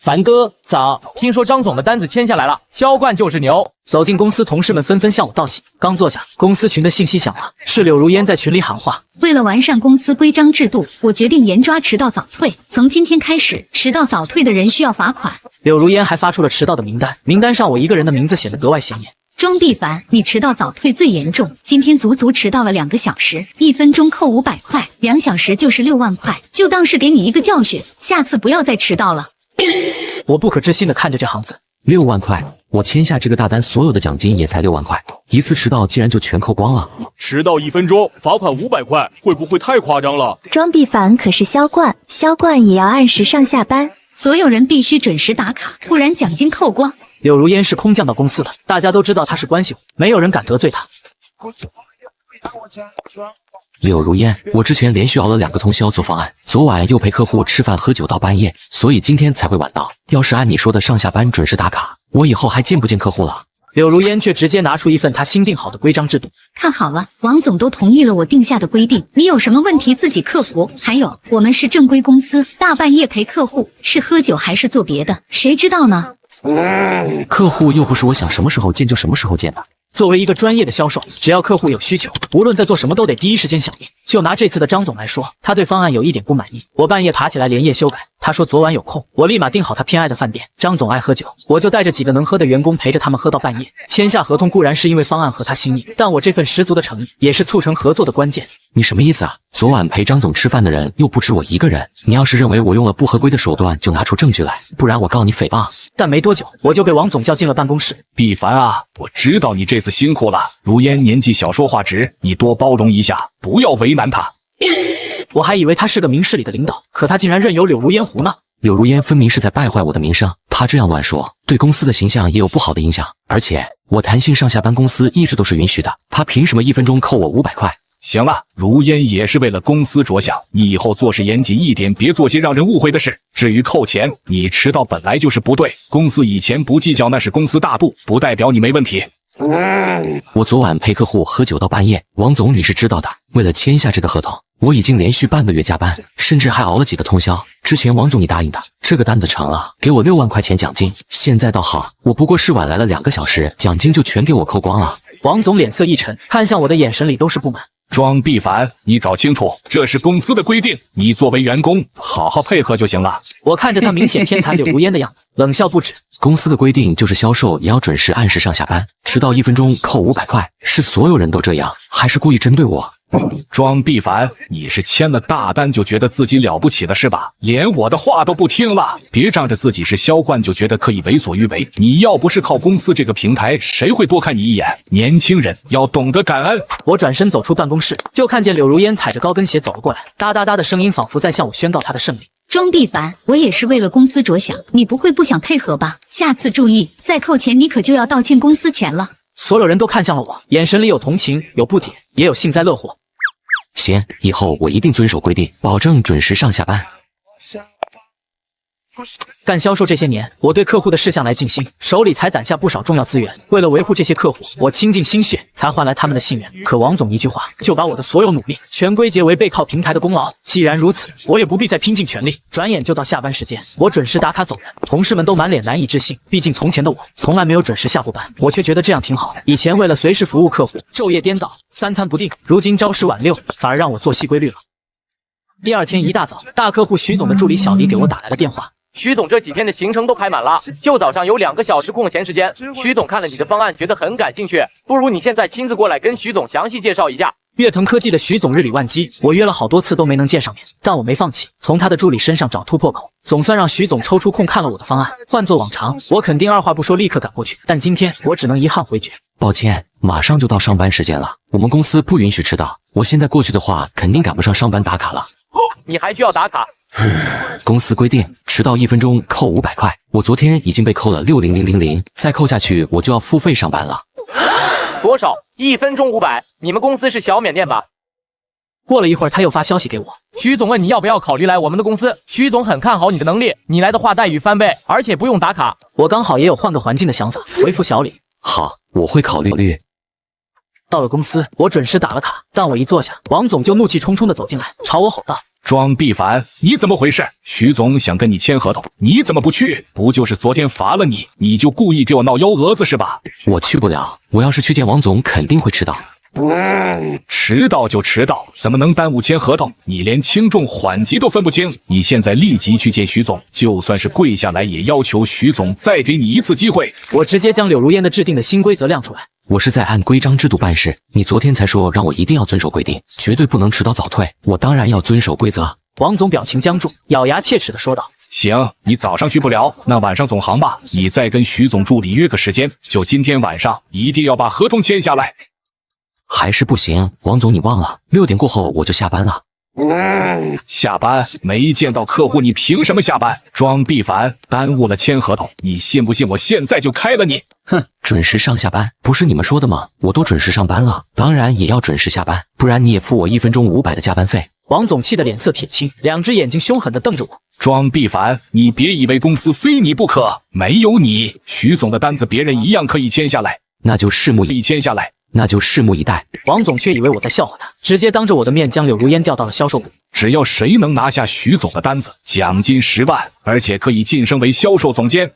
凡哥早，听说张总的单子签下来了，销冠就是牛。走进公司，同事们纷纷向我道喜。刚坐下，公司群的信息响了，是柳如烟在群里喊话：为了完善公司规章制度，我决定严抓迟到早退。从今天开始，迟到早退的人需要罚款。柳如烟还发出了迟到的名单，名单上我一个人的名字显得格外显眼。庄必凡，你迟到早退最严重，今天足足迟到了2个小时，1分钟扣500块，2小时就是6万块，就当是给你一个教训，下次不要再迟到了。我不可置信地看着这行字。6万块，我签下这个大单，所有的奖金也才6万块，一次迟到竟然就全扣光了。迟到1分钟罚款500块，会不会太夸张了？装逼凡可是销冠，销冠也要按时上下班，所有人必须准时打卡，不然奖金扣光。柳如烟是空降到公司的，大家都知道她是关系户，没有人敢得罪她。柳如烟，我之前连续熬了2个通宵做方案，昨晚又陪客户吃饭喝酒到半夜，所以今天才会晚到。要是按你说的上下班准时打卡，我以后还见不见客户了？柳如烟却直接拿出一份她新定好的规章制度。看好了，王总都同意了我定下的规定，你有什么问题自己克服。还有，我们是正规公司，大半夜陪客户，是喝酒还是做别的，谁知道呢？客户又不是我想什么时候见就什么时候见的。作为一个专业的销售，只要客户有需求，无论在做什么都得第一时间响应。就拿这次的张总来说，他对方案有一点不满意，我半夜爬起来连夜修改。他说昨晚有空，我立马订好他偏爱的饭店。张总爱喝酒，我就带着几个能喝的员工陪着他们喝到半夜。签下合同固然是因为方案合他心意，但我这份十足的诚意也是促成合作的关键。你什么意思啊？昨晚陪张总吃饭的人又不止我一个人，你要是认为我用了不合规的手段，就拿出证据来，不然我告你诽谤。但没多久，我就被王总叫进了办公室。毕凡啊，我知道你这次辛苦了。如烟年纪小说话直，你多包容一下，不要为难他。我还以为他是个明事理的领导，可他竟然任由柳如烟胡闹。柳如烟分明是在败坏我的名声，他这样乱说，对公司的形象也有不好的影响。而且我弹性上下班公司一直都是允许的，他凭什么1分钟扣我500块？行了，如烟也是为了公司着想，你以后做事严谨一点，别做些让人误会的事。至于扣钱，你迟到本来就是不对，公司以前不计较那是公司大度，不代表你没问题。我昨晚陪客户喝酒到半夜，王总你是知道的。为了签下这个合同，我已经连续半个月加班，甚至还熬了几个通宵。之前王总你答应的，这个单子成了，给我6万块钱奖金。现在倒好，我不过是晚来了2个小时，奖金就全给我扣光了。王总脸色一沉，看向我的眼神里都是不满。庄必凡，你搞清楚，这是公司的规定，你作为员工，好好配合就行了。我看着他明显偏袒柳如烟的样子，冷笑不止。公司的规定就是销售也要准时按时上下班，迟到1分钟扣500块，是所有人都这样，还是故意针对我？庄必凡，你是签了大单就觉得自己了不起了是吧？连我的话都不听了，别仗着自己是销冠就觉得可以为所欲为。你要不是靠公司这个平台，谁会多看你一眼？年轻人要懂得感恩。我转身走出办公室，就看见柳如烟踩着高跟鞋走了过来，哒哒哒的声音仿佛在向我宣告她的胜利。庄必凡，我也是为了公司着想，你不会不想配合吧？下次注意，再扣钱你可就要倒欠公司钱了。所有人都看向了我，眼神里有同情，有不解，也有幸灾乐祸。行，以后我一定遵守规定，保证准时上下班。干销售这些年，我对客户的事项来尽心，手里才攒下不少重要资源。为了维护这些客户，我倾尽心血，才换来他们的信任。可王总一句话，就把我的所有努力全归结为背靠平台的功劳。既然如此，我也不必再拼尽全力。转眼就到下班时间，我准时打卡走人，同事们都满脸难以置信。毕竟从前的我从来没有准时下过班，我却觉得这样挺好。以前为了随时服务客户，昼夜颠倒，3餐不定，如今朝10晚6，反而让我作息规律了。第二天一大早，大客户徐总的助理小黎给我打来了电话。徐总这几天的行程都排满了，就早上有2个小时空闲时间。徐总看了你的方案，觉得很感兴趣，不如你现在亲自过来跟徐总详细介绍一下。悦腾科技的徐总日理万机，我约了好多次都没能见上面，但我没放弃，从他的助理身上找突破口，总算让徐总抽出空看了我的方案。换做往常，我肯定二话不说立刻赶过去，但今天我只能遗憾回绝。抱歉，马上就到上班时间了，我们公司不允许迟到，我现在过去的话，肯定赶不上上班打卡了。你还需要打卡？公司规定，迟到1分钟扣500块，我昨天已经被扣了60000，再扣下去我就要付费上班了。多少？1分钟500？你们公司是小缅甸吧？过了一会儿，他又发消息给我，徐总问你要不要考虑来我们的公司，徐总很看好你的能力，你来的话待遇翻倍，而且不用打卡。我刚好也有换个环境的想法，回复小李。好，我会考虑。到了公司，我准时打了卡，但我一坐下，王总就怒气冲冲地走进来，朝我吼道：“庄必凡，你怎么回事？徐总想跟你签合同，你怎么不去？不就是昨天罚了你，你就故意给我闹幺蛾子是吧？”我去不了，我要是去见王总，肯定会迟到。迟到就迟到，怎么能耽误签合同？你连轻重缓急都分不清。你现在立即去见徐总，就算是跪下来也要求徐总再给你一次机会。我直接将柳如烟的制定的新规则亮出来。我是在按规章制度办事，你昨天才说让我一定要遵守规定，绝对不能迟到早退，我当然要遵守规则。王总表情僵住，咬牙切齿地说道：“行，你早上去不了，那晚上总行吧。你再跟徐总助理约个时间，就今天晚上一定要把合同签下来。还是不行，王总你忘了，6点过后我就下班了。下班没见到客户，你凭什么下班？装逼烦，耽误了签合同，你信不信我现在就开了你？哼，准时上下班不是你们说的吗？我都准时上班了，当然也要准时下班，不然你也付我1分钟500的加班费。王总气得脸色铁青，2只眼睛凶狠地瞪着我。装逼烦，你别以为公司非你不可，没有你，徐总的单子别人一样可以签下来。那就拭目以待。王总却以为我在笑话他，直接当着我的面将柳如烟调到了销售部。只要谁能拿下徐总的单子，奖金10万，而且可以晋升为销售总监。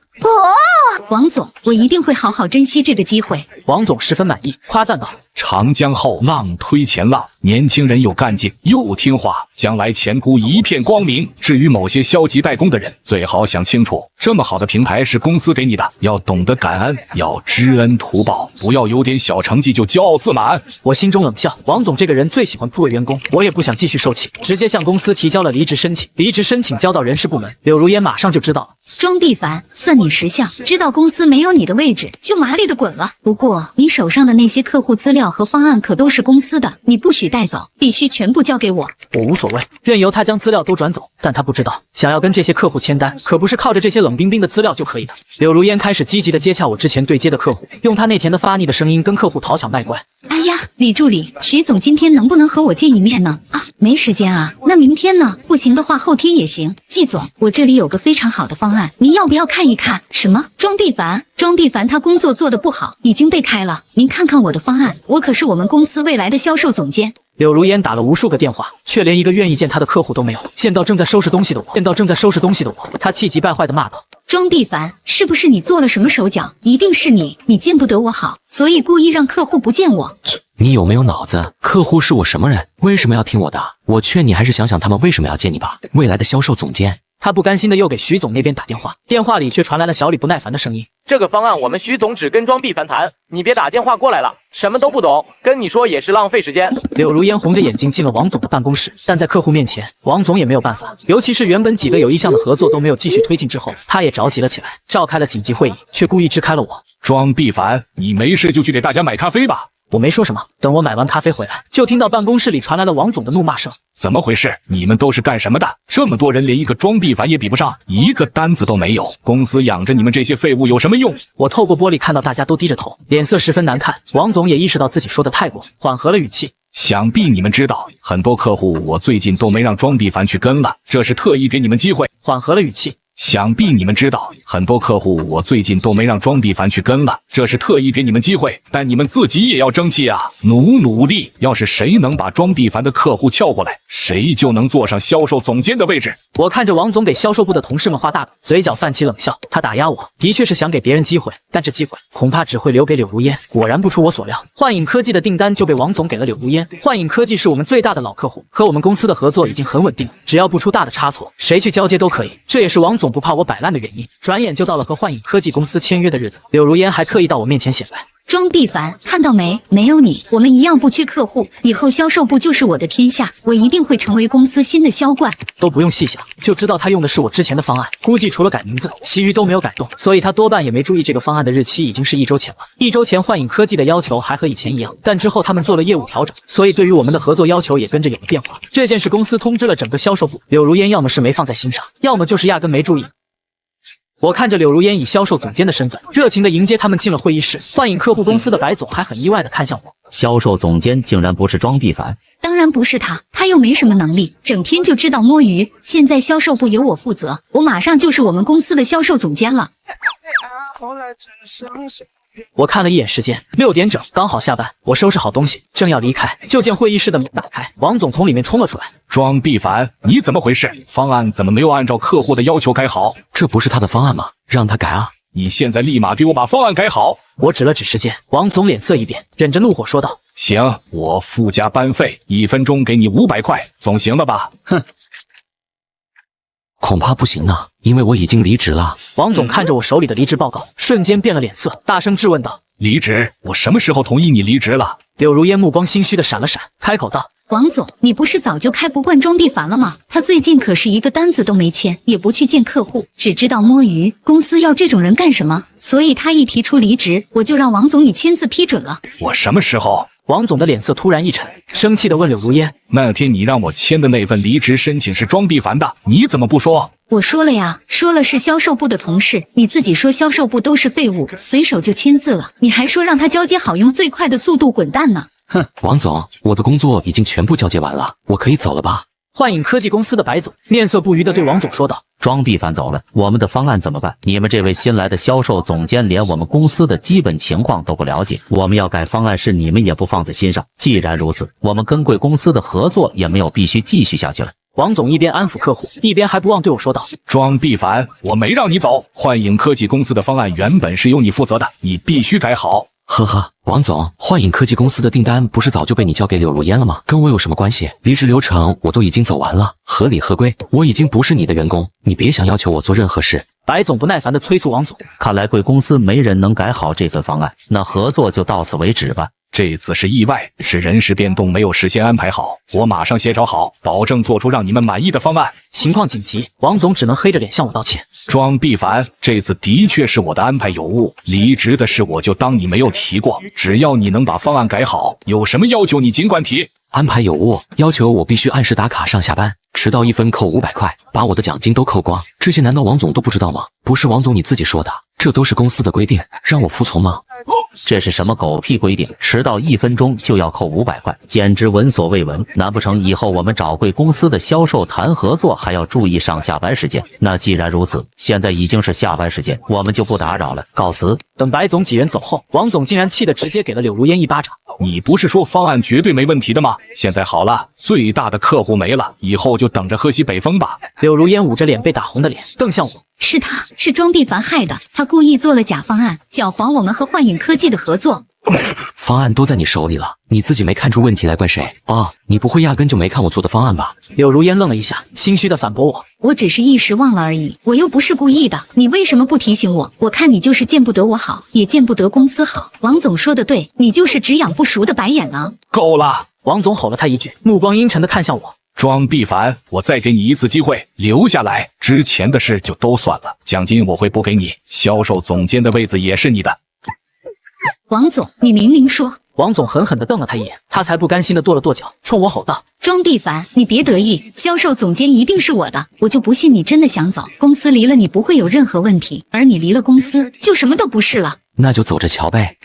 王总，我一定会好好珍惜这个机会。王总十分满意，夸赞道：长江后浪推前浪，年轻人又干劲又听话，将来前途一片光明。至于某些消极怠工的人，最好想清楚，这么好的平台是公司给你的，要懂得感恩，要知恩图报，不要有点小成绩就骄傲自满。我心中冷笑，王总这个人最喜欢扑为员工，我也不想继续受气，直接向公司提交了离职申请。离职申请交到人事部门，柳如烟马上就知道了。装逼烦，算你识相，知道公司没有你的位置，就麻利的滚了。不过你手上的那些客户资料和方案可都是公司的，你不许带走，必须全部交给我。我无所谓，任由他将资料都转走，但他不知道，想要跟这些客户签单，可不是靠着这些冷冰冰的资料就可以的。柳如烟开始积极的接洽我之前对接的客户，用他那甜的发腻的声音跟客户讨巧卖乖。哎呀，李助理，徐总今天能不能和我见一面呢？没时间啊，那明天呢？不行的话后天也行。季总，我这里有个非常好的方案，您要不要看一看？什么？装逼烦，他工作做得不好，已经被开了。您看看我的方案，我可是我们公司未来的销售总监。柳如烟打了无数个电话，却连一个愿意见他的客户都没有。见到正在收拾东西的我，他气急败坏地骂道：装逼烦，是不是你做了什么手脚？一定是你见不得我好，所以故意让客户不见我。你有没有脑子？客户是我什么人？为什么要听我的？我劝你还是想想他们为什么要见你吧。未来的销售总监。他不甘心的又给徐总那边打电话，电话里却传来了小李不耐烦的声音：这个方案我们徐总只跟装逼烦谈，你别打电话过来了，什么都不懂，跟你说也是浪费时间。柳如烟红着眼睛进了王总的办公室，但在客户面前，王总也没有办法，尤其是原本几个有意向的合作都没有继续推进之后，他也着急了起来，召开了紧急会议，却故意支开了我。装逼烦，你没事就去给大家买咖啡吧。我没说什么，等我买完咖啡回来，就听到办公室里传来了王总的怒骂声。怎么回事？你们都是干什么的？这么多人连一个装逼烦也比不上，一个单子都没有，公司养着你们这些废物有什么用？我透过玻璃看到大家都低着头，脸色十分难看。王总也意识到自己说的太过，缓和了语气。想必你们知道，很多客户我最近都没让装逼烦去跟了，这是特意给你们机会。缓和了语气。想必你们知道，很多客户我最近都没让装逼烦去跟了，这是特意给你们机会，但你们自己也要争气啊，努力。要是谁能把装逼烦的客户撬过来，谁就能坐上销售总监的位置。我看着王总给销售部的同事们画大饼，嘴角泛起冷笑。他打压我，的确是想给别人机会，但这机会恐怕只会留给柳如烟。果然不出我所料，幻影科技的订单就被王总给了柳如烟。幻影科技是我们最大的老客户，和我们公司的合作已经很稳定，只要不出大的差错，谁去交接都可以。这也是王总不怕我摆烂的原因。转眼就到了和幻影科技公司签约的日子，柳如烟还刻意到我面前显摆。装逼烦，看到没？没有你，我们一样不缺客户，以后销售部就是我的天下，我一定会成为公司新的销冠。都不用细想，就知道他用的是我之前的方案，估计除了改名字，其余都没有改动，所以他多半也没注意这个方案的日期已经是1周前了。1周前幻影科技的要求还和以前一样，但之后他们做了业务调整，所以对于我们的合作要求也跟着有了变化。这件事公司通知了整个销售部，柳如烟要么是没放在心上，要么就是压根没注意。我看着柳如烟以销售总监的身份，热情地迎接他们进了会议室。幻影客户公司的白总还很意外地看向我。销售总监竟然不是装逼烦？当然不是他，他又没什么能力，整天就知道摸鱼。现在销售部由我负责，我马上就是我们公司的销售总监了。我看了一眼时间，6点整，刚好下班。我收拾好东西，正要离开，就见会议室的门打开，王总从里面冲了出来。装逼烦，你怎么回事？方案怎么没有按照客户的要求改好？这不是他的方案吗？让他改啊！你现在立马给我把方案改好！我指了指时间，王总脸色一变，忍着怒火说道：行，我附加班费，1分钟给你500块，总行了吧？哼。恐怕不行啊，因为我已经离职了。王总看着我手里的离职报告，瞬间变了脸色，大声质问道：离职？我什么时候同意你离职了？柳如烟目光心虚的闪了闪，开口道：“王总，你不是早就开不惯庄必凡了吗？他最近可是一个单子都没签，也不去见客户，只知道摸鱼。公司要这种人干什么？所以他一提出离职，我就让王总你签字批准了。”我什么时候？王总的脸色突然一沉，生气地问柳如烟：“那天你让我签的那份离职申请是庄必凡的，你怎么不说？”我说了呀，说了是销售部的同事，你自己说销售部都是废物，随手就签字了，你还说让他交接好，用最快的速度滚蛋呢。哼，王总，我的工作已经全部交接完了，我可以走了吧？幻影科技公司的白总面色不愉地对王总说道：“庄必凡走了，我们的方案怎么办？你们这位新来的销售总监连我们公司的基本情况都不了解，我们要改方案是你们也不放在心上。既然如此，我们跟贵公司的合作也没有必须继续下去了。”王总一边安抚客户，一边还不忘对我说道：“庄必凡，我没让你走，幻影科技公司的方案原本是由你负责的，你必须改好。”呵呵，王总，幻影科技公司的订单不是早就被你交给柳如烟了吗？跟我有什么关系？离职流程我都已经走完了，合理合规。我已经不是你的员工，你别想要求我做任何事。白总不耐烦地催促王总：“看来贵公司没人能改好这份方案，那合作就到此为止吧。”这次是意外，是人事变动没有事先安排好，我马上协调好，保证做出让你们满意的方案。情况紧急，王总只能黑着脸向我道歉。庄必凡，这次的确是我的安排有误，离职的事我就当你没有提过。只要你能把方案改好，有什么要求你尽管提。安排有误，要求我必须按时打卡上下班，迟到1分扣500块，把我的奖金都扣光。这些难道王总都不知道吗？不是王总你自己说的，这都是公司的规定，让我服从吗？这是什么狗屁规定？迟到1分钟就要扣500块，简直闻所未闻。难不成以后我们找贵公司的销售谈合作还要注意上下班时间？那既然如此，现在已经是下班时间，我们就不打扰了，告辞。等白总几人走后，王总竟然气得直接给了柳如烟一巴掌。你不是说方案绝对没问题的吗？现在好了，最大的客户没了，以后就等着喝西北风吧。柳如烟捂着脸被打红的脸，瞪向我：“是他，是庄必凡害的，他故意做了假方案，搅黄我们和幻影科技的合作。”方案都在你手里了，你自己没看出问题来怪谁？哦，你不会压根就没看我做的方案吧？柳如烟愣了一下，心虚的反驳我：“我只是一时忘了而已，我又不是故意的，你为什么不提醒我？我看你就是见不得我好，也见不得公司好。王总说的对，你就是只养不熟的白眼狼。”够了！王总吼了他一句，目光阴沉的看向我：“庄必凡，我再给你一次机会，留下来，之前的事就都算了，奖金我会补给你，销售总监的位子也是你的。”王总，你明明说……王总狠狠地瞪了他一眼，他才不甘心地跺了跺脚，冲我吼道：“庄必凡，你别得意，销售总监一定是我的，我就不信你真的想走。公司离了你不会有任何问题，而你离了公司就什么都不是了。”那就走着瞧呗。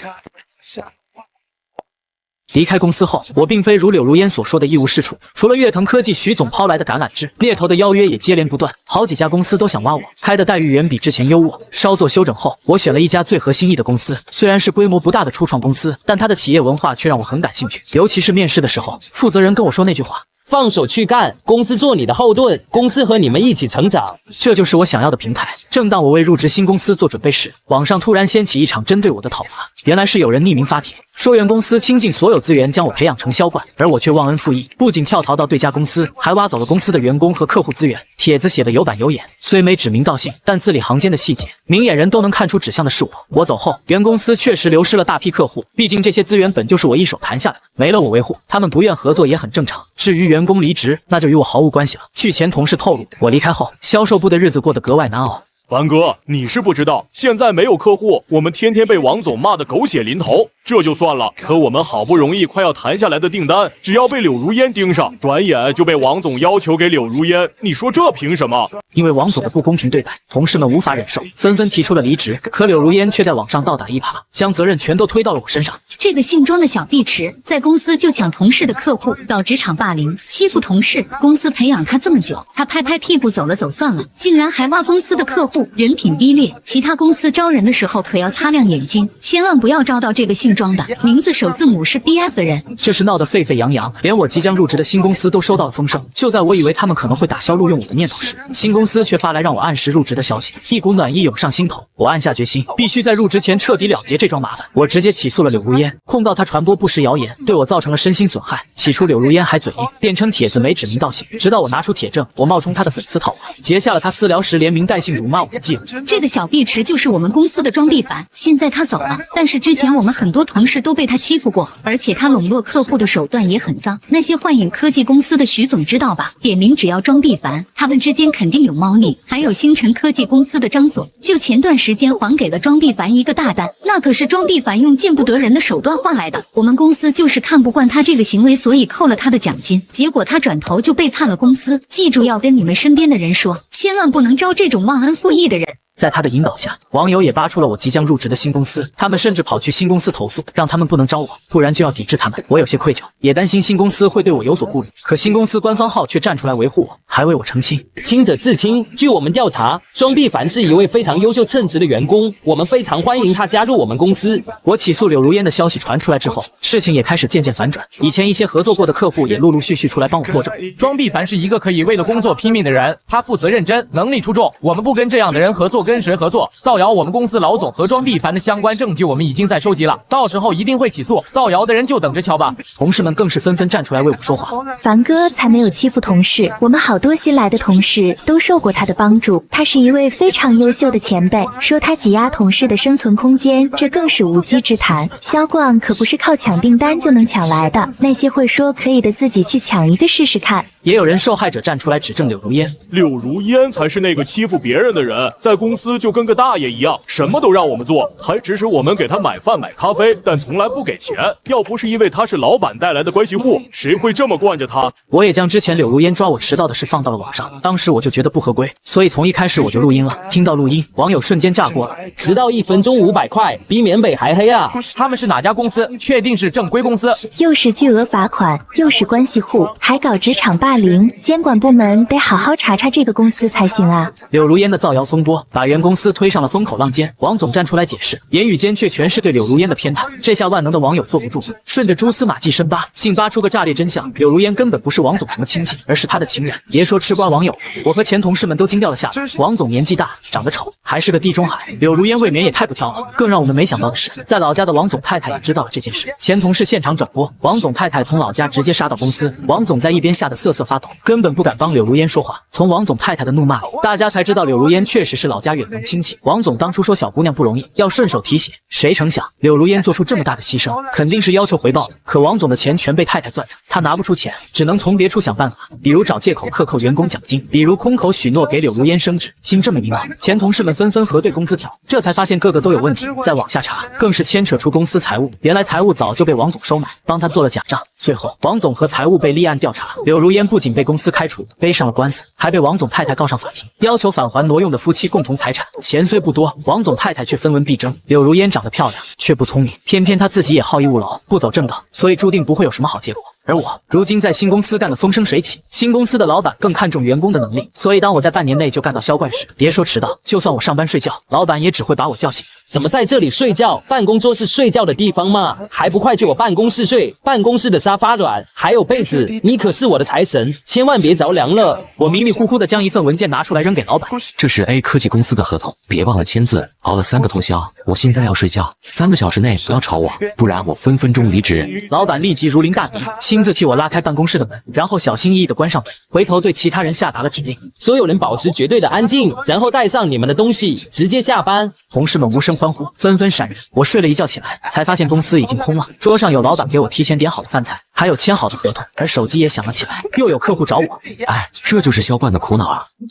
离开公司后，我并非如柳如烟所说的一无是处。除了悦腾科技徐总抛来的橄榄枝，猎头的邀约也接连不断，好几家公司都想挖我，开的待遇远比之前优渥。稍作修整后，我选了一家最合心意的公司，虽然是规模不大的初创公司，但它的企业文化却让我很感兴趣。尤其是面试的时候，负责人跟我说那句话：“放手去干，公司做你的后盾，公司和你们一起成长。”这就是我想要的平台。正当我为入职新公司做准备时，网上突然掀起一场针对我的讨伐。原来是有人匿名发帖，说原公司倾尽所有资源将我培养成销冠，而我却忘恩负义，不仅跳槽到对家公司，还挖走了公司的员工和客户资源。帖子写的有板有眼，虽没指名道姓，但字里行间的细节，明眼人都能看出指向的是我。我走后，原公司确实流失了大批客户，毕竟这些资源本就是我一手谈下来的，没了我维护，他们不愿合作也很正常。至于员工离职，那就与我毫无关系了。据前同事透露，我离开后，销售部的日子过得格外难熬。凡哥，你是不知道，现在没有客户，我们天天被王总骂得狗血淋头。这就算了，可我们好不容易快要谈下来的订单，只要被柳如烟盯上，转眼就被王总要求给柳如烟。你说这凭什么？因为王总的不公平对待，同事们无法忍受，纷纷提出了离职。可柳如烟却在网上倒打一耙，将责任全都推到了我身上。这个姓庄的小碧池，在公司就抢同事的客户，搞职场霸凌，欺负同事。公司培养他这么久，他拍拍屁股走了走算了，竟然还挖公司的客户，人品低劣。其他公司招人的时候可要擦亮眼睛，千万不要招到这个姓庄的，名字首字母是 BF 的人。这事闹得沸沸扬扬，连我即将入职的新公司都收到了风声。就在我以为他们可能会打消录用我的念头时，新公司却发来让我按时入职的消息，一股暖意涌上心头。我暗下决心，必须在入职前彻底了结这桩麻烦。我直接起诉了柳如烟，控告他传播不实谣言，对我造成了身心损害。起初柳如烟还嘴硬，辩称帖子没指名道姓，直到我拿出铁证，我冒充他的粉丝讨伐，截下了他私聊时连名带姓辱骂我。的记录。这个小碧池就是我们公司的装逼凡，现在他走了，但是之前我们很多同事都被他欺负过，而且他笼络客户的手段也很脏。那些幻影科技公司的徐总知道吧？点名只要装逼凡，他们之间肯定有猫腻。还有星辰科技公司的张总，就前段时间还给了装逼凡一个大单，那可是装逼凡用见不得人的手段换来的。我们公司就是看不惯他这个行为，所以扣了他的奖金，结果他转头就背叛了公司。记住要跟你们身边的人说，千万不能招这种忘恩负义的人。在他的引导下，网友也扒出了我即将入职的新公司，他们甚至跑去新公司投诉，让他们不能招我，不然就要抵制他们。我有些愧疚，也担心新公司会对我有所顾虑，可新公司官方号却站出来维护我，还为我澄清。清者自清。据我们调查，庄碧凡是一位非常优秀称职的员工，我们非常欢迎他加入我们公司。我起诉柳如烟的消息传出来之后，事情也开始渐渐反转，以前一些合作过的客户也陆陆续续出来帮我作证。庄碧凡是一个可以为了工作拼命的人，他负责认真，能力出众，我们不跟这样的人合作，跟谁合作？造谣我们公司老总和庄碧凡的相关证据，我们已经在收集了，到时候一定会起诉。造谣的人就等着瞧吧。同事们更是纷纷站出来为我说话。凡哥才没有欺负同事，我们好多新来的同事都受过他的帮助，他是一位非常优秀的前辈。说他挤压同事的生存空间，这更是无稽之谈。销冠可不是靠抢订单就能抢来的，那些会说可以的自己去抢一个试试看。也有人受害者站出来指证柳如烟，柳如烟才是那个欺负别人的人，在公司就跟个大爷一样，什么都让我们做，还指使我们给他买饭买咖啡，但从来不给钱。要不是因为他是老板带来的关系户，谁会这么惯着他？我也将之前柳如烟抓我迟到的事放到了网上，当时我就觉得不合规，所以从一开始我就录音了。听到录音，网友瞬间炸锅了，迟到1分钟500块，比缅北还黑啊！他们是哪家公司？确定是正规公司？又是巨额罚款，又是关系户，还搞职场霸凌，监管部门得好好查查这个公司才行啊！柳如烟的造谣风波把原公司推上了风口浪尖，王总站出来解释，言语间却全是对柳如烟的偏袒。这下万能的网友坐不住，顺着蛛丝马迹深扒，竟扒出个炸裂真相：柳如烟根本不是王总什么亲戚，而是他的情人。别说吃瓜网友，我和前同事们都惊掉了下巴。王总年纪大，长得丑，还是个地中海，柳如烟未免也太不挑了。更让我们没想到的是，在老家的王总太太也知道了这件事。前同事现场转播，王总太太从老家直接杀到公司，王总在一边吓得瑟瑟发抖，根本不敢帮柳如烟说话。从王总太太的怒骂里，大家才知道柳如烟确实是老家远房亲戚。王总当初说小姑娘不容易，要顺手提携，谁成想柳如烟做出这么大的牺牲，肯定是要求回报的。可王总的钱全被太太攥着，他拿不出钱，只能从别处想办法，比如找借口克扣员工奖金，比如空口许诺给柳如烟升职。经这么一闹，前同事们纷纷核对工资条，这才发现个个都有问题。再往下查，更是牵扯出公司财务，原来财务早就被王总收买，帮他做了假账。最后，王总和财务被立案调查，柳如烟不仅被公司开除，背上了官司，还被王总太太告上法庭，要求返还挪用的夫妻共同财产。钱虽不多，王总太太却分文必争。柳如烟长得漂亮，却不聪明，偏偏她自己也好逸恶劳，不走正道，所以注定不会有什么好结果。而我如今在新公司干得风生水起，新公司的老板更看重员工的能力，所以当我在半年内就干到销冠时，别说迟到，就算我上班睡觉，老板也只会把我叫醒。怎么在这里睡觉？办公桌是睡觉的地方吗？还不快去我办公室睡！办公室的沙发软，还有被子，你可是我的财神，千万别着凉了。我迷迷糊糊的将一份文件拿出来扔给老板，这是 A 科技公司的合同，别忘了签字。熬了3个通宵，我现在要睡觉，3个小时内不要吵我，不然我分分钟离职。老板立即如临大敌，亲自替我拉开办公室的门，然后小心翼翼地关上门，回头对其他人下达了指令：所有人保持绝对的安静，然后带上你们的东西，直接下班。同事们无声欢呼，纷纷闪人。我睡了一觉起来，才发现公司已经空了，桌上有老板给我提前点好的饭菜，还有签好的合同，而手机也响了起来，又有客户找我。哎，这就是销冠的苦恼啊！